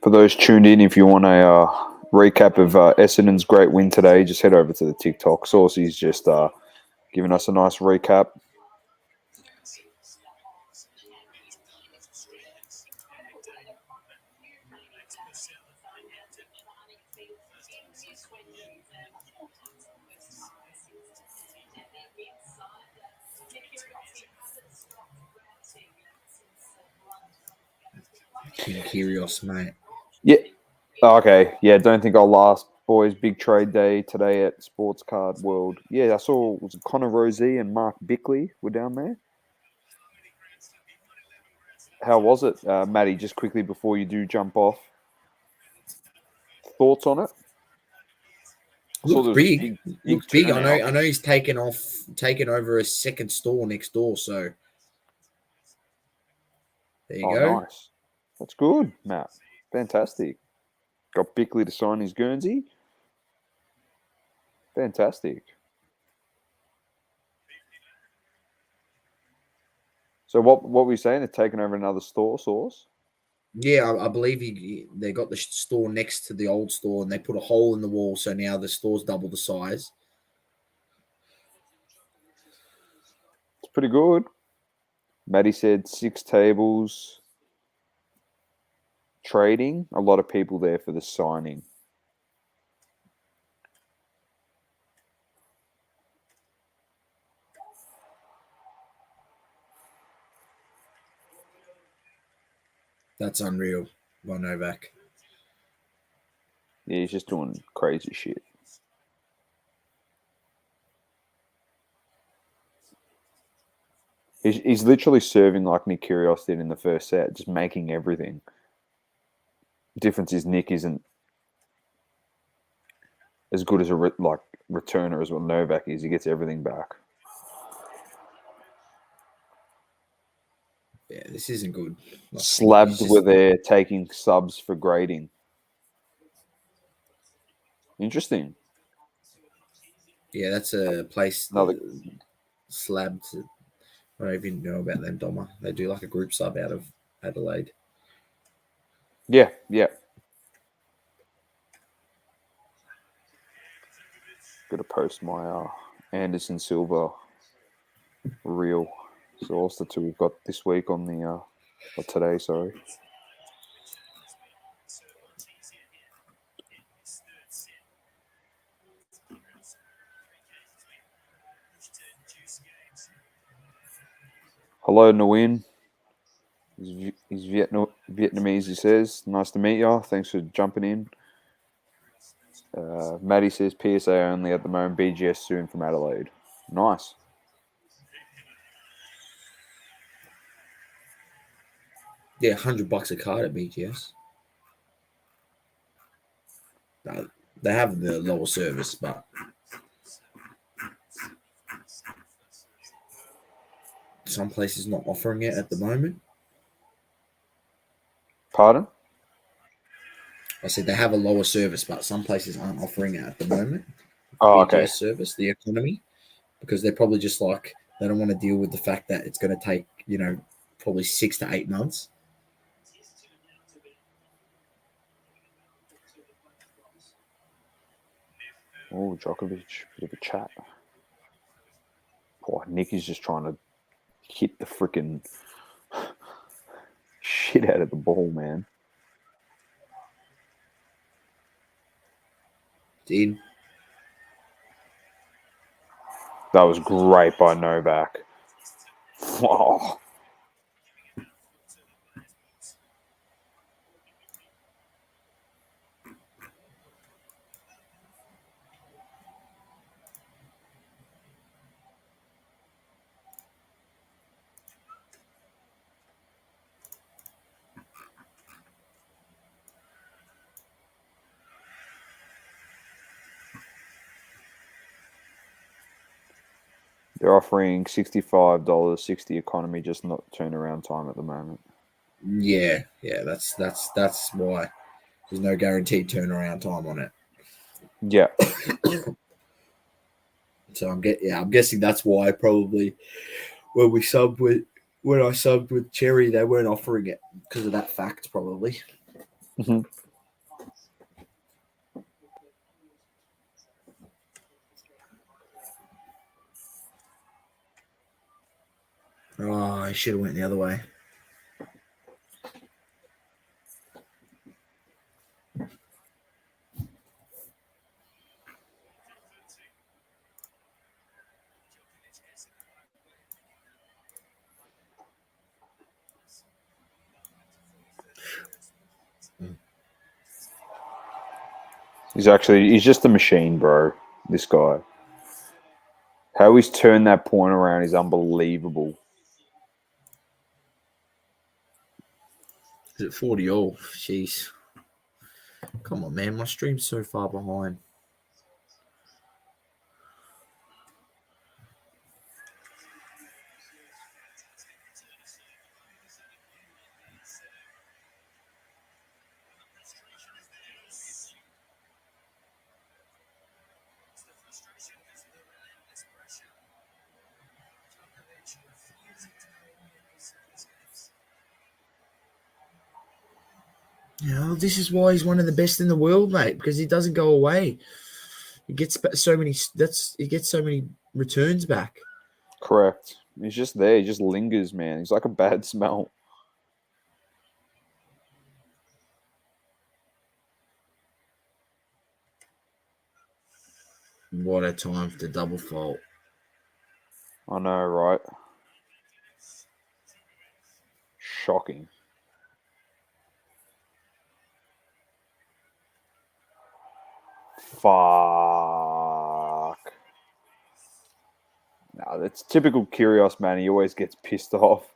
For those tuned in, if you want a recap of Essendon's great win today, just head over to the TikTok. Saucy's just giving us a nice recap. King Kyrgios, mate. Yeah. Okay. Yeah, don't think I'll last, boys. Big trade day today at Sports Card World. Yeah, I saw was it Connor Rosie and Mark Bickley were down there. How was it, Matty, just quickly before you do jump off? Thoughts on it? Looks big. Looks big. Turnout. I know he's taken over a second store next door, so there you go. Nice. That's good, Matt. Fantastic. Got Bickley to sign his Guernsey. Fantastic. So what were you saying? They're taking over another source? Yeah, I believe they got the store next to the old store, and they put a hole in the wall, so now the store's double the size. It's pretty good. Maddie said 6 tables trading. A lot of people there for the signing. That's unreal by Novak. Yeah, he's just doing crazy shit. He's literally serving like Nick Kyrgios did in the first set, just making everything. Difference is Nick isn't as good as a returner as what Novak is. He gets everything back. Yeah, this isn't good. Like, Slabbed were there taking subs for grading. Interesting. Yeah, that's a place. Another Slabbed. I don't even know about them, Doma. They do like a group sub out of Adelaide. Yeah. Gotta post my Anderson Silva reel. So what's the 2 we've got this week on the or today, sorry. Hello, Nguyen. He's Vietnamese, he says. Nice to meet you. Thanks for jumping in. Maddie says PSA only at the moment. BGS soon from Adelaide. Nice. Yeah, $100 a card at BGS. They have the lower service, but some places not offering it at the moment. Pardon? I said they have a lower service, but some places aren't offering it at the moment. Oh, BGS okay. service, the economy, because they're probably just like they don't want to deal with the fact that it's going to take probably 6 to 8 months. Oh, Djokovic, bit of a chat. Poor Nick is just trying to hit the freaking shit out of the ball, man. Did That was great by Novak. Wow. They're offering $65.60 economy, just not turnaround time at the moment. yeah, that's why there's no guaranteed turnaround time on it. Yeah. So I'm guessing that's why probably when I subbed with Cherry, they weren't offering it because of that fact, probably. Mm-hmm. Oh, I should have went the other way. He's just a machine, bro. This guy. How he's turned that point around is unbelievable. Is it 40 all? Jeez. Come on, man. My stream's so far behind. You know, this is why he's one of the best in the world, mate, because he doesn't go away. He gets so many. He gets so many returns back. Correct. He's just there. He just lingers, man. He's like a bad smell. What a time for the double fault. I know, right? Shocking. Fuck. No, that's typical Kyrgios, man. He always gets pissed off.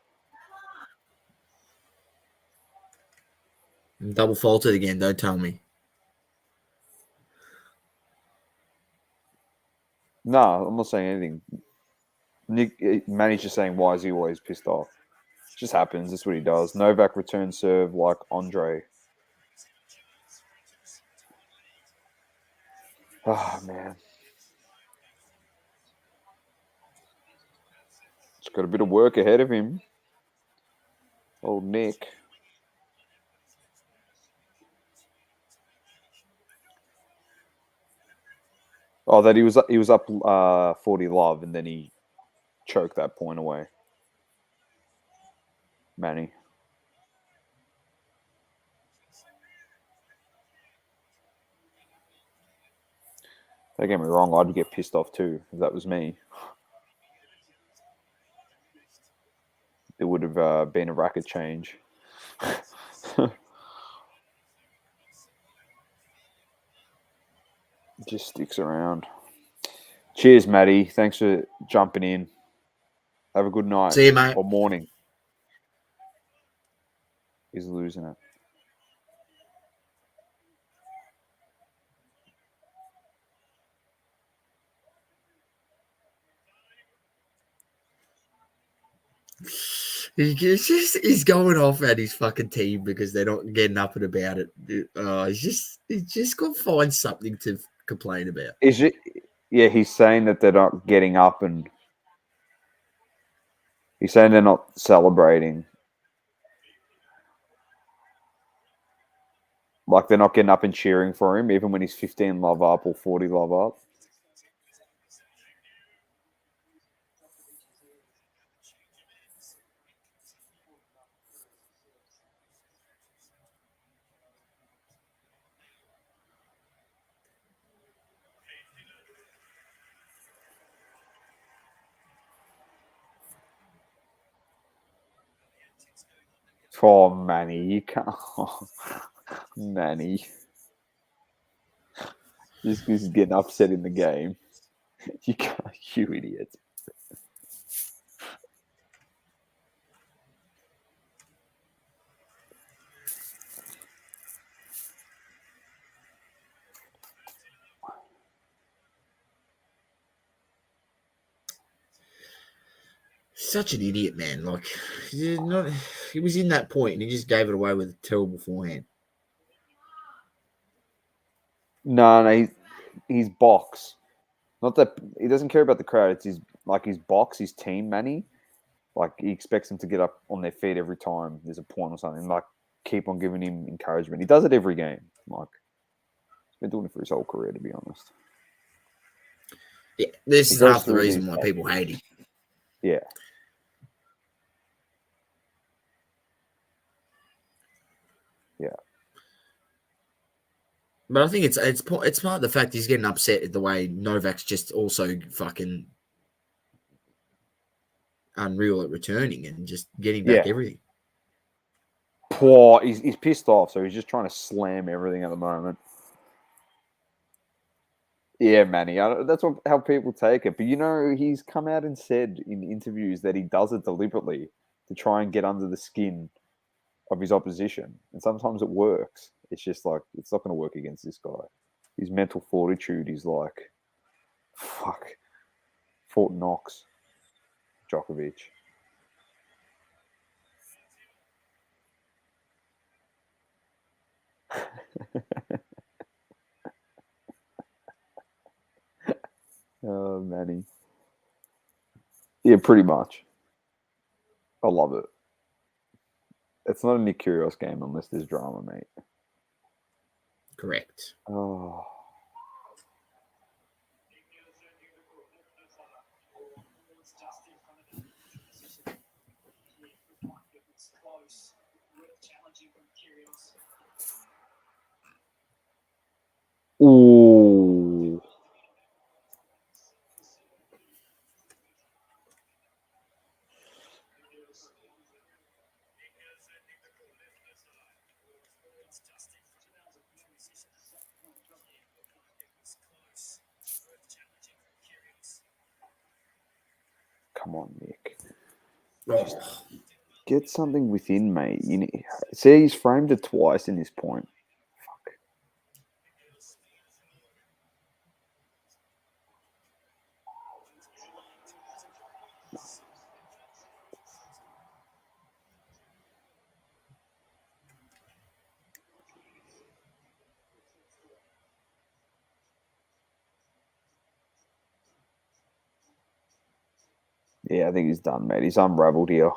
Double faulted again. Don't tell me. No, I'm not saying anything. Manny's just saying, why is he always pissed off? It just happens. That's what he does. Novak returns serve like Andre. Oh, man. He's got a bit of work ahead of him. Old Nick. Oh, that he was up 40 love, and then he choked that point away. Manny. Don't get me wrong, I'd get pissed off too if that was me. It would have been a racket change. Just sticks around. Cheers, Matty. Thanks for jumping in. Have a good night. See you, mate. Or morning. He's losing it. He's going off at his fucking team because they're not getting up and about it. He's just got to find something to complain about. Is it? Yeah, he's saying that they're not getting up, and he's saying they're not celebrating. Like they're not getting up and cheering for him, even when he's 15 love up or 40 love up. Oh, Manny, you can't. Oh, Manny. Just because he's getting upset in the game. You can't, you idiot. Such an idiot, man. Like, he was in that point and he just gave it away with a terrible forehand. No, he's box. Not that he doesn't care about the crowd. It's his box, his team, Manny. Like he expects them to get up on their feet every time there's a point or something. Like keep on giving him encouragement. He does it every game. Like he's been doing it for his whole career, to be honest. Yeah, this He is goes half the through reason these why phases. people hate him. Yeah. Yeah. But I think it's part of the fact he's getting upset at the way Novak's just also fucking unreal at returning and just getting back Yeah. everything. Poor. He's pissed off, so he's just trying to slam everything at the moment. Yeah, Manny. That's how people take it. But he's come out and said in interviews that he does it deliberately to try and get under the skin of his opposition, and sometimes it works. It's just like it's not going to work against this guy. His mental fortitude is like, fuck, Fort Knox, Djokovic. Oh, Manny. Yeah, pretty much. I love it. It's not a Nick Kyrgios game unless there's drama, mate. Correct. Oh. Ooh. Come on, Nick. Just get something within, mate. You need, see, he's framed it twice in this point. Fuck. Yeah, I think he's done, mate. He's unraveled here.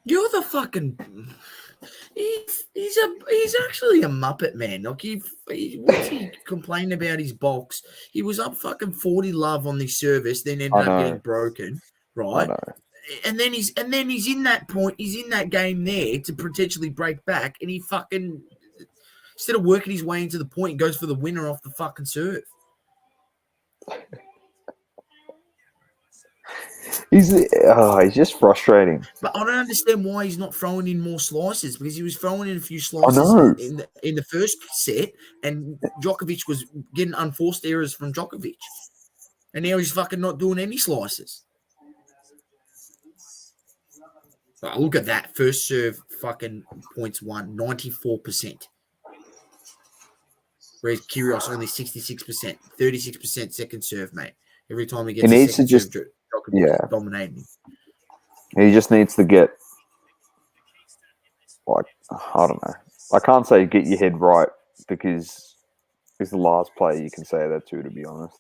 You're the fucking. He's actually a muppet, man. Like once he complained about his box, he was up fucking 40 love on the service, then ended I up know. getting broken, I right? know. And then he's in that point. He's in that game there to potentially break back, and he fucking instead of working his way into the point, he goes for the winner off the fucking serve. He's just frustrating. But I don't understand why he's not throwing in more slices, because he was throwing in a few slices know. in the first set, and Djokovic was getting unforced errors from Djokovic. And now he's fucking not doing any slices. Oh, look at that. First serve fucking points won, 94%. Whereas Kyrgios only 66%, 36% second serve, mate. Every time he gets a needs to second just- serve, Djokovic yeah. is dominating. He just needs to get, like, I don't know. I can't say get your head right because he's the last player you can say that to be honest.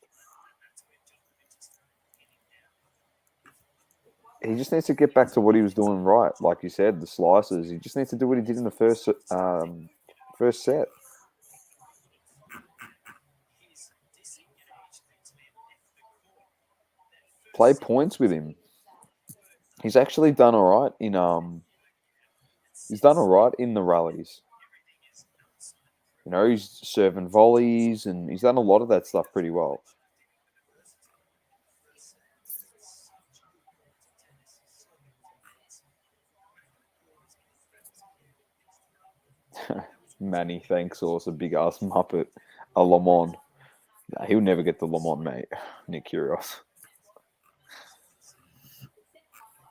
He just needs to get back to what he was doing right. Like you said, the slices. He just needs to do what he did in the first set. Play points with him. He's actually done all right in he's done all right in the rallies. You know, he's serving volleys and he's done a lot of that stuff pretty well. Manny thanks also big ass muppet. A Lamont. Nah, he'll never get the Lamont, mate. Nick Kyrgios.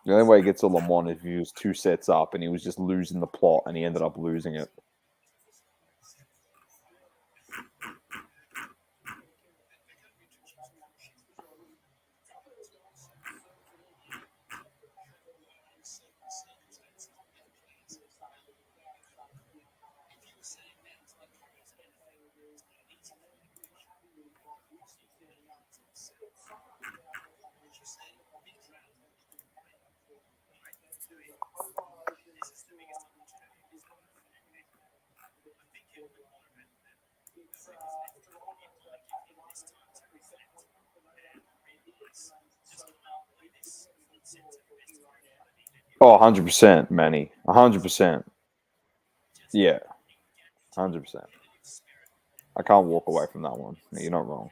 The only way he gets a Lamont is if he was 2 sets up and he was just losing the plot and he ended up losing it. Oh, 100%, Manny. 100%. Yeah, 100%. I can't walk away from that one. You're not wrong.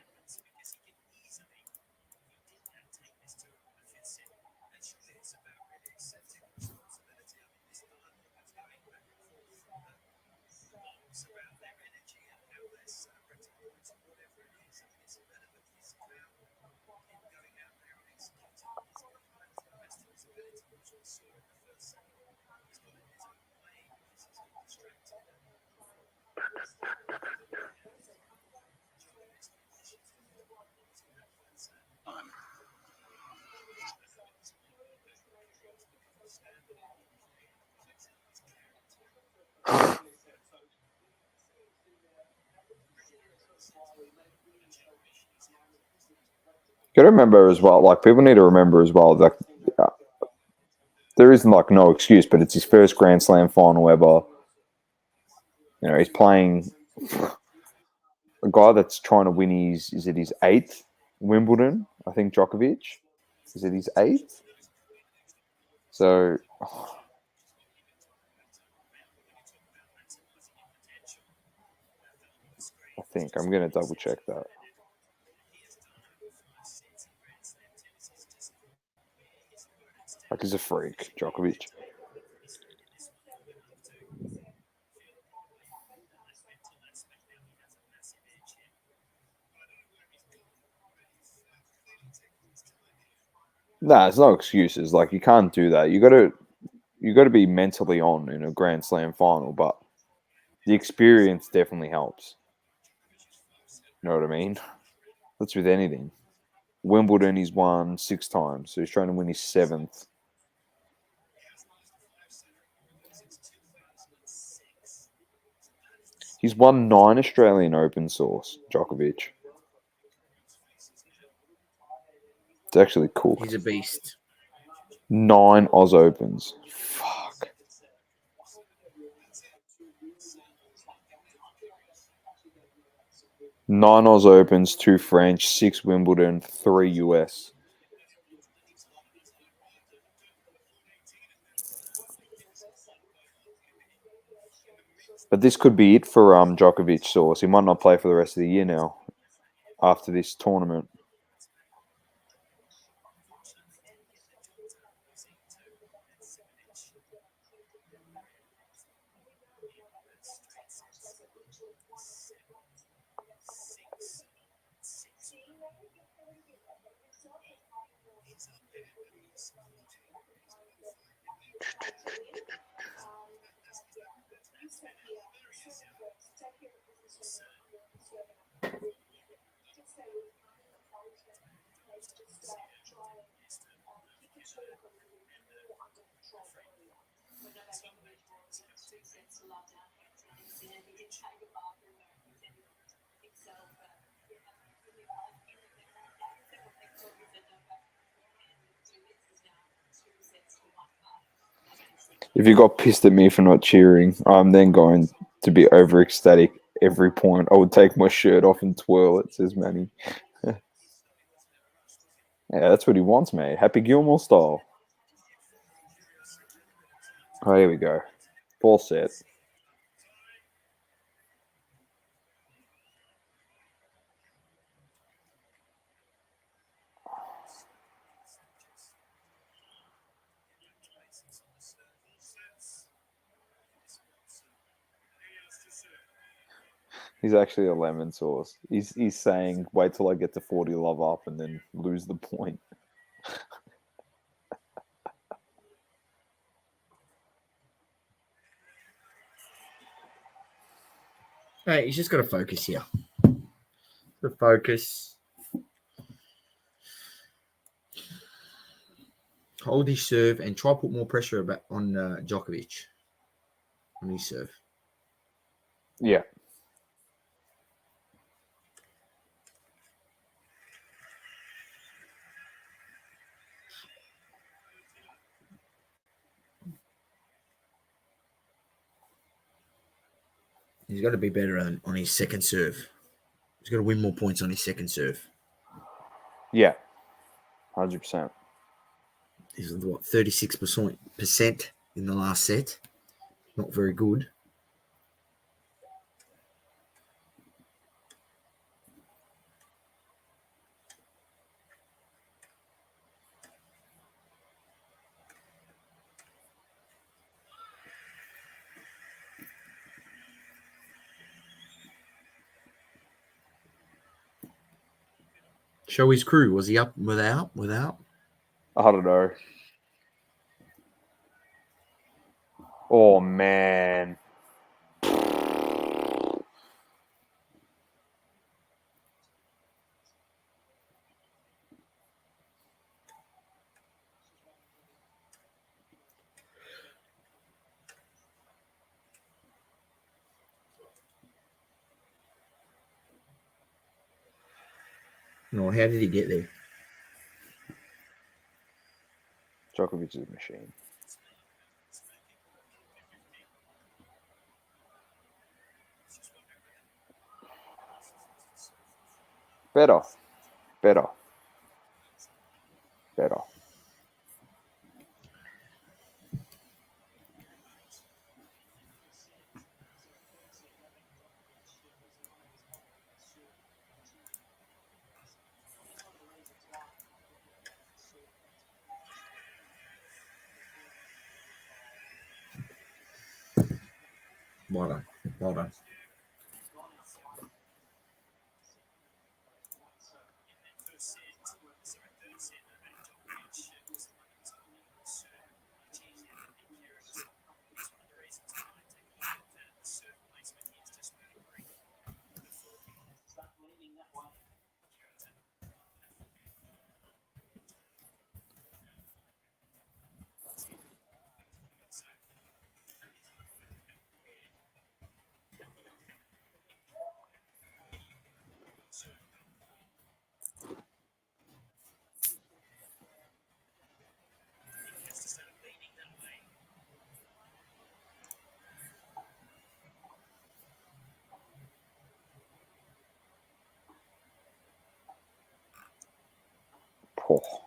Got to remember as well, like people need to remember as well that uh, there isn't like no excuse, but it's his first Grand Slam final ever. You know, he's playing a guy that's trying to win his eighth Wimbledon? I think Djokovic. Is it his eighth? So I think I'm going to double check that. Like he's a freak, Djokovic. Nah, there's no excuses. Like you can't do that. You got to be mentally on in a Grand Slam final, but the experience definitely helps. You know what I mean? That's with anything. Wimbledon he's won 6 times, so he's trying to win his 7th. He's won 9 Australian Open source, Djokovic. It's actually cool. He's a beast. 9 Oz Opens. Fuck. Nine Oz Opens, 2 French, 6 Wimbledon, 3 US. But this could be it for Djokovic source. He might not play for the rest of the year now after this tournament. If you got pissed at me for not cheering, I'm then going to be over ecstatic every point. I would take my shirt off and twirl it, says Manny. Yeah, that's what he wants, mate. Happy Gilmore style. Oh, here we go. Ball set. He's actually a lemon sauce. He's saying, wait till I get to 40 love up and then lose the point. Hey, he's just got to focus here. The focus. Hold his serve and try to put more pressure on Djokovic on his serve. Yeah. He's got to be better on his second serve. He's got to win more points on his second serve. Yeah. 100%. He's what 36% in the last set. Not very good. Show his crew. Was he up without? I don't know. Oh, man. Oh, how did he get there? Djokovic is a machine. Better. Well done. Oh.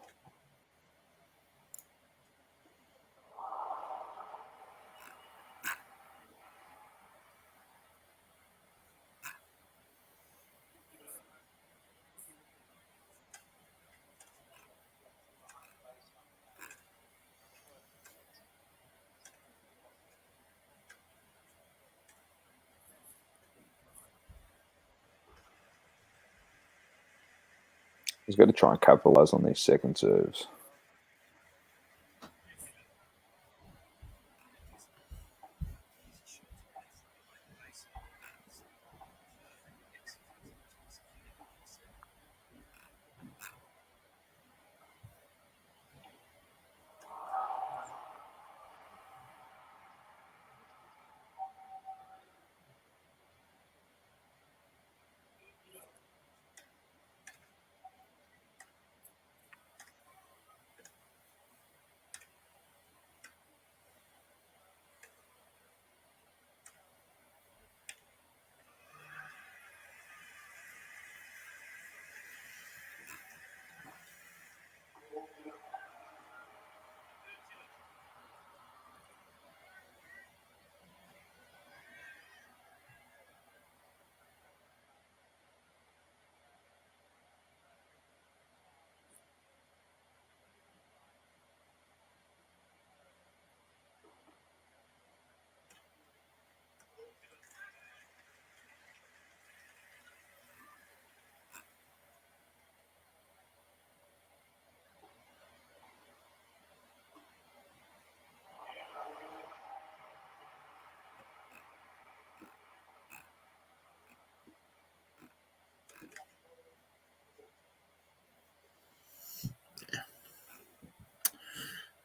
He's got to try and capitalize on these second serves.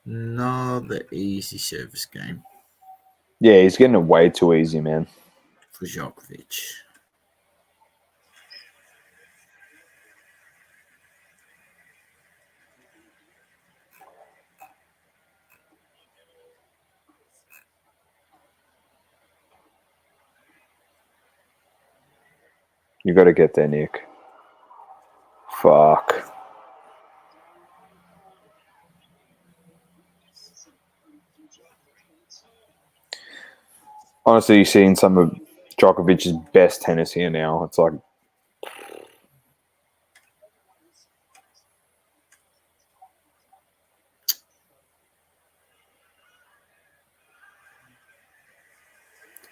Another easy service game Yeah, he's getting it way too easy, man. for Djokovic. You got to get there, Nick. Fuck. Honestly, you've seen some of Djokovic's best tennis here now. It's like,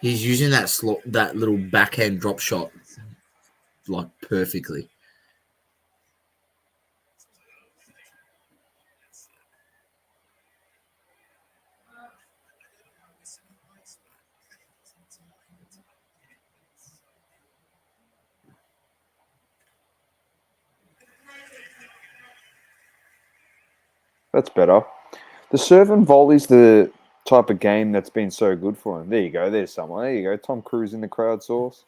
He's using that little backhand drop shot like perfectly. that's better. The serve and volley's the type of game that's been so good for him. There you go. There's someone. There you go. Tom Cruise in the crowd source.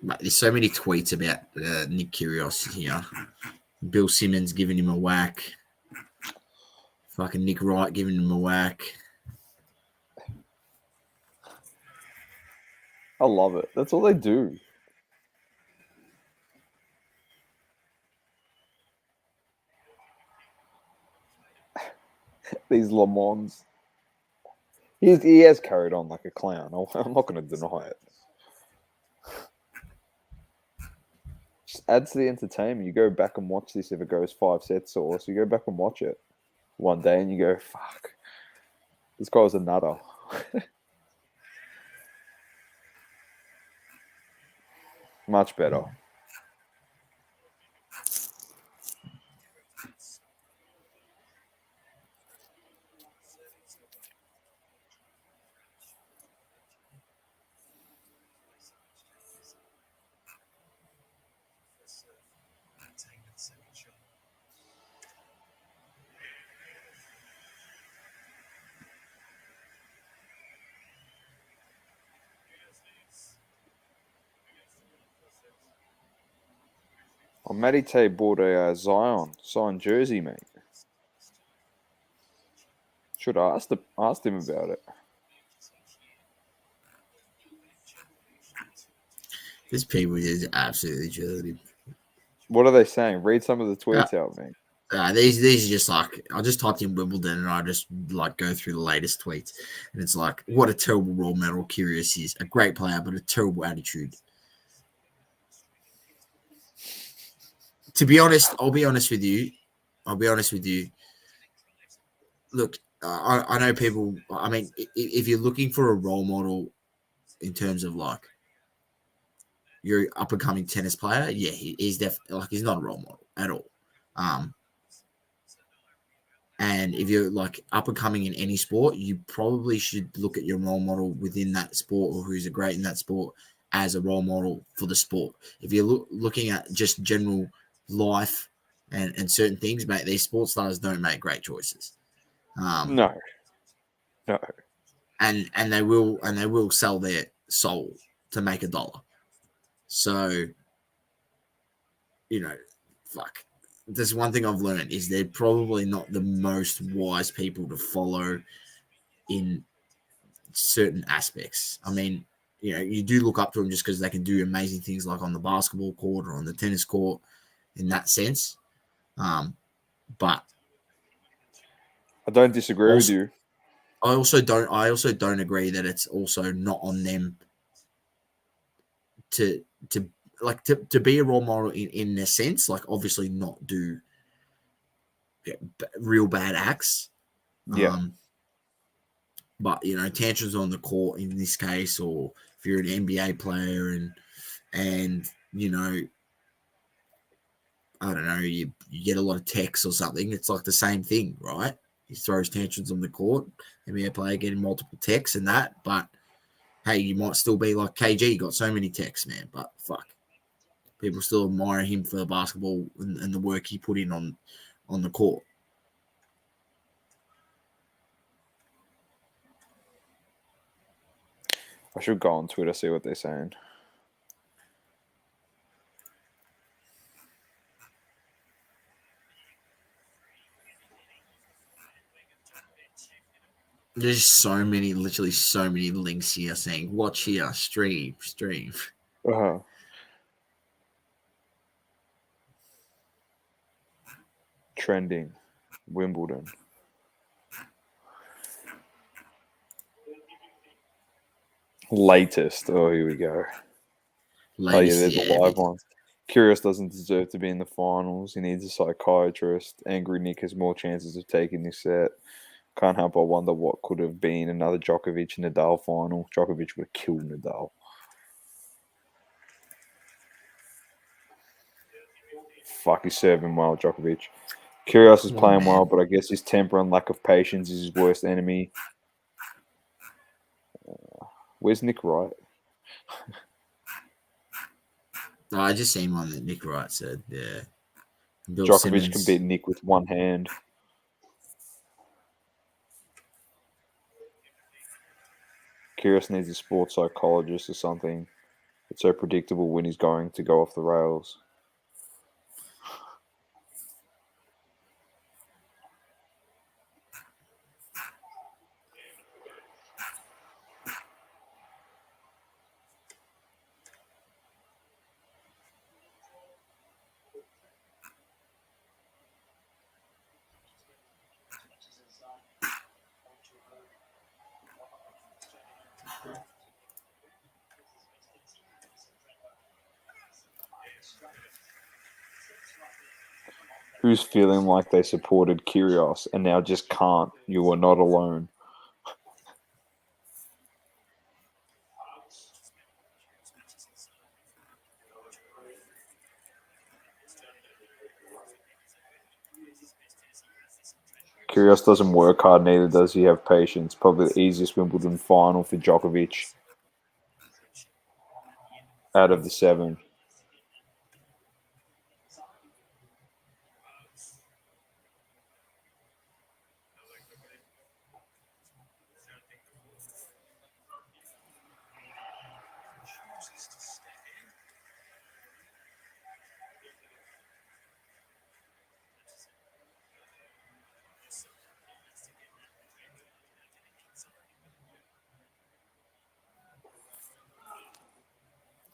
Mate, there's so many tweets about Nick Kyrgios here. Bill Simmons giving him a whack. Fucking Nick Wright giving him a whack. I love it. That's all they do. These Le Mans. He has carried on like a clown. I'm not going to deny it. Just adds to the entertainment. You go back and watch this if it goes 5 sets or so. You go back and watch it one day and you go, fuck, this guy was a nutter. Much better. Oh, Matty Tay bought a Zion signed jersey, mate. Should have asked him about it. This people is absolutely dirty. What are they saying? Read some of the tweets out, mate. These are just like, I just typed in Wimbledon and I just like go through the latest tweets, and it's like, what a terrible role model Kyrgios is. A great player, but a terrible attitude. To be honest, I'll be honest with you. Look, I know people. I mean, if you're looking for a role model in terms of like you're up and coming tennis player, yeah, he's definitely like he's not a role model at all. And if you're like up and coming in any sport, you probably should look at your role model within that sport or who's great in that sport as a role model for the sport. If you're looking at just general life and certain things, mate, these sports stars don't make great choices. No. And they will sell their soul to make $1. So, you know, fuck. There's one thing I've learned is they're probably not the most wise people to follow in certain aspects. I mean, you know, you do look up to them just because they can do amazing things like on the basketball court or on the tennis court in that sense. But I don't disagree with you. I also don't agree that it's also not on them to be a role model in a sense, like obviously not do real bad acts. Yeah. But you know, tantrums on the court in this case, or if you're an NBA player and you know, I don't know, you get a lot of texts or something, it's like the same thing, right? He throws tantrums on the court, NBA player getting multiple texts and that, but hey, you might still be like KG, got so many texts, man, but fuck. People still admire him for the basketball and the work he put in on the court. I should go on Twitter, see what they're saying. There's literally so many links here saying, watch here, stream. Uh-huh. Trending. Wimbledon. Latest. Oh, here we go. There's a live one. Kyrgios doesn't deserve to be in the finals. He needs a psychiatrist. Angry Nick has more chances of taking this set. Can't help but wonder what could have been another Djokovic-Nadal final. Djokovic would have killed Nadal. Fuck, he's serving well, Djokovic. Kyrgios is playing well, but I guess his temper and lack of patience is his worst enemy. Where's Nick Wright? I just seen one that Nick Wright said, yeah. Bill Djokovic Simmons can beat Nick with one hand. Kyrgios needs a sports psychologist or something. It's so predictable when he's going to go off the rails. Who's feeling like they supported Kyrgios and now just can't? You are not alone. Kyrgios doesn't work hard, neither does he have patience. Probably the easiest Wimbledon final for Djokovic out of the 7.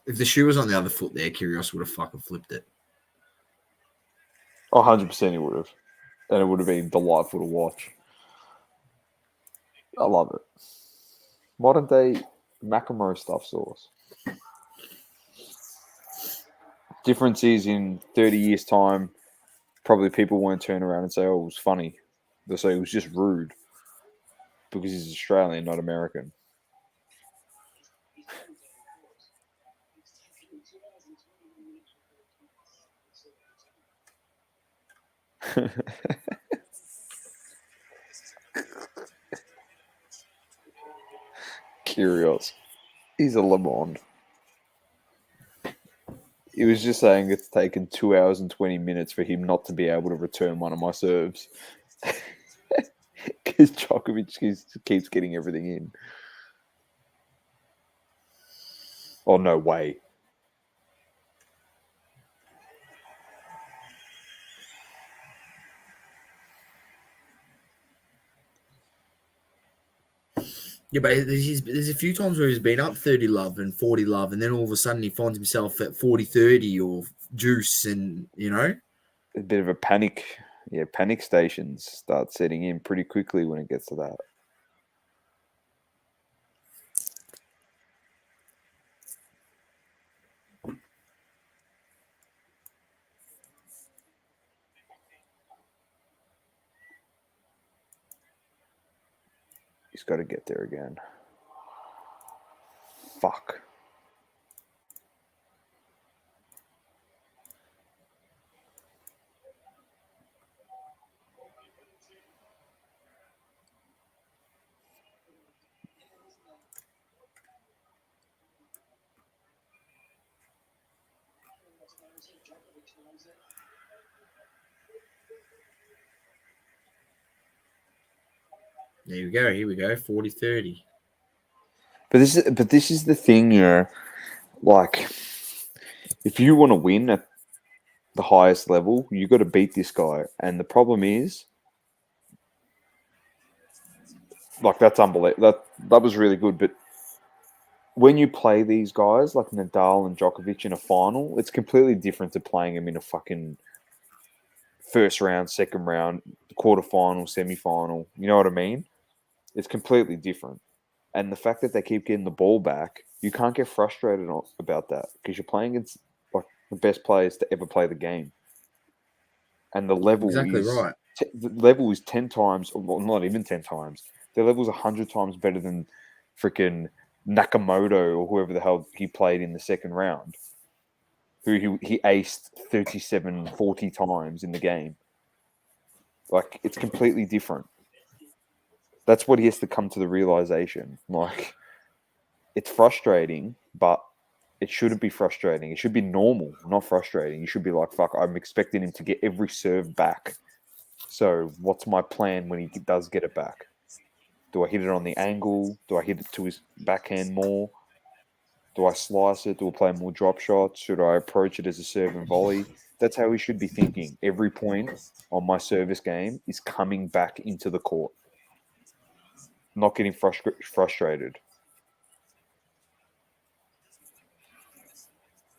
If the shoe was on the other foot there, Kyrgios would have fucking flipped it. Oh, 100% he would have. And it would have been delightful to watch. I love it. Modern day McEnroe stuff sauce. Difference is in 30 years' time, probably people won't turn around and say, oh, it was funny. They'll say it was just rude because he's Australian, not American. Kyrgios. He's a Le Monde. He was just saying it's taken 2 hours and 20 minutes for him not to be able to return one of my serves. Because Djokovic keeps getting everything in. Oh, no way. Yeah, but there's a few times where he's been up 30 love and 40 love, and then all of a sudden he finds himself at 40-30 or juice, and, you know? A bit of a panic. Yeah, panic stations start setting in pretty quickly when it gets to that. He's got to get there again. Fuck. There we go. Here we go. 40-30. But this is the thing, you know, like if you want to win at the highest level, you got to beat this guy. And the problem is, like, that's unbelievable. That was really good. But when you play these guys like Nadal and Djokovic in a final, it's completely different to playing them in a fucking first round, second round, quarterfinal, semi-final. You know what I mean? It's completely different. And the fact that they keep getting the ball back, you can't get frustrated about that because you're playing against like the best players to ever play the game. And the level right. The level is 10 times, well, not even 10 times. The level is 100 times better than freaking Nakamoto or whoever the hell he played in the second round, who he aced 37, 40 times in the game. Like, it's completely different. That's what he has to come to the realization. Like, it's frustrating, but it shouldn't be frustrating. It should be normal, not frustrating. You should be like, fuck, I'm expecting him to get every serve back. So what's my plan when he does get it back? Do I hit it on the angle? Do I hit it to his backhand more? Do I slice it? Do I play more drop shots? Should I approach it as a serve and volley? That's how he should be thinking. Every point on my service game is coming back into the court, not getting frustrated.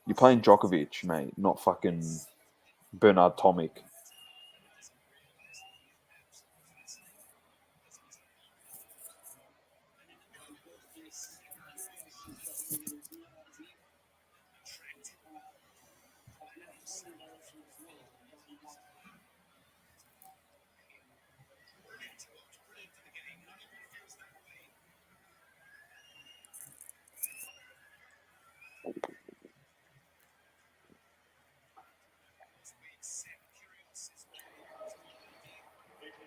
You're playing Djokovic, mate, not fucking Bernard Tomic.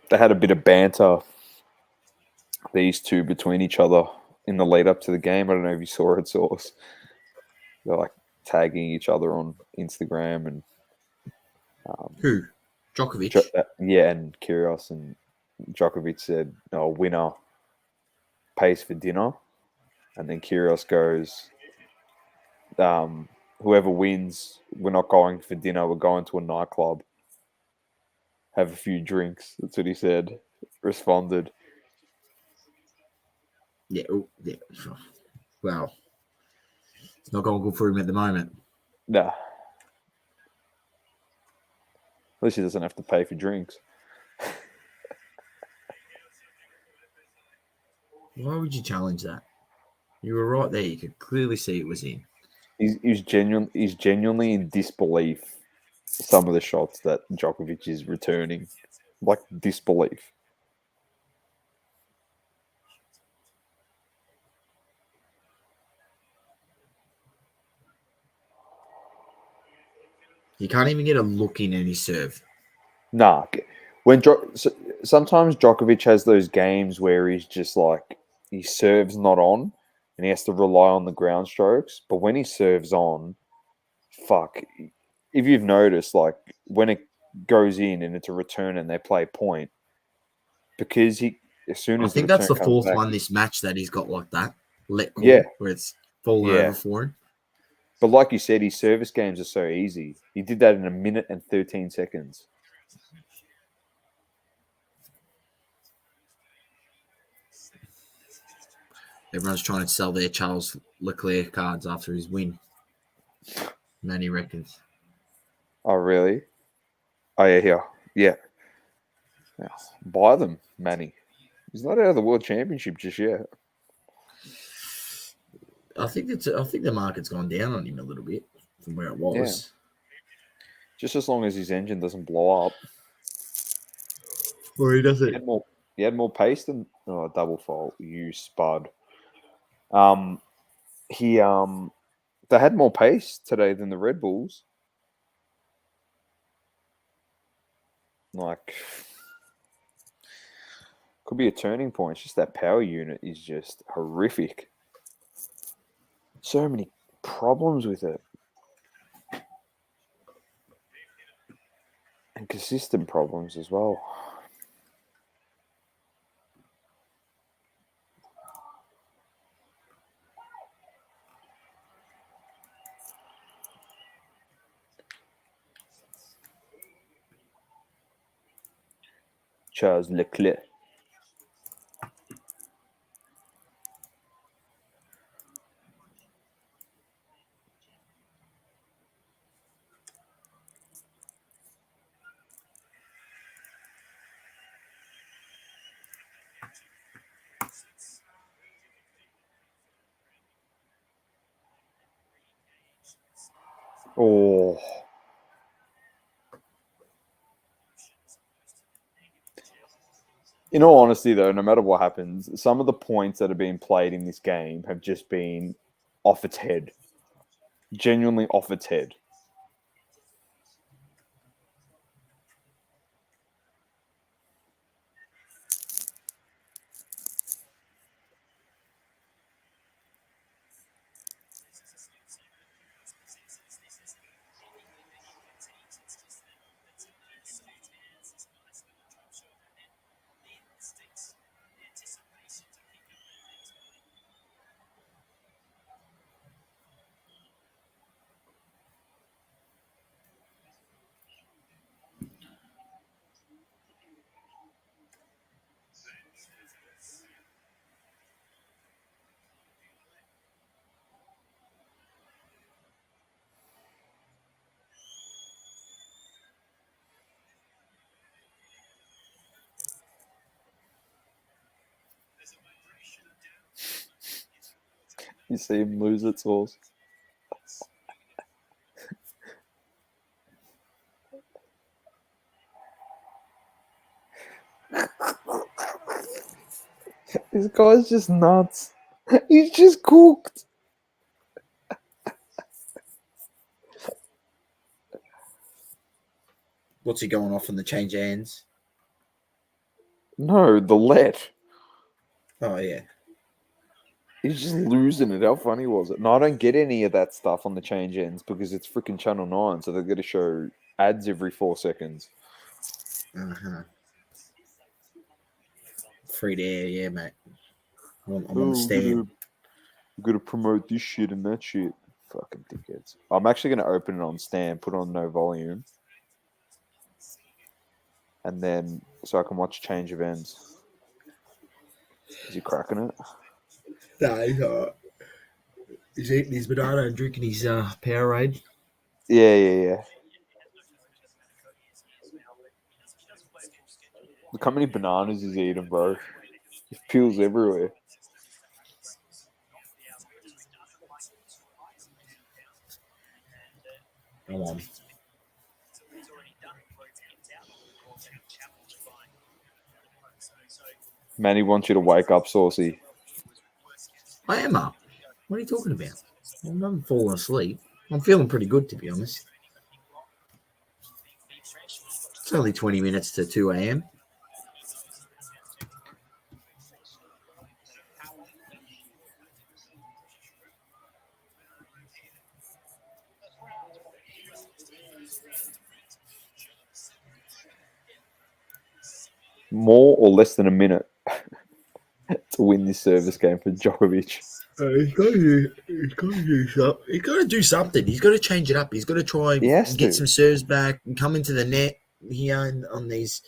They had a bit of banter, these two, between each other in the lead up to the game. I don't know if you saw it, Source. They're like tagging each other on Instagram and Who? Djokovic. yeah, and Kyrgios and Djokovic said, "No, winner pays for dinner," and then Kyrgios goes, "Whoever wins, we're not going for dinner. We're going to a nightclub, have a few drinks." That's what he said. Responded. Yeah. Oh, yeah. Well, it's not going good for him at the moment. Nah. At least he doesn't have to pay for drinks. Why would you challenge that? You were right there. You could clearly see it was in. He's genuinely in disbelief. Some of the shots that Djokovic is returning, like disbelief. You can't even get a look in any serve. Nah, sometimes Djokovic has those games where he's just like he serves not on, and he has to rely on the ground strokes. But when he serves on, fuck, if you've noticed, like when it goes in and it's a return and they play point, because he as soon I as the think that's return the comes fourth back, one this match that he's got like that. Let call, Yeah. where it's fallen Yeah. over for him. But like you said, his service games are so easy. He did that in 1 minute and 13 seconds. Everyone's trying to sell their Charles Leclerc cards after his win. Manny reckons. Oh, really? Oh, yeah. Buy them, Manny. He's not out of the World Championship just yet. I think the market's gone down on him a little bit from where it was. Just as long as his engine doesn't blow up. Or he doesn't. He had more pace than double fault. You spud. They had more pace today than the Red Bulls. Like, could be a turning point. It's just that power unit is just horrific. So many problems with it. And consistent problems as well. Charles Leclerc. Oh. In all honesty, though, no matter what happens, some of the points that are being played in this game have just been off its head. Genuinely off its head. You see him lose its horse. This guy's just nuts. He's just cooked. What's he going off on the change hands? No, the let. Oh, yeah. He's just losing it. How funny was it? No, I don't get any of that stuff on the change ends because it's freaking Channel 9, so they're going to show ads every 4 seconds. Uh-huh. Free to air, yeah, mate. I'm on the We're stand. gonna promote this shit and that shit. Fucking dickheads. I'm actually going to open it on stand, put on no volume, and then so I can watch change of ends. Is he cracking it? No, he's eating his banana and drinking his Powerade. Yeah. Look how many bananas he's eating, bro. He peels everywhere. Come on. Manny wants you to wake up, Saucy. I am up. What are you talking about? I'm not falling asleep. I'm feeling pretty good, to be honest. It's only 20 minutes to 2 a.m. More or less than a minute to win this service game for Djokovic. He's got to do something. He's got to change it up. He's got to try He has and get to. some serves back and come into the net here on these.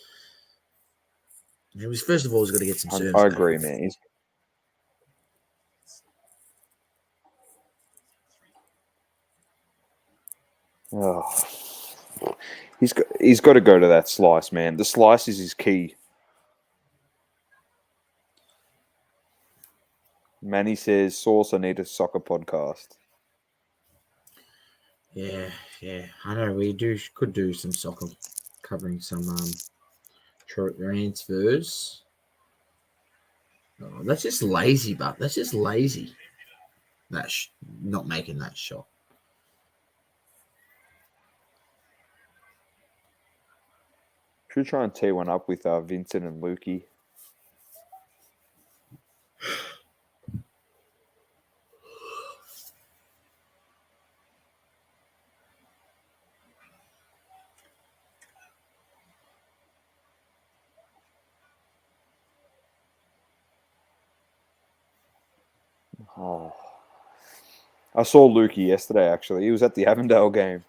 First of all, he's got to get some serves I back. agree, man. He's got to go to that slice, man. The slice is his key. Manny says, "Source, I need a soccer podcast." Yeah. I know we could do some soccer, covering some transfers. Oh, that's just lazy, but that's just lazy. That's not making that shot. Should we try and tee one up with Vincent and Lukey? Oh. I saw Lukey yesterday, actually. He was at the Avondale game.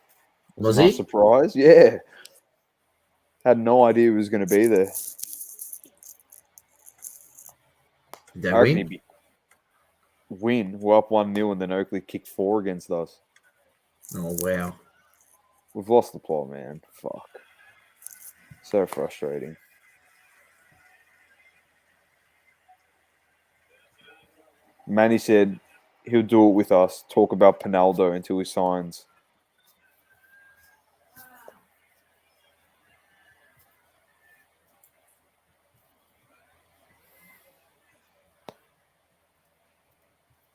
Was a nice he? surprise. Yeah. Had no idea he was going to be there. Did they I reckon win? he'd win. We're up 1-0 and then Oakley kicked 4 against us. Oh, wow. We've lost the plot, man. Fuck. So frustrating. Manny said he'll do it with us. Talk about Pinaldo until he signs.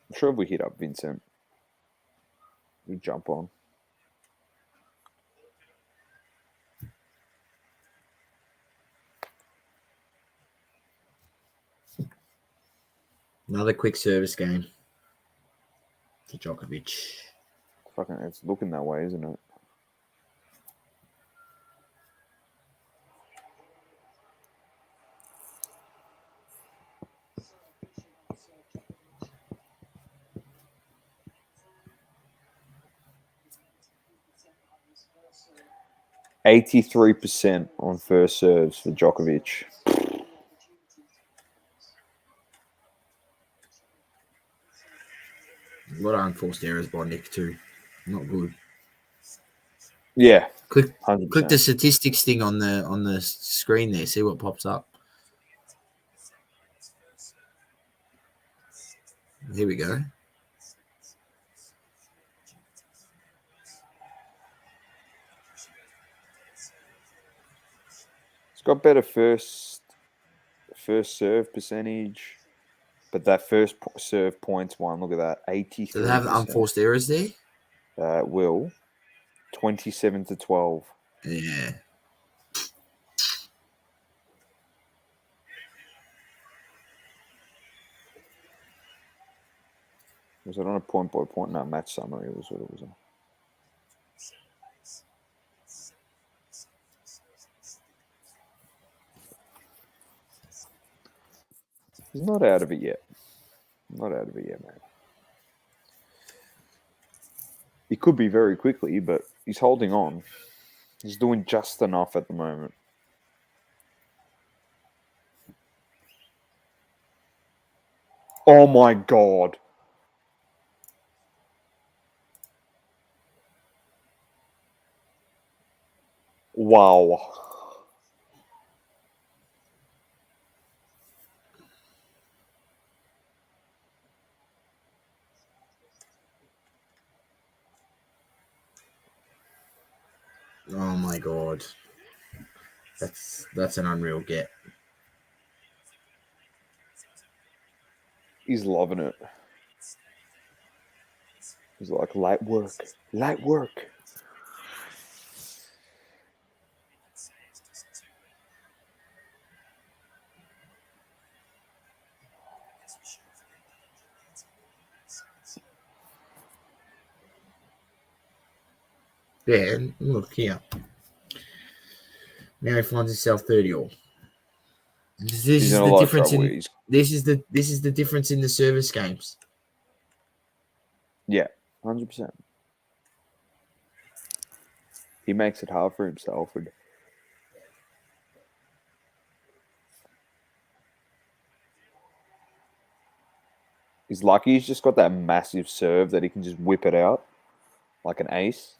I'm sure if we hit up Vincent, we jump on. Another quick service game to Djokovic. Fucking, it's looking that way, isn't it? %83 on first serves for Djokovic. A lot of unforced errors by Nick too. Not good. Yeah, Click 100%. the statistics thing on the screen there. See what pops up. Here we go. got better first serve percentage, but that first serve points one. Look at that, 83%. Do they have unforced errors there? Will 27-12. Yeah. Was it on a point by point? No, match summary was what it was on. He's not out of it yet. Not out of it yet, man. He could be very quickly, but he's holding on. He's doing just enough at the moment. Oh my God. Wow. Oh my God. That's an unreal get. He's loving it. He's like, light work. Light work. Yeah, and look here. Now he finds himself 30-all. This He's is in a the lot of difference trouble. in this is the difference in the service games. Yeah, 100%. He makes it hard for himself. And he's lucky he's just got that massive serve that he can just whip it out like an ace.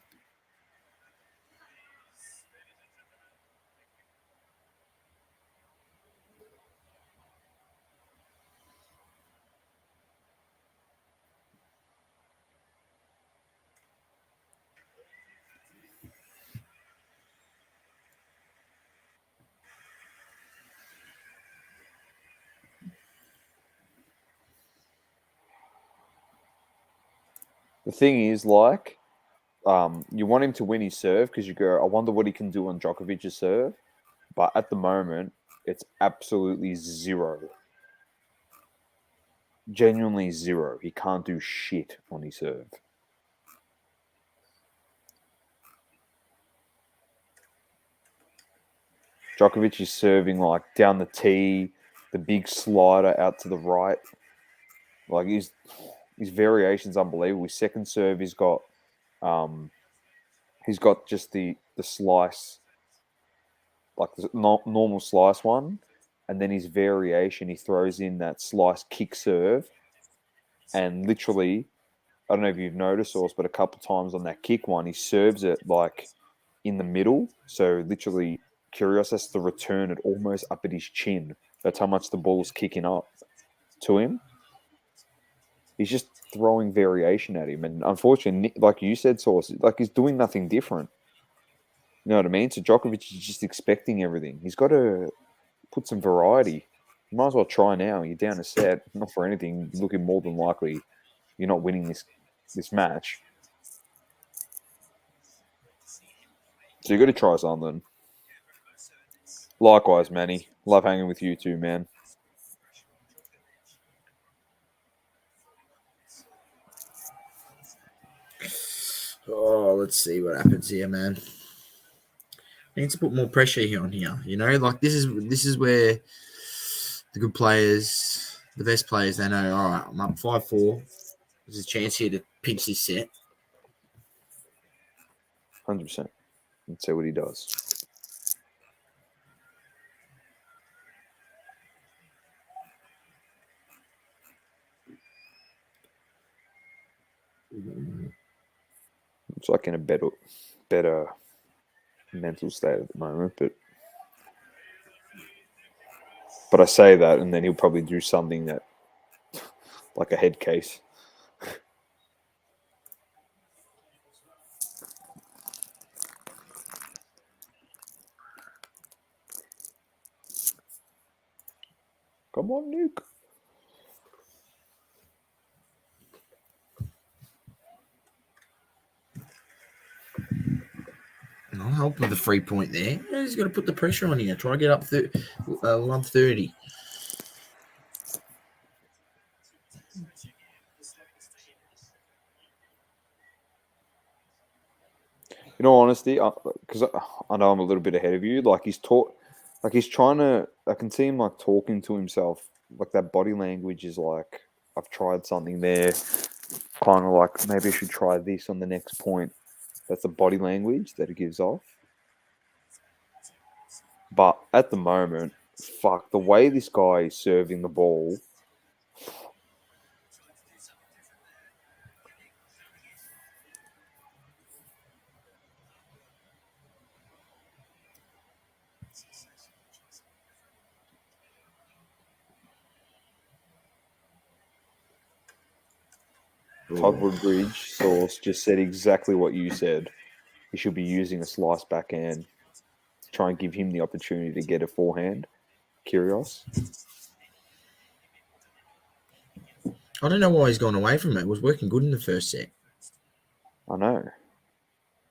The thing is, like, you want him to win his serve because you go, I wonder what he can do on Djokovic's serve. But at the moment, it's absolutely zero. Genuinely zero. He can't do shit on his serve. Djokovic is serving like down the tee, the big slider out to the right. Like his variation's unbelievable. His second serve, he's got just the slice, like the normal slice one, and then his variation, he throws in that slice kick serve, and literally, I don't know if you've noticed, Sauce, but a couple times on that kick one, he serves it like in the middle. So literally, Kyrgios has to return it almost up at his chin. That's how much the ball's kicking up to him. He's just throwing variation at him. And unfortunately, like you said, Sauce, like he's doing nothing different. You know what I mean? So Djokovic is just expecting everything. He's got to put some variety. You might as well try now. You're down a set. Not for anything. You're looking more than likely you're not winning this match. So you got to try something. Likewise, Manny. Love hanging with you too, man. Oh, let's see what happens here, man. Need to put more pressure here on here. You know, like this is where the good players, the best players, they know. All right, I'm up 5-4. There's a chance here to pinch this set. 100%. Let's see what he does. Looks like in a better mental state at the moment, but I say that, and then he'll probably do something that, like a head case. Come on, Nick. I'll help with the 3 point there. He's got to put the pressure on here. Try to get up 130. In all honesty, because I know I'm a little bit ahead of you. Like he's trying to. I can see him like talking to himself. Like that body language is like, I've tried something there. Kind of like maybe I should try this on the next point. That's the body language that it gives off. But at the moment, fuck the way this guy is serving the ball. Todd Woodbridge source just said exactly what you said. He should be using a slice backhand to try and give him the opportunity to get a forehand. Kyrgios. I don't know why he's gone away from it. It was working good in the first set. I know.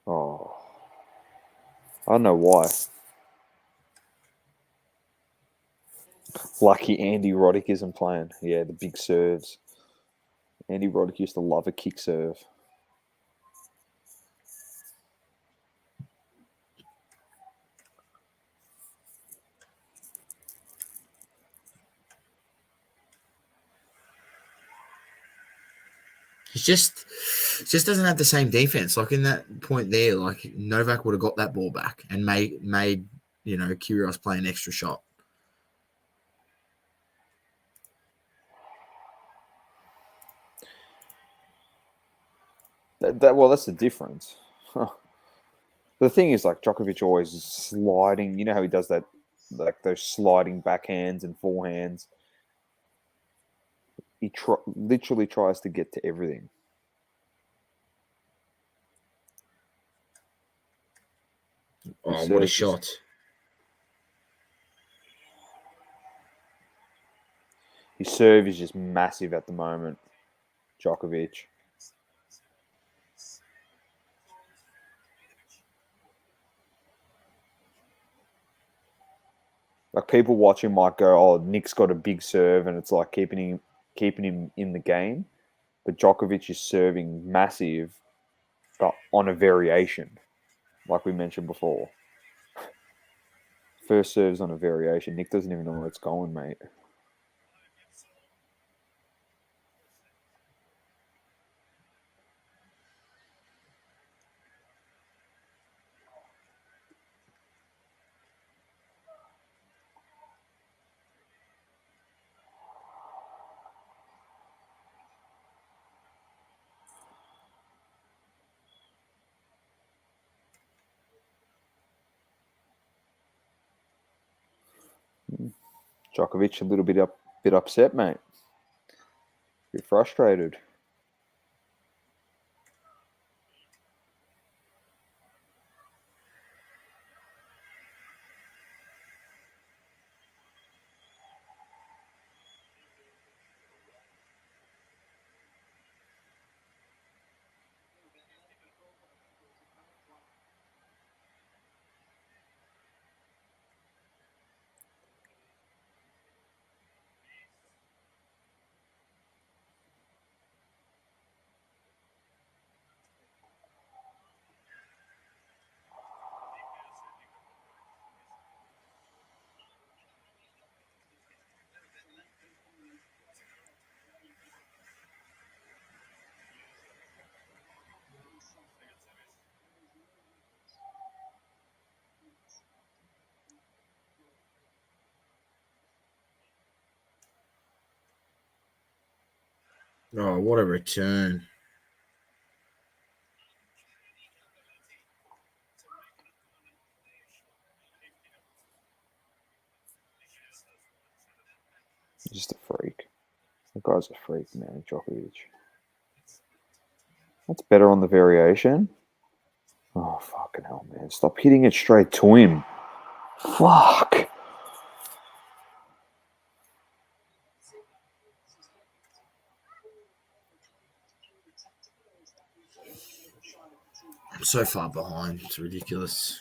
Oh. I don't know why. Lucky Andy Roddick isn't playing. Yeah, the big serves. Andy Roddick used to love a kick serve. He just doesn't have the same defense. Like in that point there, like Novak would have got that ball back and made Kyrgios play an extra shot. That's the difference. Huh. The thing is, like Djokovic always is sliding. You know how he does that, like those sliding backhands and forehands. He literally tries to get to everything. Oh, what a shot! His serve is just massive at the moment, Djokovic. Like people watching might go, "Oh, Nick's got a big serve," and it's like keeping him in the game. But Djokovic is serving massive, but on a variation, like we mentioned before. First serves on a variation. Nick doesn't even know where it's going, mate. Djokovic a little bit upset, mate. A bit frustrated. Oh, what a return! Just a freak. The guy's a freak, man, Djokovic. That's better on the variation. Oh, fucking hell, man. Stop hitting it straight to him. Fuck. I'm so far behind. It's ridiculous.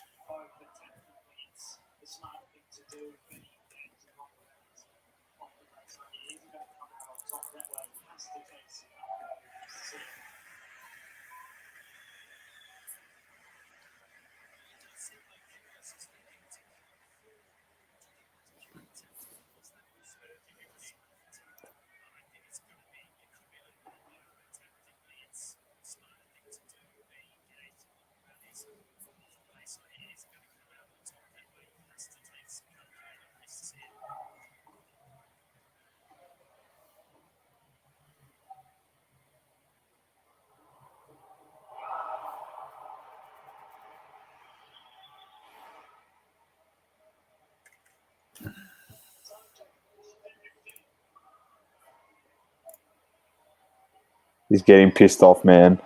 He's getting pissed off, man.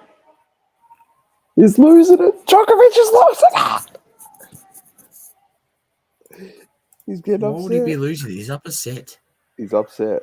He's losing it. Djokovic is losing it. He's getting Why upset. would he be losing? He's up a set. He's upset.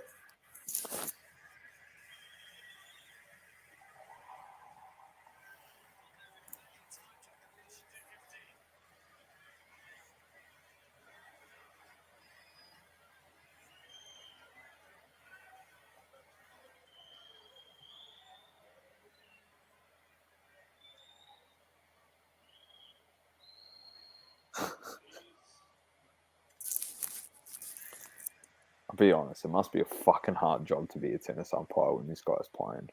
I'll be honest, it must be a fucking hard job to be a tennis umpire when this guy's playing.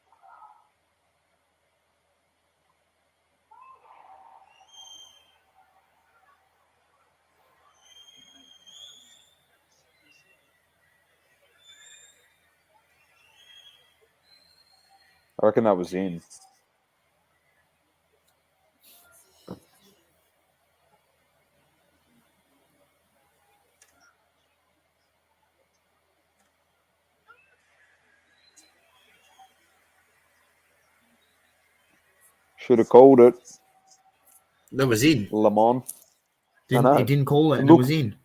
I reckon that was in. Should have called it. That was in. Lamont. Didn't, know. he didn't call it, and Look- it was in.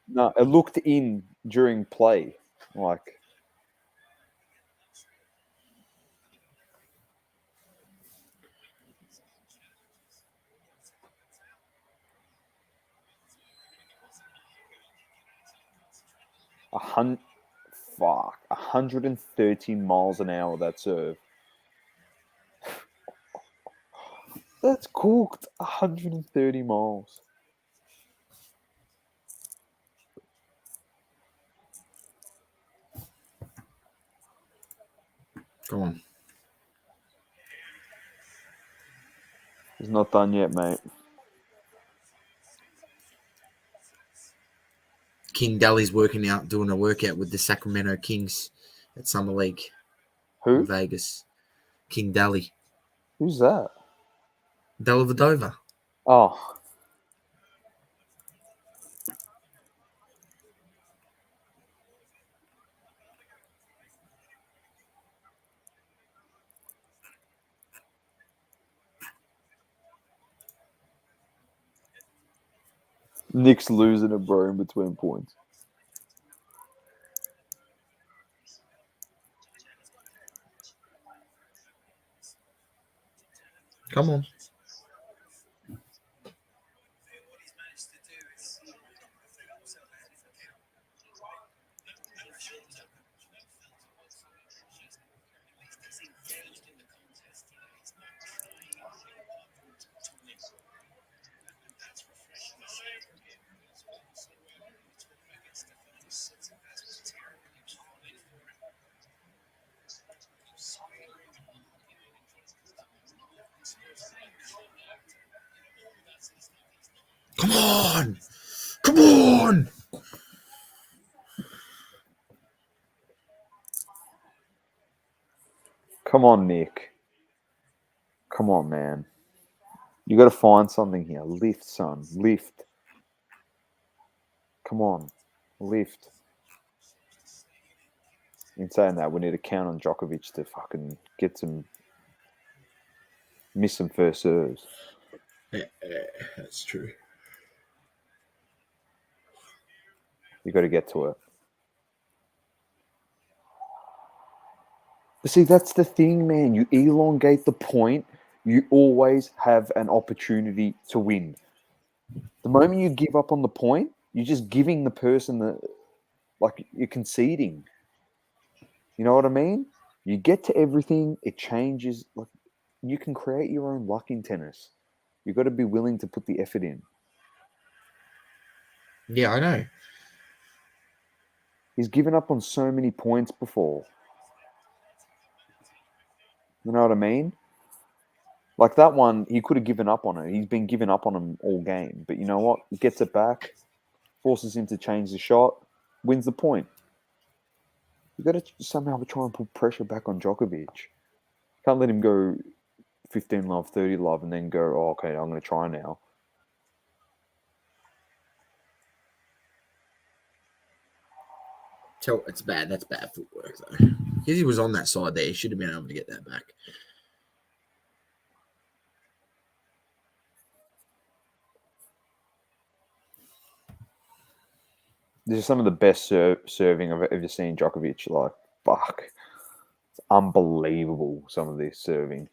No, it looked in during play. Like, fuck, 130 miles an hour that serve. That's cooked. 130 miles. Come on. He's not done yet, mate. King Daly's doing a workout with the Sacramento Kings at Summer League in Who? Vegas. King Daly. Who's that? Dellavedova. Oh. Nick's losing it, bro, in between points. Come on. Come on. Come on. Come on, Nick. Come on, man. You got to find something here. Lift, son. Lift. Come on. Lift. In saying that, we need to count on Djokovic to fucking miss some first serves. That's true. You got to get to it. But see, that's the thing, man. You elongate the point, You always have an opportunity to win. The moment you give up on the point, you're just giving the person you're conceding. You know what I mean? You get to everything, it changes. Like you can create your own luck in tennis. You've got to be willing to put the effort in. Yeah, I know. He's given up on so many points before. You know what I mean? Like that one, he could have given up on it. He's been giving up on him all game. But you know what? He gets it back, forces him to change the shot, wins the point. You've got to somehow try and put pressure back on Djokovic. Can't let him go 15 love, 30 love, and then go, oh, okay, I'm going to try now. So it's bad. That's bad footwork, though. Because he was on that side there. He should have been able to get that back. This is some of the best serving I've ever seen Djokovic. Like, fuck. It's unbelievable, some of this serving.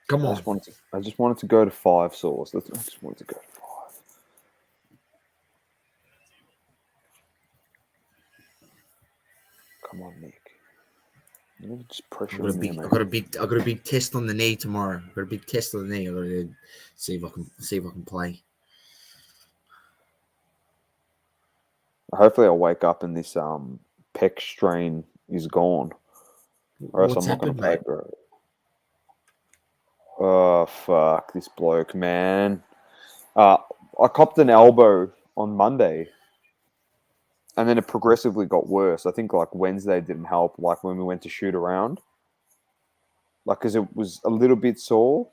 Come I on. just wanted to go to 5 Sauce. I just wanted to go to 5. Come on, Nick. You never just pressure him there, mate. I got a big test on the knee tomorrow. I've got a big test on the knee. I got to see if I can play. Hopefully, I'll wake up and this pec strain is gone, or else What's I'm not going happened, to play, mate? bro. Oh fuck, this bloke, man. I copped an elbow on Monday, and then it progressively got worse. I think like Wednesday didn't help. Like when we went to shoot around, like because it was a little bit sore,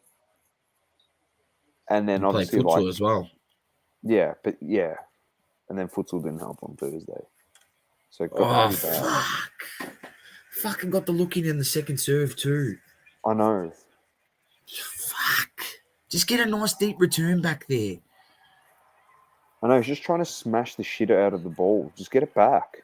and then You play obviously like futsal as well. yeah, and then futsal didn't help on Thursday, so it got Oh, pretty bad. fuck. Fucking got the look in the second serve, too. I know. Fuck. Just get a nice deep return back there. I know. He's just trying to smash the shit out of the ball. Just get it back.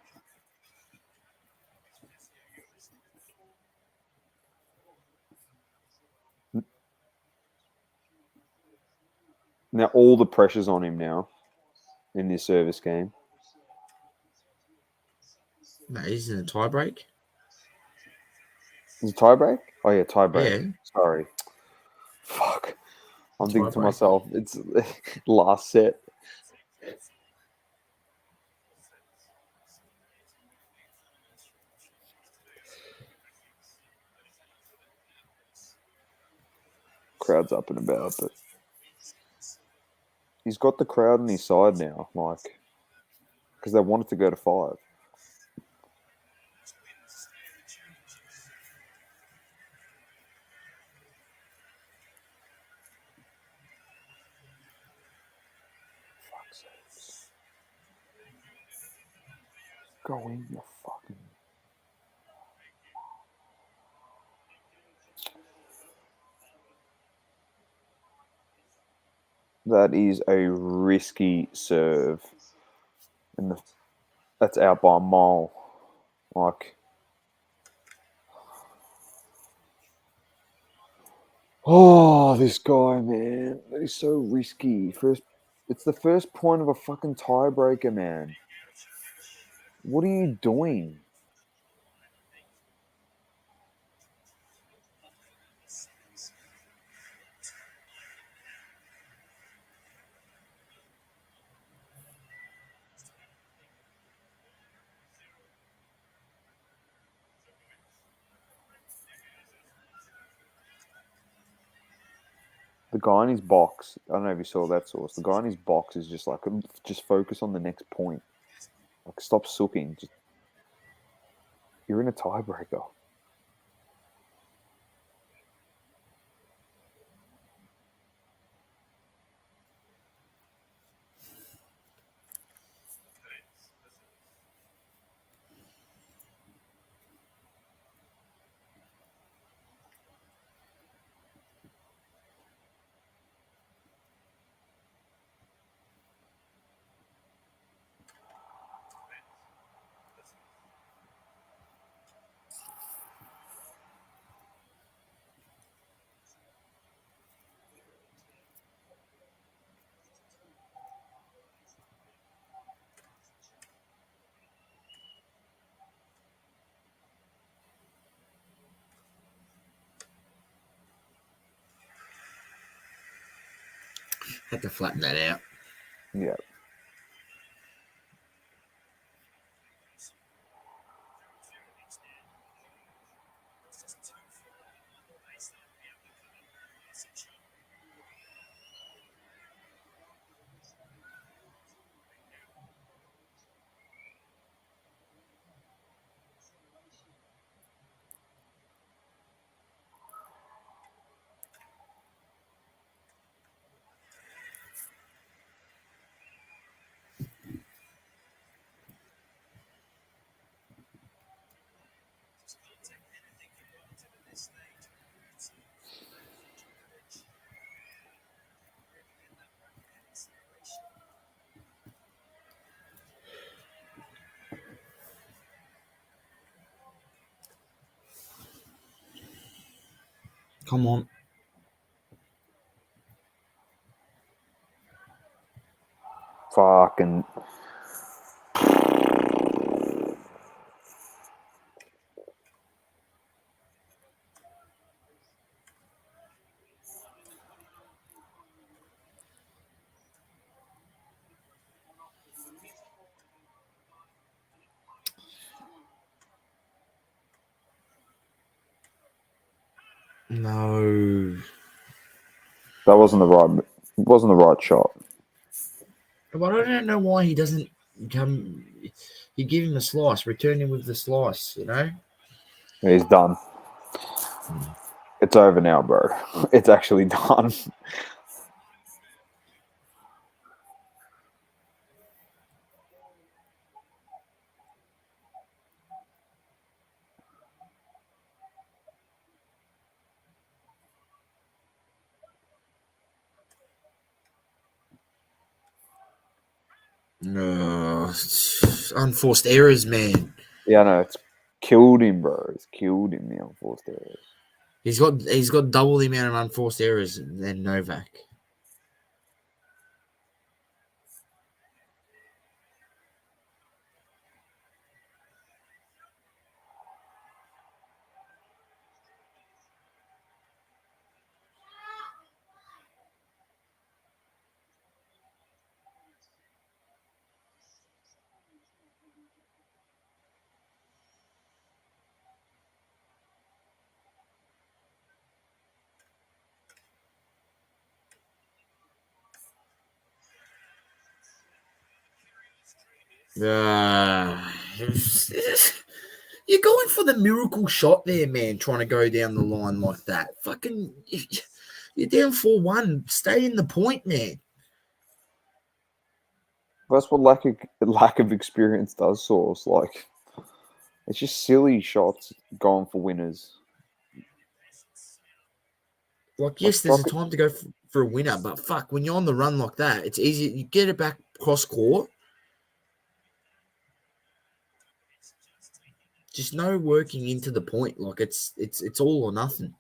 Now all the pressure's on him now in this service game. No, he's in a tie break. Is it tie break? Oh yeah, tie break. Yeah. Sorry. Fuck. I'm thinking to Tie-break. myself, it's last set. Crowd's up and about, but he's got the crowd on his side now, like, because they wanted to go to 5. Fuck's sakes. Go in, you fucking... That is a risky serve. And that's out by a mile. Like... Oh, this guy, man. He's so risky. It's the first point of a fucking tiebreaker, man. What are you doing? The guy in his box, I don't know if you saw that source. The guy in his box is just like, just focus on the next point. Like, stop sooking. You're in a tiebreaker. Had to flatten that out. Yeah. Come on. Fucking. No. That wasn't the right. It wasn't the right shot. But I don't know why he doesn't come. You give him a slice, return him with the slice, you know? He's done. It's over now, bro. It's actually done. Unforced errors, man. Yeah, no, it's killed him, bro. It's killed him, the unforced errors. He's got double the amount of unforced errors than Novak. You're going for the miracle shot there, man, trying to go down the line like that. Fucking, you're down 4-1. Stay in the point, man. That's what lack of experience does, Source. Like, it's just silly shots going for winners. Like, yes, Like, there's a time to go for a winner, but fuck, when you're on the run like that, it's easy. You get it back cross court. Just no working into the point. Like, it's all or nothing.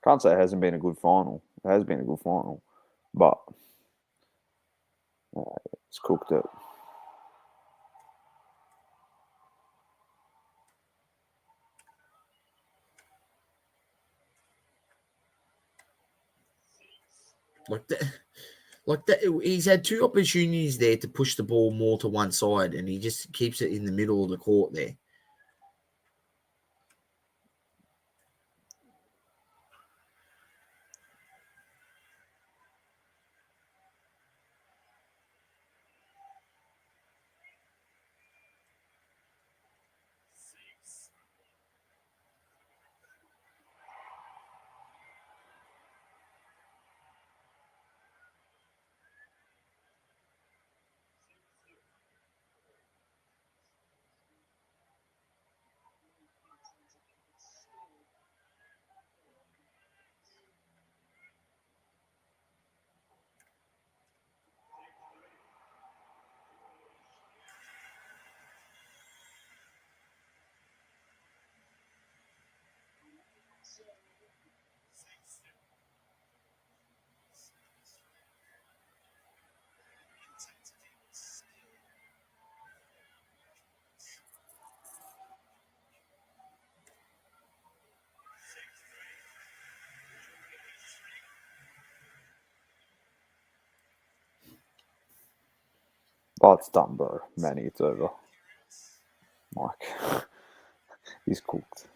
can't say it hasn't been a good final. It has been a good final, but it's cooked it. Like that, he's had two opportunities there to push the ball more to one side, and he just keeps it in the middle of the court there. Oh, it's done, bro. Manny, it's over. Mike, he's cooked.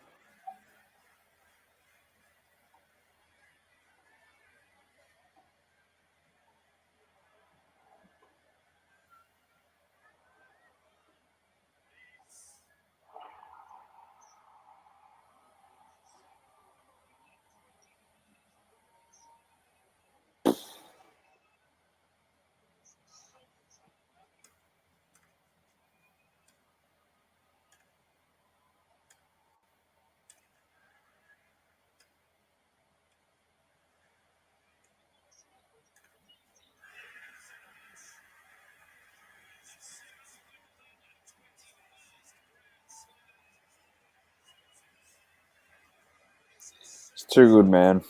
It's too good, man.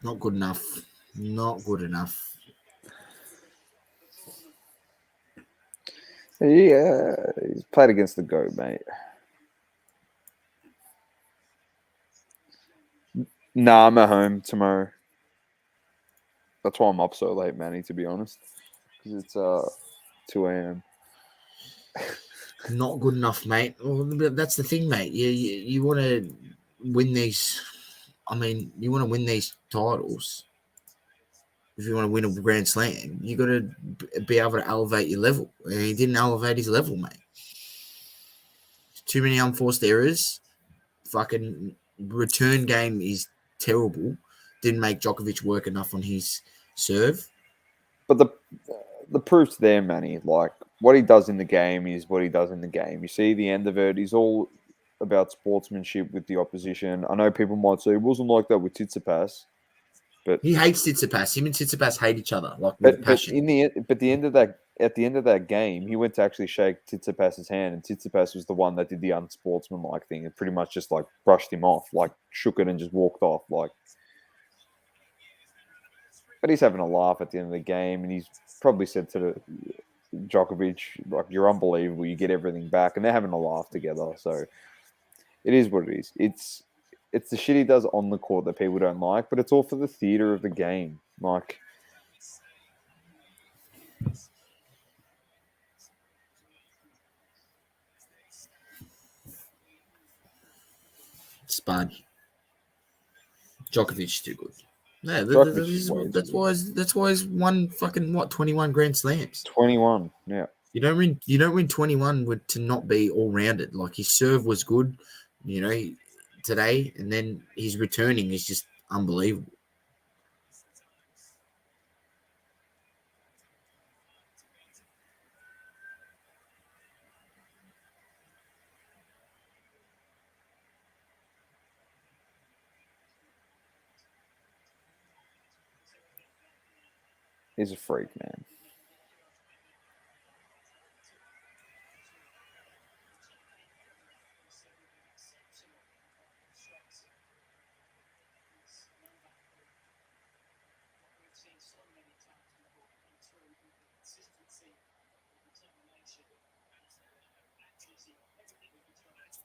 Not good enough. Not good enough. Yeah, he's played against the GOAT, mate. Nah, I'm at home tomorrow. That's why I'm up so late, Manny, to be honest. Because it's 2 a.m. Not good enough, mate. Well, that's the thing, mate. You want to win these. I mean, you want to win these titles. If you want to win a Grand Slam, you got to be able to elevate your level. And he didn't elevate his level, mate. Too many unforced errors. Fucking return game is terrible. Didn't make Djokovic work enough on his serve. But the proof's there, Manny. Like, what he does in the game is what he does in the game. You see the end of it. He's all about sportsmanship with the opposition. I know people might say it wasn't like that with Tsitsipas, but He hates Tsitsipas. Him and Tsitsipas hate each other, like with but passion. at the end of that game, he went to actually shake Tsitsipas's hand, and Tsitsipas was the one that did the unsportsmanlike thing and pretty much just like brushed him off, like shook it and just walked off, like. But he's having a laugh at the end of the game, and he's probably said to Djokovic, like, "You're unbelievable. You get everything back," and they're having a laugh together. So it is what it is. It's the shit he does on the court that people don't like, but it's all for the theater of the game. Like, Spud. Djokovic's too good. No, Djokovic is way too good. that's why he's won fucking 21 Grand Slams. 21, yeah. You don't win 21 with to not be all rounded. Like his serve was good, today, and then his returning is just unbelievable. He's a freak, man.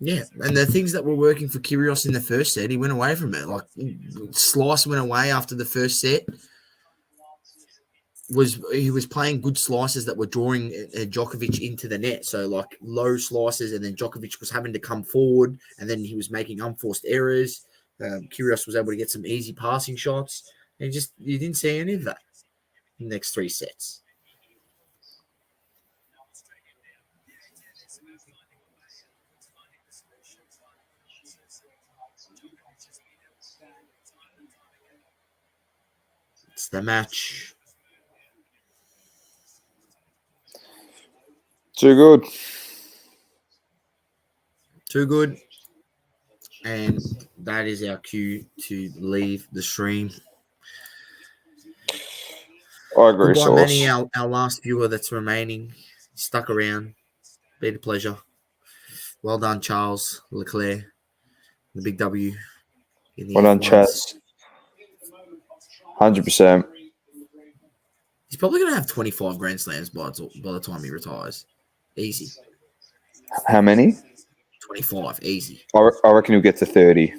Yeah, and the things that were working for Kyrgios in the first set, he went away from it. Like slice went away after the first set. He was playing good slices that were drawing Djokovic into the net. So like low slices, and then Djokovic was having to come forward, and then he was making unforced errors. Kyrgios was able to get some easy passing shots, and you didn't see any of that in the next 3 sets. It's the match. Too good. Too good. And that is our cue to leave the stream. I agree, Goodbye, Sauce. Manny, our last viewer that's remaining. Stuck around. Been a pleasure. Well done, Charles Leclerc. The big W. in the Well done, F1s. Chaz. 100%. He's probably going to have 25 Grand Slams by the time he retires. Easy. How many? 25, easy. I reckon he'll get to 30.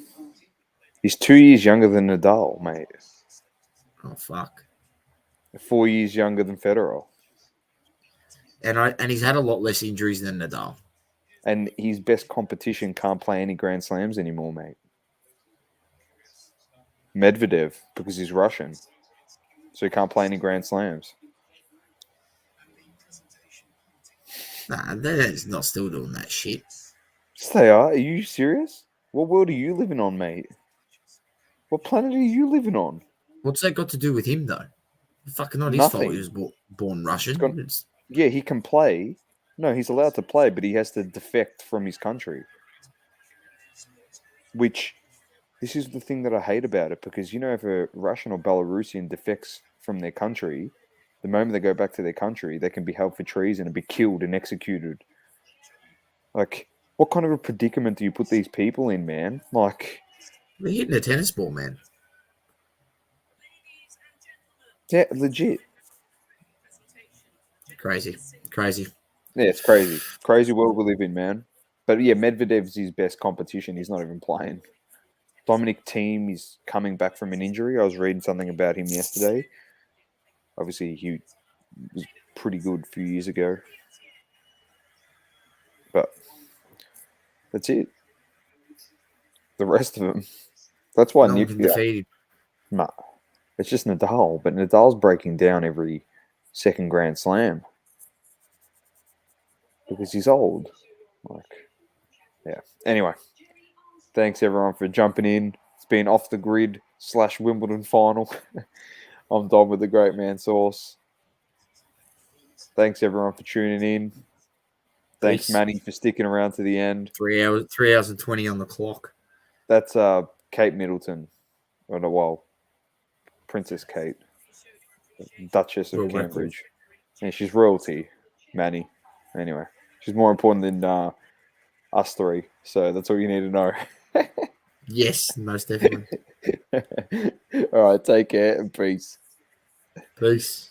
He's 2 years younger than Nadal, mate. Oh, fuck. 4 years younger than Federer. And he's had a lot less injuries than Nadal. And his best competition can't play any Grand Slams anymore, mate. Medvedev, because he's Russian. So he can't play any Grand Slams. Nah, they're not still doing that shit. Yes, they are. Are you serious? What world are you living on, mate? What planet are you living on? What's that got to do with him, though? Fucking not his fault. Nothing. He was born Russian. Yeah, he can play. No, he's allowed to play, but he has to defect from his country. Which, this is the thing that I hate about it, because, you know, if a Russian or Belarusian defects from their country, the moment they go back to their country, they can be held for treason and be killed and executed. Like, what kind of a predicament do you put these people in, man? Like, they're hitting a tennis ball, man. yeah, legit. Crazy. Yeah, it's crazy. Crazy world we live in, man. But yeah, Medvedev's his best competition. He's not even playing. Dominic Thiem is coming back from an injury. I was reading something about him yesterday. Obviously, he was pretty good a few years ago. But that's it. The rest of them. That's why No one can defeat him. Nah, it's just Nadal. But Nadal's breaking down every second Grand Slam. Because he's old. Yeah. Anyway, thanks everyone for jumping in. It's been Off the Grid / Wimbledon final. I'm Dom with the Great Man Sauce. Thanks everyone for tuning in. Thanks Peace. Manny for sticking around to the end. 3 hours and 20 on the clock. That's Kate Middleton. Well, Princess Kate, Duchess of Cambridge. Yeah, she's royalty, Manny. Anyway, she's more important than us three. So that's all you need to know. Yes, most definitely. All right, take care and peace. Peace.